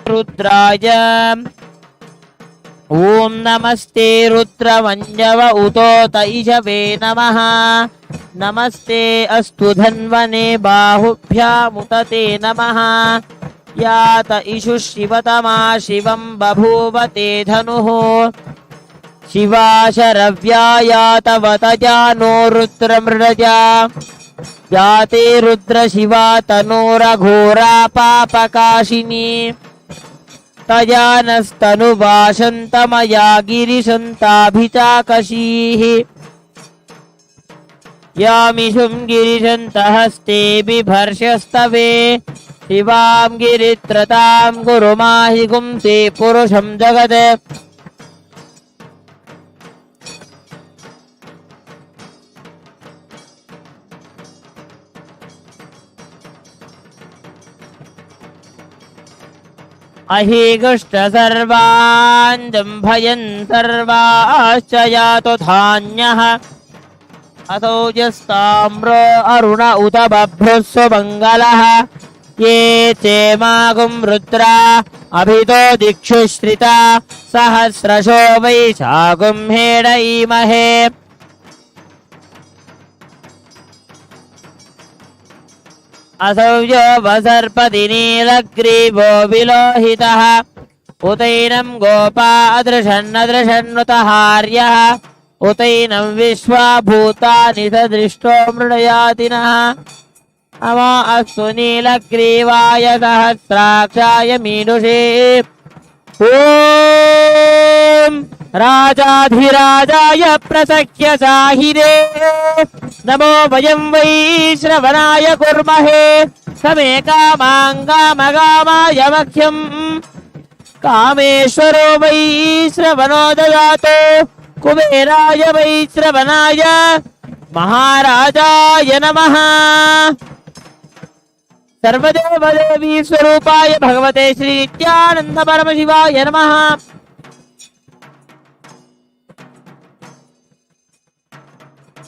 रुद्राय ॐ नमस्ते रुद्रमञ्जव उतो तैषवे नमः नमस्ते अस्तु धन्वने बाहुभ्यामुत ते नमः यात इषु शिवतमा शिवं बभूव ते धनुः शिवा शरव्या यातवतजा नो रुद्रमृडजा याते रुद्रशिवा तनोरघोरा पापकाशिनी तजानस्तनुभाषन्तमया गिरिशन्ताभिचाकशीः यामिषुं गिरिशन्तहस्ते बिभर्षस्तवे शिवां गिरित्रतां गुरुमाहि गुंसे पुरुषं जगत् अहिगुष्ट सर्वान् जम्भयन् सर्वाश्च यातो धान्यः असौ यस्ताम्रो अरुण उत बभ्रुः मङ्गलः ये चेमागुं रुद्रा अभितो दिक्षु श्रिता सहस्रशो वैशागुं हेडयीमहे असौ यो वसर्पति नीलग्रीवो विलोहितः उतैनं गोपा अदृशन्नदृशन्नुतहार्यः उतैनं विश्वा भूतानि सदृष्टो मृडयातिनः अमो अस्तु नीलग्रीवाय सहस्राक्षाय मीनुषे ॐ राजाधिराजाय प्रसख्य साहिरे नमो वयं वै श्रवणाय कुर्महे समे कामाङ्गामगामाय मह्यं कामेश्वरो वै श्रवणो ददातु कुबेराय वै श्रवणाय महाराजाय नमः सर्वदेवदेवी स्वरूपाय भगवते श्री नित्यानंद परमशिवाय नमः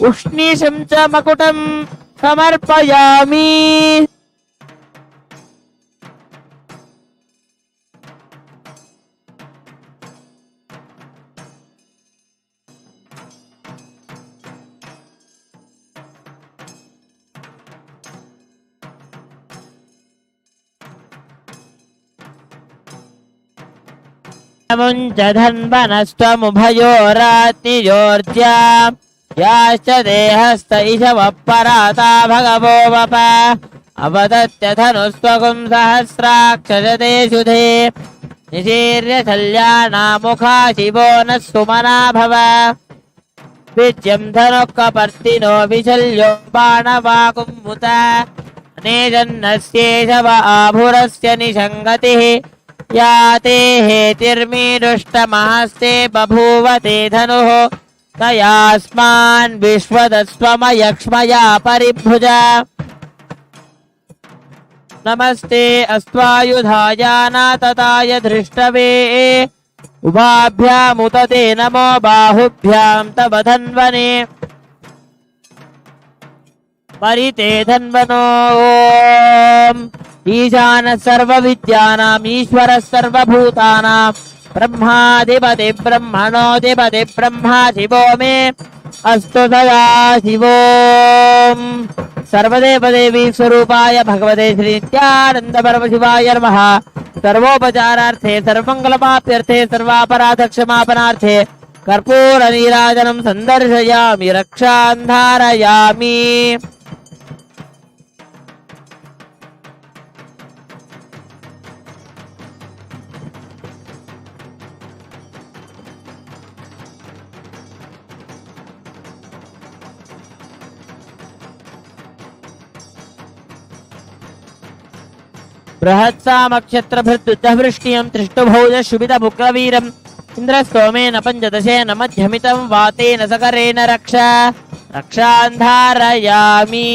उष्णीशं च मकुटं समर्पयामि मुञ्च धन्वनस्त्वमुभयोरात्निजोर्ज्या याश्च देहस्त इषवः पराता भगवो वप अवदत्यधनुस्त्वगुं सहस्राक्षजते शुधे निशीर्य शल्यानामुखा शिवो नः सुमना भव विद्यं धनुःकपर्तिनो विशल्यो बाणवाकुम्मुत अनेजन्नस्येषव आभुरस्य निषङ्गतिः या ते हेतिर्मीदुष्टमहस्ते बभूव ते धनुः तयास्मान् विश्वदस्त्वमयक्ष्मया परिभुज नमस्ते अस्त्वायुधायानातताय धृष्टवे उभाभ्यामुत ते नमो बाहुभ्यां तव धन्वने परिते धन्वनो ॐ ईशानः सर्वविद्यानाम् ईश्वरः सर्वभूतानां ब्रह्माधिपति ब्रह्मणोऽधिपति ब्रह्मा शिवो मे अस्तु सदा शिवो सर्वदेवदेवी स्वरूपाय भगवते श्री नित्यानंद परमशिवाय नमः सर्वोपचारार्थे सर्वमंगलमाप्यर्थे सर्वापराधक्षमापनार्थे कर्पूर नीराजनं संदर्शयामि रक्षां धारयामि बृहत्सामक्षत्रभृद्युद्धवृष्टियं त्रिष्टुभौज शुभितमुग्रवीरम् इन्द्रस्तोमेन पञ्चदशेन मध्यमितं वातेन सकरेण रक्षां धारयामि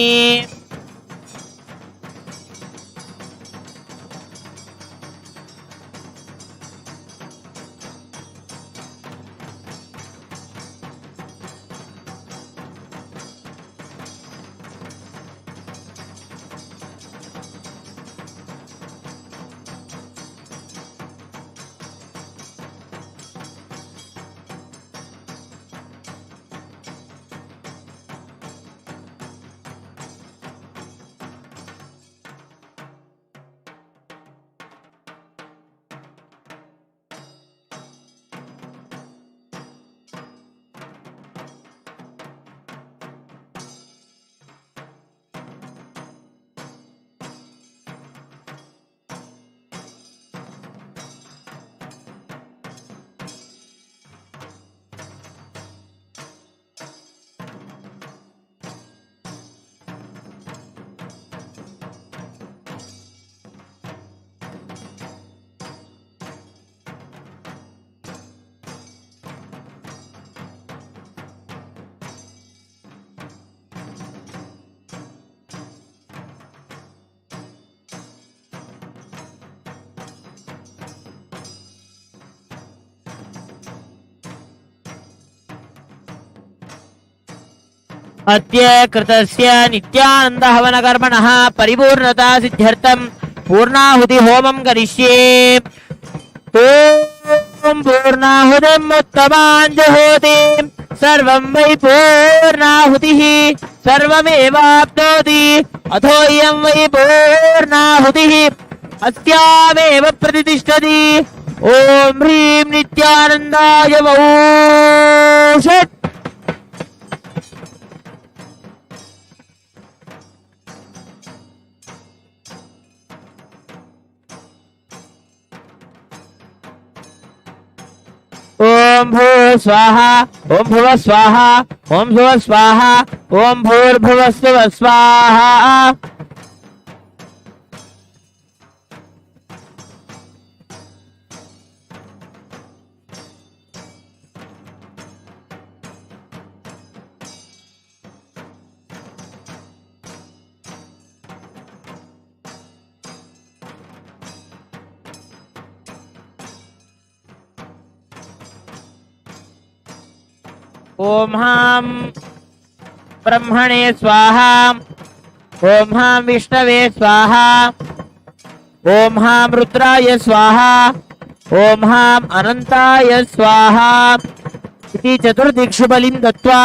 अद्य कृतस्य नित्यानंद हवन कर्मणः परिपूर्णता सिद्ध्यर्थं पूर्णाहुति होमं करिष्ये ॐ पूर्णाहुतिम् उत्तमां जुहोति सर्वं वै पूर्णाहुतिः सर्वमेवाप्नोति अथो इयं वै पूर्णाहुतिः अस्यामेव प्रतिष्ठति ॐ ह्रीं नित्यानन्दाय वौषट् ओम भू स्वाहा ओम भुव स्वाहा ओम भुव स्वाहा ओम भूर्भुवस्सुव स्वाहा ओम हां ब्रह्मणे स्वाहा ओम हां विष्णवे स्वाहा ओम हां रुद्राय स्वाहा ओम हां अनंताय स्वाहा इति चतुर्दिक्षु बलिं दत्त्वा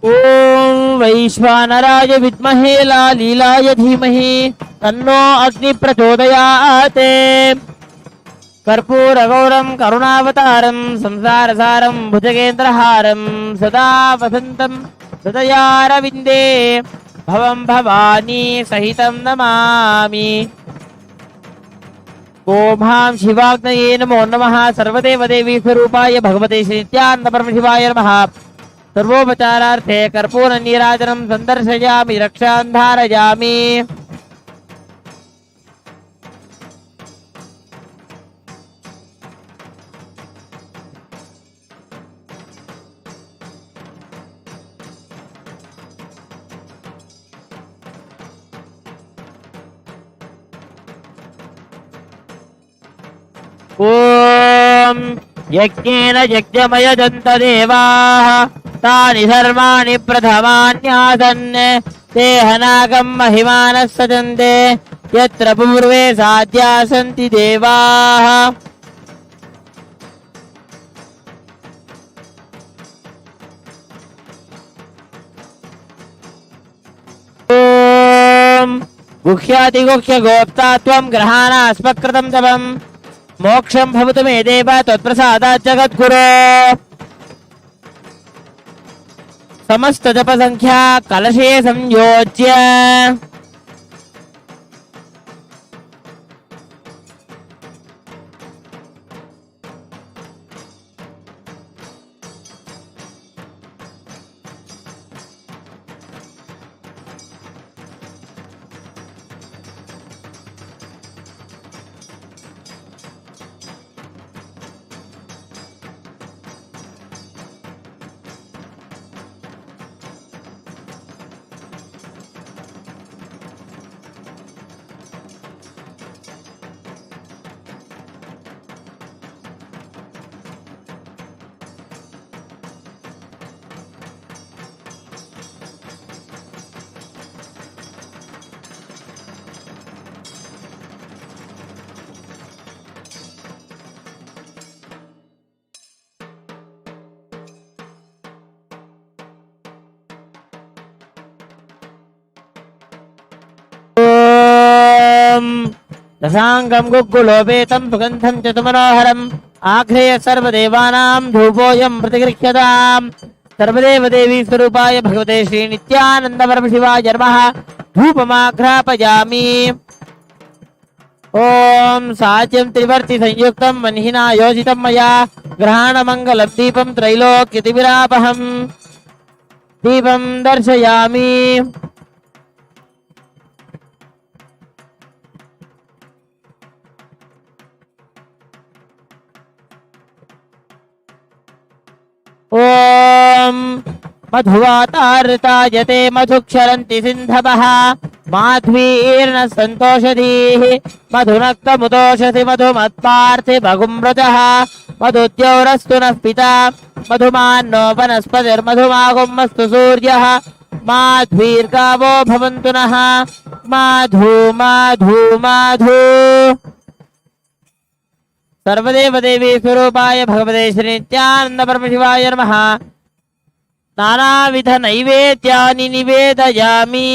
ओम वैश्वानराय विद्महे लालीलाय धीमहि तन्नो अग्नि प्रचोदयात्। कर्पूरगौरं करुणावतारं संसारसारं भुजगेन्द्रहारं सदा वसन्तं हृदयारविन्दे भवं भवानी सहितं नमामि। ओम हां शिवाग्नये नमो नमः। सर्वदेवदेवी स्वरूपाय भगवते श्री नित्यानंद परमशिवाय नमः। सर्वोपचारार्थे कर्पूर नीराजनं संदर्शयामि रक्षां धारयामि। ओम यज्ञेन यज्ञमयजन्त देवाः तानि सर्वाणि प्रथमान्यासन् ते हनागं महिमानः सजन्ते यत्र पूर्वे साध्या सन्ति देवाः। ओम गुह्यातिगुह्य गोप्ता त्वं ग्रहाणास्मत्कृतं तवं मोक्षं भवतु मे देव त्वत्प्रसादात् जगद्गुरो। समस्त जप संख्या कलशे संयोज्य दशांगं गुग्गुलोपेतं सुगन्धं च मनोहरम् आघ्रेय सर्वदेवानां धूपोऽयं प्रतिगृह्यताम्। सर्वदेवदेवी स्वरूपाय भगवते श्री नित्यानंद परमशिवाय नमः। धूपमाघ्रापयामि। ओम साज्यं त्रिवर्ति संयुक्तं वह्निना योजितं मया ग्रहाणमङ्गलं दीपं त्रैलोक्यतिविरापहं दीपं दर्शयामि। ओम मधुवातारतायते मधुक्षरन्ति सिन्धवः माध्वीर्न सन्तोषधीः मधुनक्तमुदोषसि मधुमत्पार्थे भगुम्रजः मधुद्यौरस्तु नः पिता मधुमान्नो वनस्पतिर्मधुमागुमस्तु सूर्यः माध्वीर्गावो भवन्तु नः। माधु माधु माधु। सर्वदेवदेवी स्वरूपाय भगवते श्री नित्यानंद परमशिवाय नमः। नानाविध नैवेद्यानि निवेदयामि।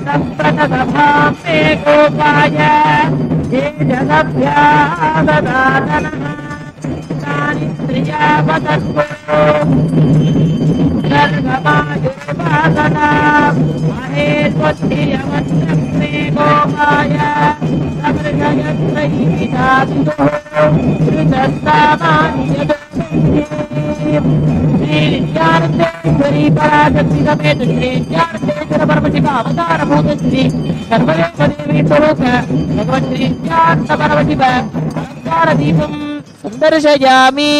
संप्रतसभामे गोपाय ये जगभ्याददातनः तानि स्त्रियावदत्तो सर्गमायुर्वासना महेश्वत्तियवत्रमे गोपाय समृगयत्रैविधातुः श्रुतस्तामानि यदुः सर्वेश्वरी पराशक्ति समेत श्री नित्यानंद परमशिव अवतार भूत श्री सर्वदेव देवी स्वरूप भगवन् श्री नित्यानंद परमशिव अलंकार दीपं संदर्शयामि।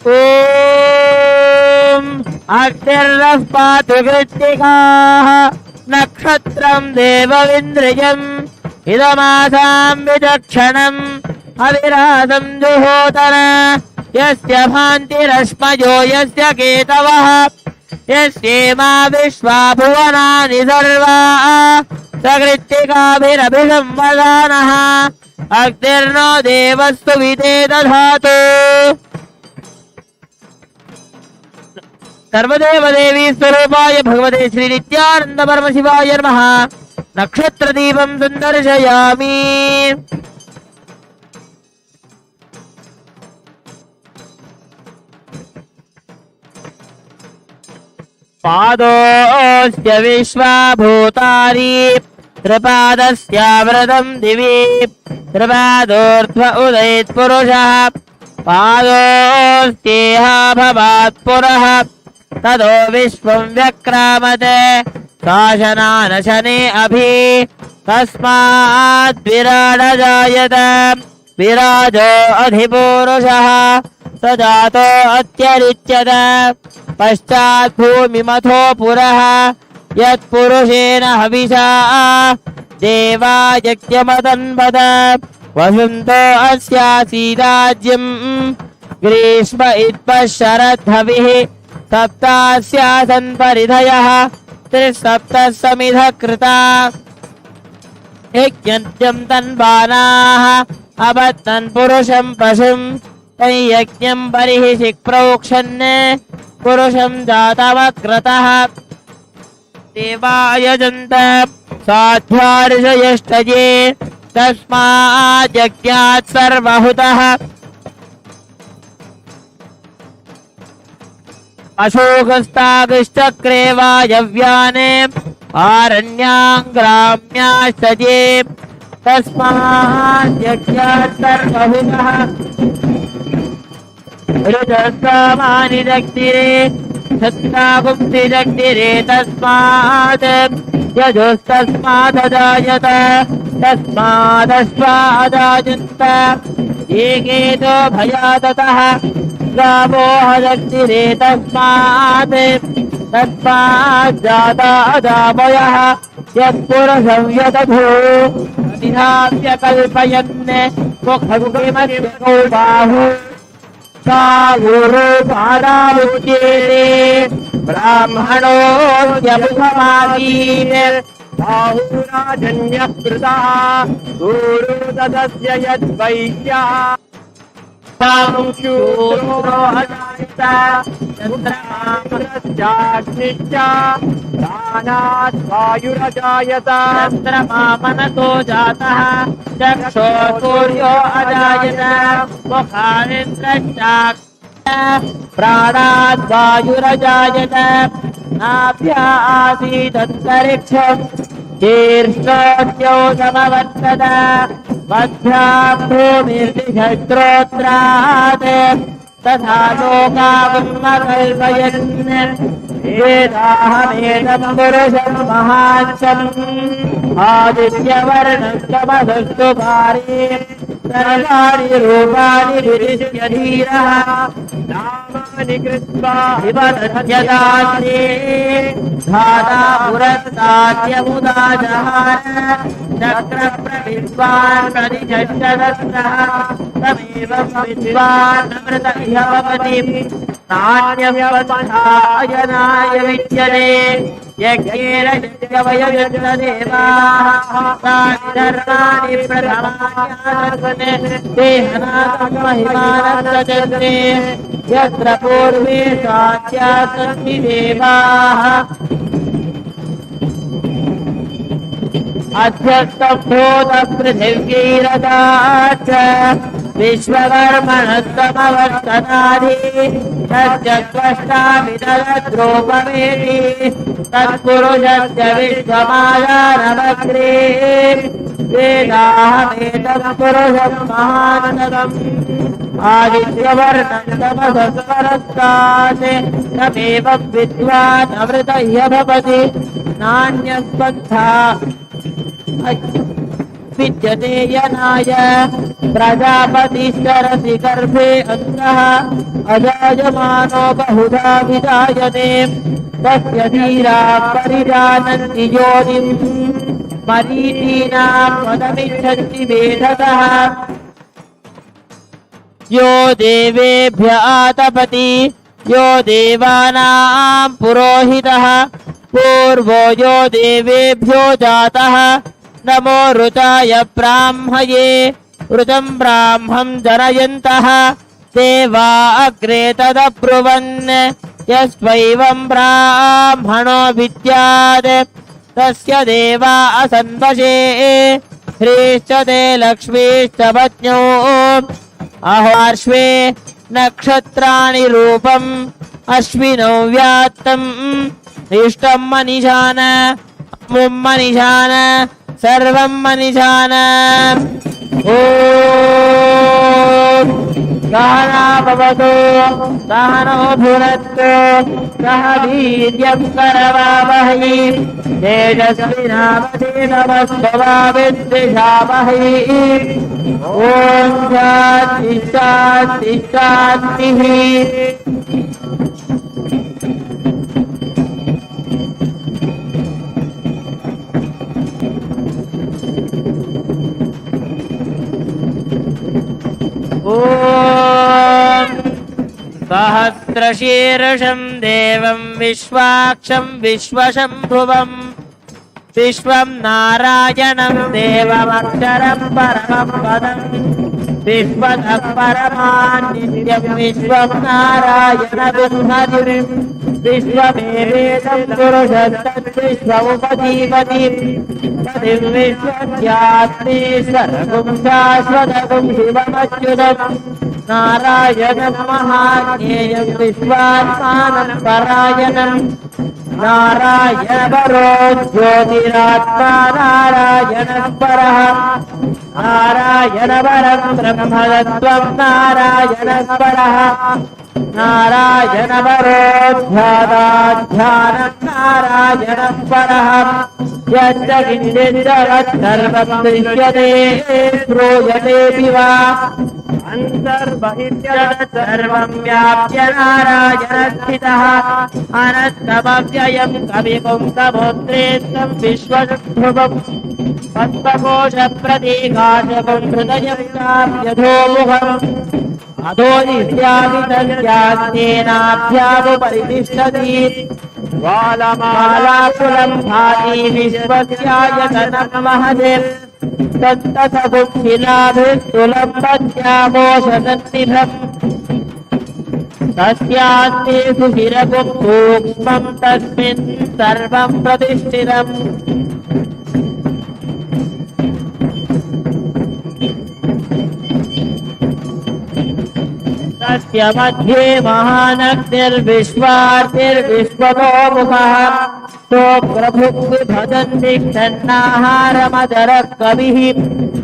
ओम अग्निर्नः पातु कृत्तिकाः नक्षत्रं देवमिन्द्रियम् इदमासां विचक्षणम् अविरासं जुहोतन यस्य भान्तिरश्मयो यस्य केतवः यस्येमा विश्वा भुवनानि सर्वा सकृत्तिकाभिरभिसंवदानः अग्निर्नो देवस्तु विदे दधातु। सर्वदेव देवी स्वरूपाय भगवते श्री नित्यानंद परमशिवाय नमः। नक्षत्र दीपं संदर्शयामि। पादोऽस्य विश्वाभूतानि त्रिपादस्यावृतं दिवि त्रिपादोर्ध्व उदयेत् पुरुषः पादोऽस्त्येह भवात् पुरः तदो विश्वं व्यक्रामते शासनानशने अभि तस्माद् विराड जायत विराजो अधिपुरुषः स जातो अत्यरिच्यत पश्चात् भूमिमथो पुरः यत्पुरुषेण हविषा देवा यज्ञमतन्वत वसन्तो अस्यासीदाज्यम् ग्रीष्म इत्पशरद्धविः सप्तास्यासन् परिधयः त्रिसप्तः समिधः कृता यज्ञं तन्वानाः अबध्नन् पुरुषं पशुं तैयज्ञं बर्हिषि प्रोक्षन् पुरुषं जातमग्रतः देवा यजन्त साध्वार्षयष्टये तस्मात् यज्ञात् सर्वहुतः अशोकस्तागश्चक्रे वायव्याने आरण्याङ्ग्राम्याश्चये तस्मात् यज्ञात् सर्वहुतः ऋजस्वामानि दग्धिरे छत्रागुप्ति दग्धिरे तस्मात् यजुस्तस्मादजायत तस्मादश्वादायन्त एकेतो भयाततः गावोहदग्धिरे तस्मात् तस्माज्जाता अदावयः यत्पुरुषं यदधो निधाव्य कल्पयन् मुखमुखिमस्य बाहु सागुरुपादामुच्येते ब्राह्मणोऽप्यमुखमासीत् बाहुराजन्यः कृतः गुरु तदस्य यद्वैश्यः शूरो अजायत चन्द्रमामनश्चाग्निश्च दानात् वायुरजायत चन्द्रमामनतो जातः चक्षो सूर्यो अजायत मुखानिन्द्रश्चाग्निश्च प्राणात् वायुरजायत नाभ्या आसीदन्तरिक्षम् शीर्षोऽद्यौ समवर्तत मध्यां भूमिर्दिशस्त्रोत्रात् तथा लोकावन्मकल्पयन् वेदाहमेदं पुरुषं महान्तम् आदित्यवर्णं तमसस्तु पारे सर्वाणि रूपाणि विदिश्य धीरः नामानि कृत्वा विवदत्यदास्ये धाता पुरस्ताद्यमुदा जहार चक्रप्रविद्वान् प्रतिजष्टदस्रः तमेवं विद्वान् अमृत इह भवति नान्यं पन्थायनाय विद्यते यज्ञेन यज्ञवयजन्तदेवाः तानि धर्माणि प्रथमान्यासने देहनाथमहिमानन्दजन्ते यत्र पूर्वे साध्यासन्ति देवाः अध्यस्तभूतपृथिव्यैरदाच्च विश्वकर्मणस्तमवर्तनादि तस्य त्वष्टा विदधद्रूपमेति तत्पुरुषस्य विश्वमायानमग्रे वेदाहमेतं पुरुषं महान्तम् आदित्यवर्णं तमसस्वरस्तात् तमेवं विद्वान् अमृतह्य भवति नान्यस्पन्था विद्यते यनाय प्रजापतिश्चरति गर्भे अन्तः अजायमानो बहुधा विजायते तस्य धीरा परिजानन्ति योनिम् मरीचीनां पदमिच्छन्ति वेदतः यो देवेभ्य आतपति यो देवानां पुरोहितः पूर्वो यो देवेभ्यो जातः नमो ऋताय ब्राह्मये ऋतं ब्राह्मं जनयन्तः देवा अग्रे तदब्रुवन् यस्त्वैवं ब्राह्मणो विद्यात् तस्य देवा असन्वशे ह्रीश्च ते लक्ष्मीश्च पत्न्यौ अहोर्श्वे नक्षत्राणि रूपम् अश्विनौ व्यात्तम् इष्टं मनिषान मुं मनिषान सर्वं मनिषान ॐ सहना भवतु सहनो भुनक्तु सह वीर्यं करवावहै तेजस्विनावधीतमस्तु मा विद्विषावहै ॐ शान्ति शान्ति शान्तिः ॐ सहस्रशीर्षं देवं विश्वाक्षं विश्वशम्भुवं विश्वं नारायणं देवमक्षरं परमं पदं विश्वतः परमान् नित्यं विश्वं नारायणविद्मधिं विश्वमेवेदं पुरुषस्तद्विश्वमुपजीवति पतिं विश्वस्यात्मीश्वरगुं शाश्वतगुं शिवमच्युतं नारायणं महाज्ञेयं विश्वात्मानं परायणं नारायणपरो ज्योतिरात्मा नारायणः परः नारायणपरं ब्रह्मतत्त्वं नारायणः परः नारायणपरो ध्यानाध्यानं नारायणः परः यच्च किञ्चिज्जगत्सर्वं दृश्यते श्रूयतेऽपि वा अन्तर्बहिर्जगत्सर्वं व्याप्य नारायणस्थितः अनन्तमव्ययं कविपुंसमुद्रेष्टं विश्वशम्भुवम् पद्मकोशप्रतीकाशकं हृदयं चाप्यधोमुखम् अधो नित्यापि तस्यास्तेनाभ्यामुपरितिष्ठति बालमालाकुलं भाति विश्वस्यायतनं महते तत्तसबुद्धिलाभिस्तुलं पद्यामोषदन्निभम् तस्यास्ते सुशिरगुं सूक्ष्मं तस्मिन् सर्वं प्रतिष्ठितम् तस्य मध्ये महानग्निर्विश्वार्तिर्विश्वतोमुखः सोऽप्रभुग्विभजन्निक्षन्नाहारमदरः कविः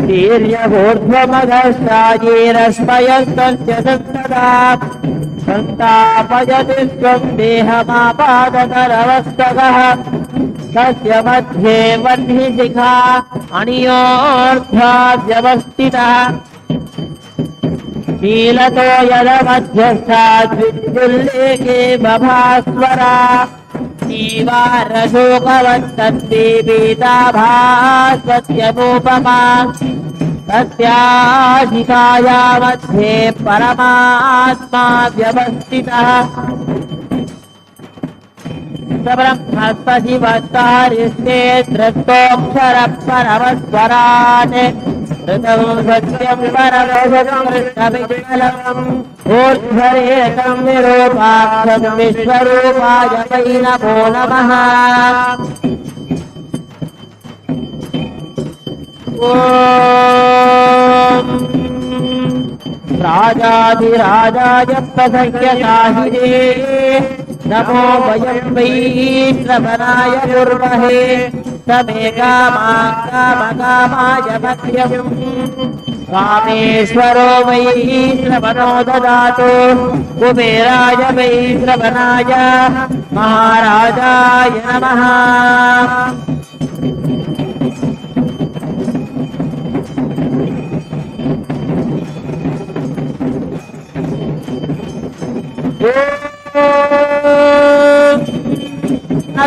वीर्यभूर्ध्वमघष्टायैरश्मयस्तस्य सन्तदा सन्तापयति स्वं देहमापादतरवस्तकः तस्य मध्ये वह्निशिखा अणियोर्ध्वा व्यवस्थितः नीलतो यदमध्यस्थाद्विद्युल्लेखे बभास्वरा जीवारशोकवन्तद्दीपीताभास्वत्यमुपमा तस्याशिखाया मध्ये परमात्मा व्यवस्थितः सब्रह्मस्पशिवस्तारिष्टे दृष्टोऽक्षरः परमस्वरान् ऋतं सत्यं परमोषधं कृष्णविज्ञलम् ऊर्ध्वरेकं विरूपाक्षं विश्वरूपाय वै नमो नमः ॐ राजाधिराजाय प्रसह्यसाहिने नमो वयं वै श्रवणाय कुर्महे समे कामाय मह्यम् कामेश्वरो वै श्रवणो ददातु कुबेराय वै श्रवणाय महाराजाय नमः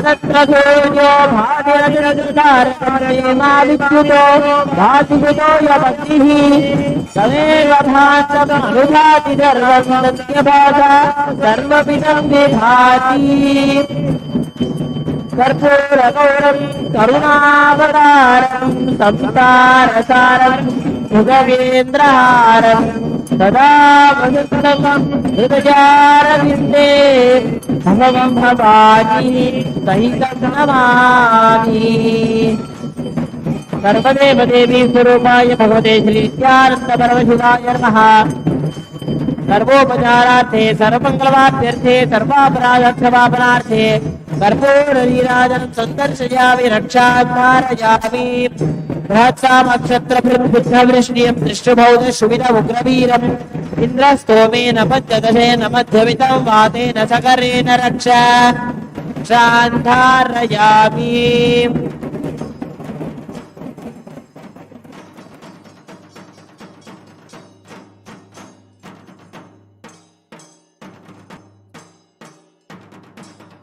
तत्र सूर्यो भातिरतिरजुतारकमयेमाविच्युतो भातिभूतो यपतिः तमेव भान्तमनुभाति सर्वं तस्यभासा सर्वमिदं विभाति कर्पूरगौरं करुणावतारं संसारसारं भुजगेन्द्रहारं सदा वदन्तकं हृदयारविन्दे भगवं भवानी सहितं नमामि सर्वदेव देवी स्वरूपाय भगवते श्री नित्यानंद परमशिवाय नमः सर्वोपचारार्थे सर्वमंगलवाप्यर्थे सर्वापराधक्षमापनार्थे कर्पूरनीराजनं सन्दर्शयामि रक्षाकारयामि बृहत्सामक्षत्रभिर्बुद्धवृष्णियं दृष्टबौध सुविधमुग्रवीरम् इन्द्रस्तोमेन पञ्चदशेन मध्यमितं वातेन सकरेण रक्षान्धारयामि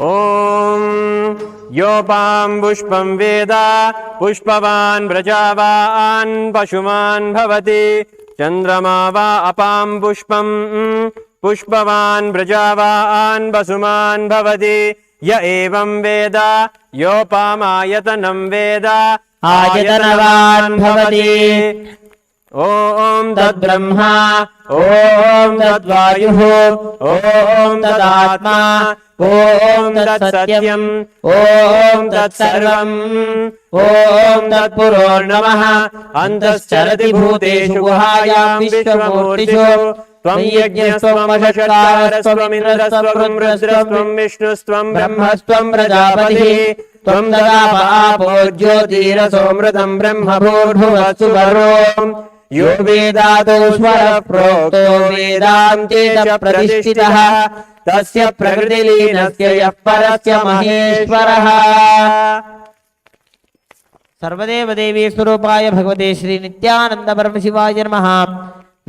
ॐ योपां पुष्पं वेद पुष्पवान् व्रजावान् पशुमान् भवति चन्द्रमा वा अपां पुष्पं पुष्पवान् व्रजावान् वसुमान् भवति य एवं वेद योपामायतनं वेद आयतनवान् भवति ॐ तद्ब्रह्मा ॐ तद्वायुः ॐ तदात्मा ॐ तत्सत्यम् ॐ तत्सर्वम् ॐ तत्पुरोर्नमः अन्तश्चरति भूतेषु गुहायां विश्वमूर्तिषु त्वं यज्ञस्त्वं वषट्कारस्त्वमिन्द्रस्त्वं रुद्रस्त्वं विष्णुस्त्वं ब्रह्मस्त्वं प्रजापतिः त्वं ददाप आपो ज्योतिरसोऽमृतं ब्रह्मभूर्भुवः वरो यो वेदादौ स्वरः प्रोक्तो वेदान्ते च प्रतिष्ठितः तस्य प्रकृतिलीनस्य यः परस्य महेश्वरः सर्वदेव देवी स्वरूपाय भगवते श्री नित्यानंद परमशिवाय नमः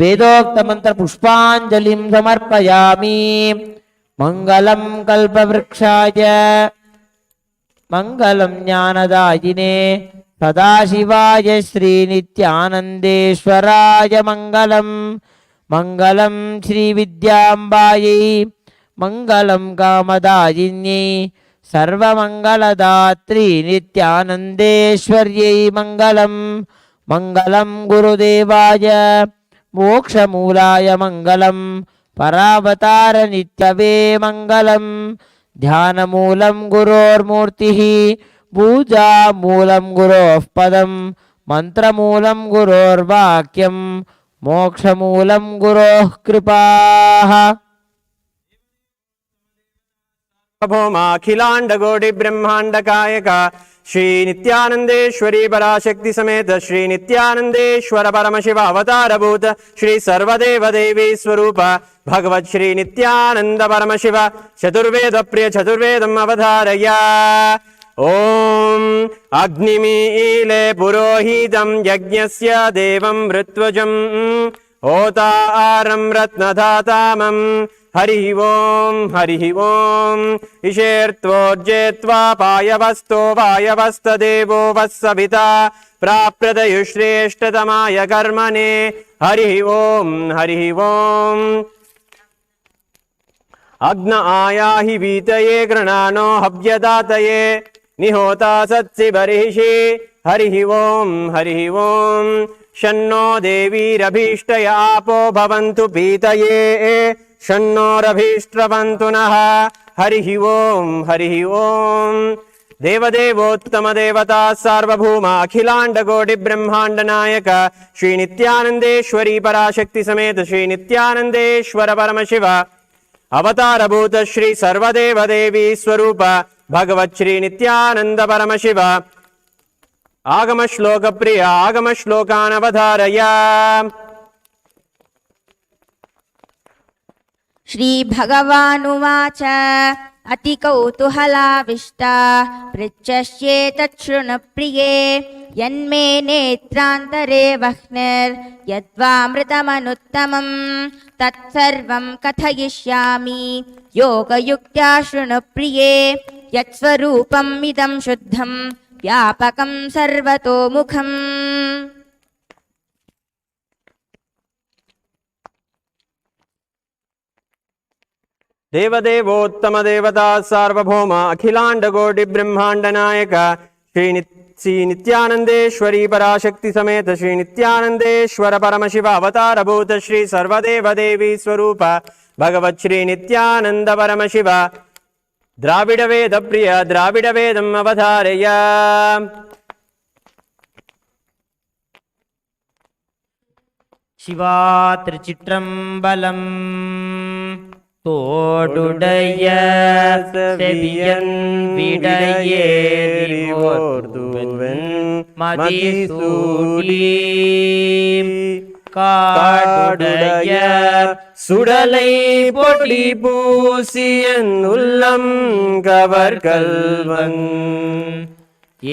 वेदोक्त मंत्र पुष्पांजलिं समर्पयामि मंगलम कल्पवृक्षाय मंगलम ज्ञानदायिने सदाशिवाय श्री नित्यानंदेश्वराय मंगलम मंगलम श्री विद्याम्बायै मंगलम कामदायिन्यै सर्वमंगलदात्री नित्यानंदेश्वर्यै मंगलम मंगलम गुरुदेवाय मोक्षमूलाय मंगलम परावतार नित्यवे मंगलम ध्यानमूलं गुरोर्मूर्तिः पूजामूलं गुरोः पदं मंत्रमूलं गुरोर्वाक्यं मोक्षमूलं गुरोः कृपाः भौमाखिलांडकोटि ब्रह्मांड कायक श्री नित्यानंदेश्वरी पराशक्ति समेत श्री नित्यानंदेश्वर परमशिव अवतारभूत श्री सर्वदेव देवी स्वरूप भगवत श्री नित्यानंद परमशिव चतुर्वेद प्रिय चतुर्वेदम अवधारय ओम अग्निमीले पुरोहितं यज्ञस्य देवं ऋत्वजं होतारं रत्नधातामं हरिः ओम इषेर्त्वोर्जेत्वा पायवस्तो वायवस्तदेवो वत्सविता प्राप्यतयुश्रेष्ठतमाय कर्मणे हरिः ओम अग्न आयाहि वीतये गृणानो हव्यदातये निहोता सत्सि बर्हिषि हरिः ओम शन्नो देवीरभीष्टय आपो भवन्तु पीतये शन्नोरभीष्ट्रवन्तु नः हरिः ओम देवदेवोत्तम देवता सार्वभौम अखिलांड कोटि ब्रह्मांड नायक श्री नित्यानंदेश्वरी पराशक्ति समेत श्री नित्यानंदेश्वर परमशिव अवतार भूत श्री सर्वदेव देवी स्वरूप भगवत श्री नित्यानंद परमशिव आगम श्लोक प्रिय आगम श्लोकान् अवधारय। श्री भगवानुवाच अति कौतूहलाविष्टा पृच्छस्येतच्छृणुप्रिये यन्मे नेत्रान्तरे वह्निर्यद्वामृतमनुत्तमं तत्सर्वं कथयिष्यामि योगयुक्त्या शृणुप्रिये यत्स्वरूपम् इदं शुद्धं व्यापकं सर्वतोमुखम्। देवदेवोत्तम देवता सार्वभौम अखिलांड कोटि ब्रह्मांड नायक श्री नित्यानंदेश्वरी पराशक्ति समेत श्री नित्यानंदेश्वर परमशिव अवतार भूत श्री सर्वदेव देवी स्वरूप भगवत श्री नित्यानंद परमशिव द्राविड वेद प्रिय द्राविड वेदम् अवधारय। शिवा திருச்சிற்றம்பலம் தோடுடைய செவியன் விடையேறிவோர்துவன் மதிசூடி காடுடைய சுடலை பொடி பூசியன் உள்ளம் கவர்கள்வன்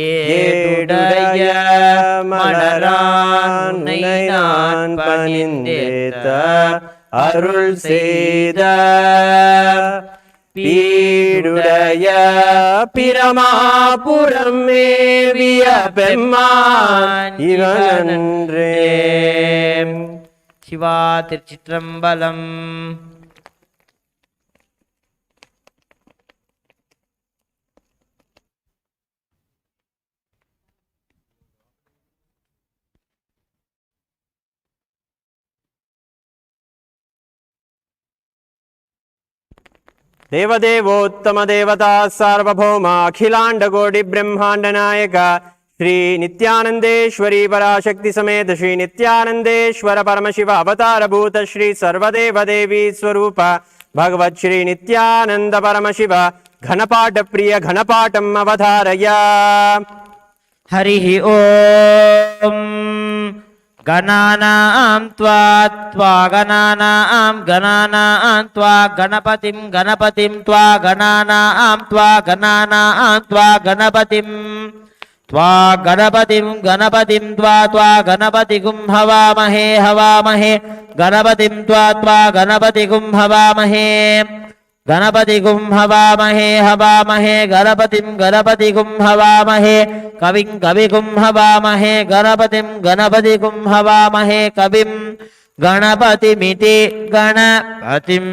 ஏடுடைய மலரானை நான் பணிந்தேத்த அருள் செய்த பீடுடைய பிரமாபுரம் மேவிய பெம்மான் இவனன்றே. சிவா திருச்சிற்றம்பலம். देवदेवोत्तम देवता सार्वभौम अखिलांड कोटि ब्रह्मांड नायक श्री नित्यानंदेश्वरी पराशक्ति समेत श्री नित्यानंदेश्वर परमशिव अवतार भूत श्री सर्वदेव देवी स्वरूप भगवत श्री नित्यानंद परमशिव घनपाठ प्रिय घनपाठम् अवधारय। हरिः ओम् गणानां त्वा गणानां त्वा गणपतिं त्वा गणानां त्वा गणपतिं त्वा गणपतिगुं हवामहे गणपतिं त्वा गणपतिगुं हवामहे गणपतिगुं हवामहे गणपतिगुं हवामहे कविं कविगुं हवामहे गणपतिगुं हवामहे कविं गणपतिमिति गणपतिं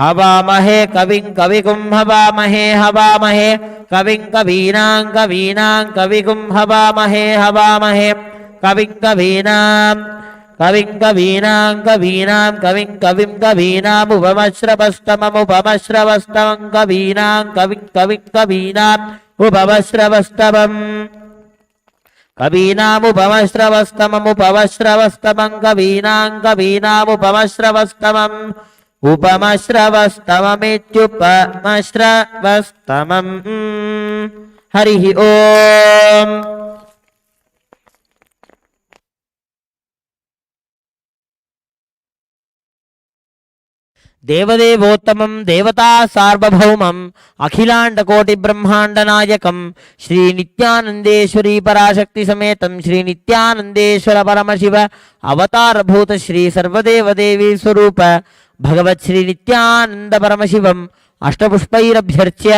हवामहे कविं कविगुं हवामहे कविं कवीनां कविगुं हवामहे कविं कवीनामुपमश्रवस्तमं कवीनामुपमश्रवस्तमम् कवीनामुपमश्रवस्तमम् उपमश्रवस्तममित्युपमश्रवस्तमम्। हरिः ओम्। देवदेवोत्तमं देवता सार्वभौमम् अखिलांड कोटि ब्रह्मांड नायकं श्री नित्यानंदेश्वरी पराशक्ति समेतं श्री नित्यानंदेश्वर परमशिव अवतार भूत श्री सर्वदेव देवी स्वरूप भगवत श्री नित्यानंद परमशिवम् अष्टपुष्पैरभ्यर्च्य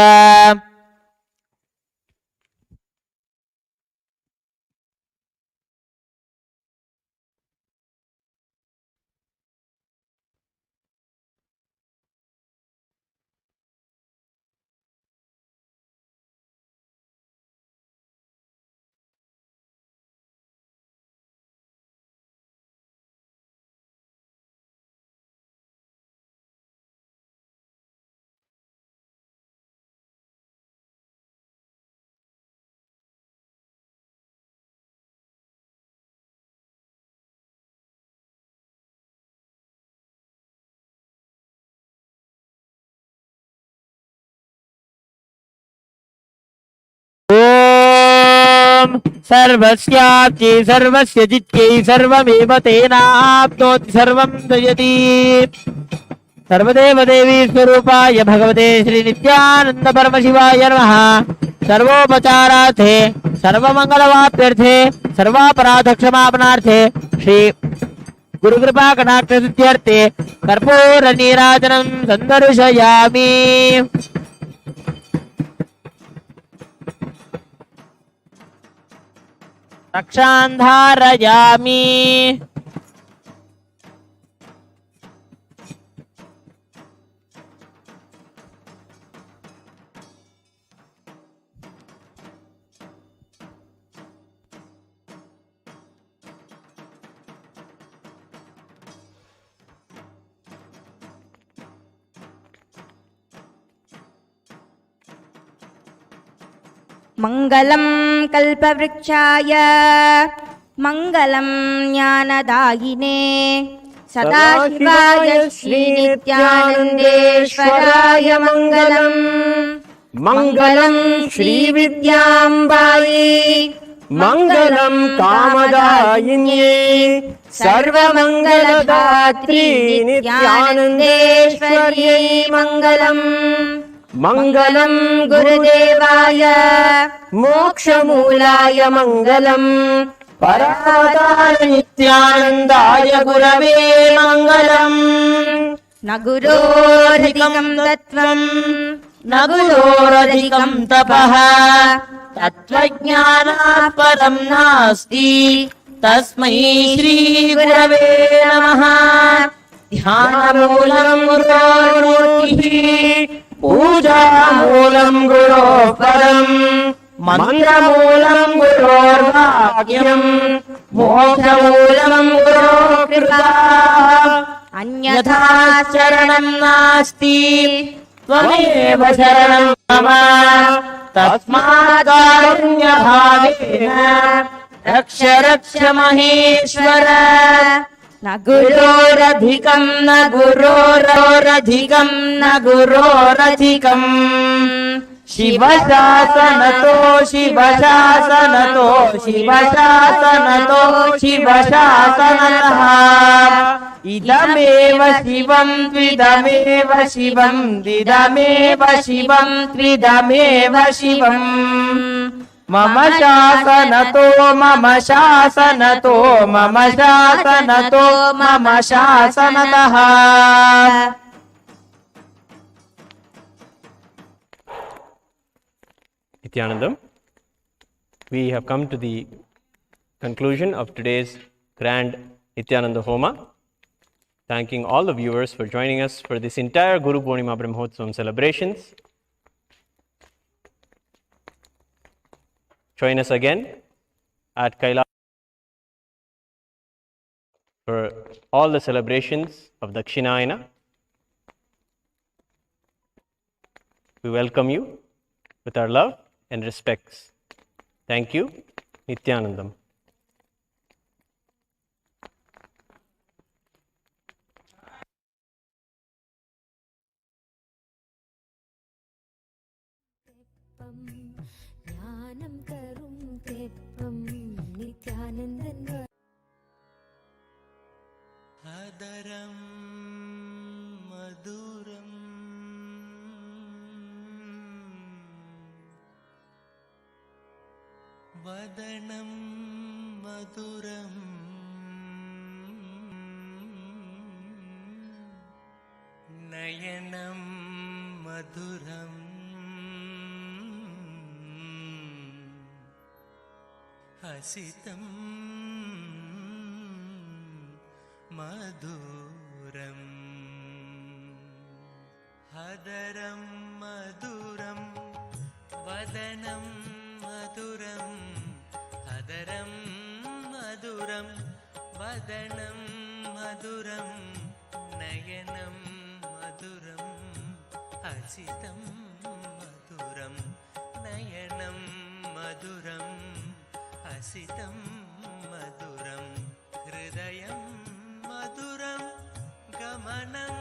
सर्वस्याप्त्यै सर्वस्य जित्यै सर्वमेव तेनाप्नोति सर्वं जयति। सर्वदेव देवी स्वरूपाय भगवते श्री नित्यानंद परमशिवाय नमः। सर्वोपचारार्थे सर्वमंगलवाप्यर्थे सर्वापराध क्षमापणार्थे श्री गुरुकृपा कटाक्ष सिद्ध्यर्थे कर्पूर नीराजनं संदर्शयामि। रक्षां धारयामि। मङ्गलं कल्पवृक्षाय मङ्गलं ज्ञानदायिने सदाशिवाय श्रीनित्यानन्देश्वराय मङ्गलम्। मङ्गलं श्रीविद्याम्बायै मङ्गलं कामदायिन्ये सर्वमङ्गलदात्री नित्यानन्देश्वर्यै मङ्गलम्। मङ्गलं गुरुदेवाय मोक्षमूलाय मङ्गलम्। परावतार नित्यानन्दाय गुरवे मङ्गलम्। न गुरोरधिकं तत्त्वं न गुरोरधिकं तपः तत्त्वज्ञानात् परं नास्ति तस्मै श्रीगुरवे नमः। ध्यानमूलं गुरोर्मूर्तिः पूजामूलं गुरोः परम् मन्त्रमूलं गुरोर्वाक्यम् मोक्षमूलं गुरोः कृपा। अन्यथा शरणं नास्ति त्वमेव शरणं मम। तस्मात् कारुण्यभावेन रक्ष रक्ष महेश्वर। न गुरोरधिकं न गुरोरधिकं न गुरोरधिकम्। शिवशासनतो शिवशासनतो शिवशासनतो शिवशासनतः। इदमेव शिवं त्विदमेव शिवं द्विदमेव शिवं त्रिदमेव शिवम्। मम शासनतो मम शासनतो मम शासनतो मम शासनतः। Nithyanandam, we have come to the conclusion of today's grand Nithyananda Homa. Thanking all the viewers for joining us for this entire Guru Poornima Brahmotsavam celebrations. Join us again at Kailash for all the celebrations of Dakshinayana. We welcome you with our love and respects. Thank you. Nithyanandam. ज्ञानं करुं तेत्वं नित्यानन्दं अदरं मधुरं वदनं मधुरं नयनं मधुरम् हसितं मधुरम् हदरं मधुरं वदनं मधुरं हदरं मधुरं वदनं मधुरं नयनं मधुरं हसितं मधुरं नयनं मधुरं हसितं मधुरं हृदयं मधुरं गमनं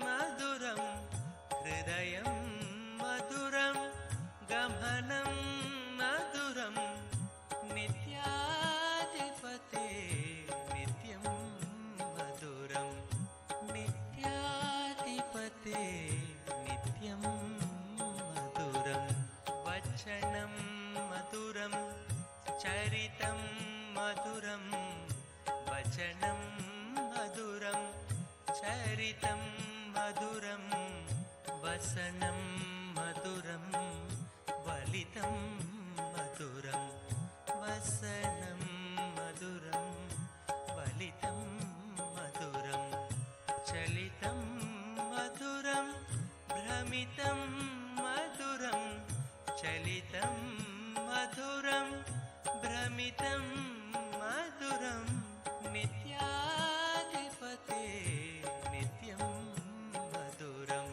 मधुरं हृदयं मधुरं गमनं मधुरं चरितं मधुरं वचनं मधुरं चरितं मधुरं वसनं मधुरं वलितं मधुरं वसनं मधुरं वलितं मधुरं चलितं मधुरं भ्रमितं मधुरं चलितं मधुरं भ्रमितं मधुरं नित्याधिपते नित्यं मधुरं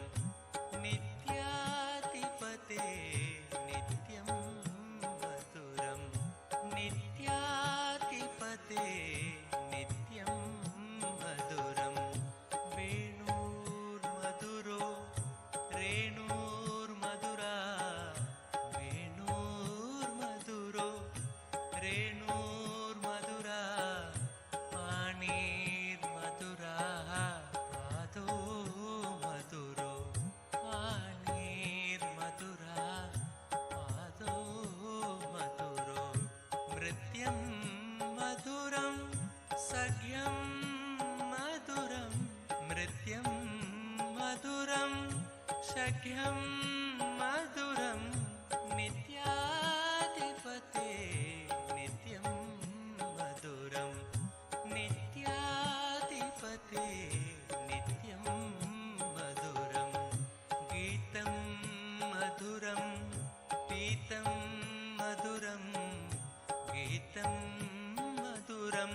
नित्याधिपते नित्यं मधुरं नित्याधिपते नित्यं मधुरं वेणुर्मधुरो रेणुर्मधुरा वेणुर्मधुरो रेणुर्मधुरा पाणिर्मधुरा पादो मधुरो पाणिर्मधुरा पादो मधुरो नृत्यं मधुरं सख्यं मधुरं नृत्यं मधुरं सख्यं मधुरं नित्याधिपते नित्यं मधुरं नित्याधिपते नित्यं मधुरं गीतं मधुरं पीतं मधुरं गीतं मधुरं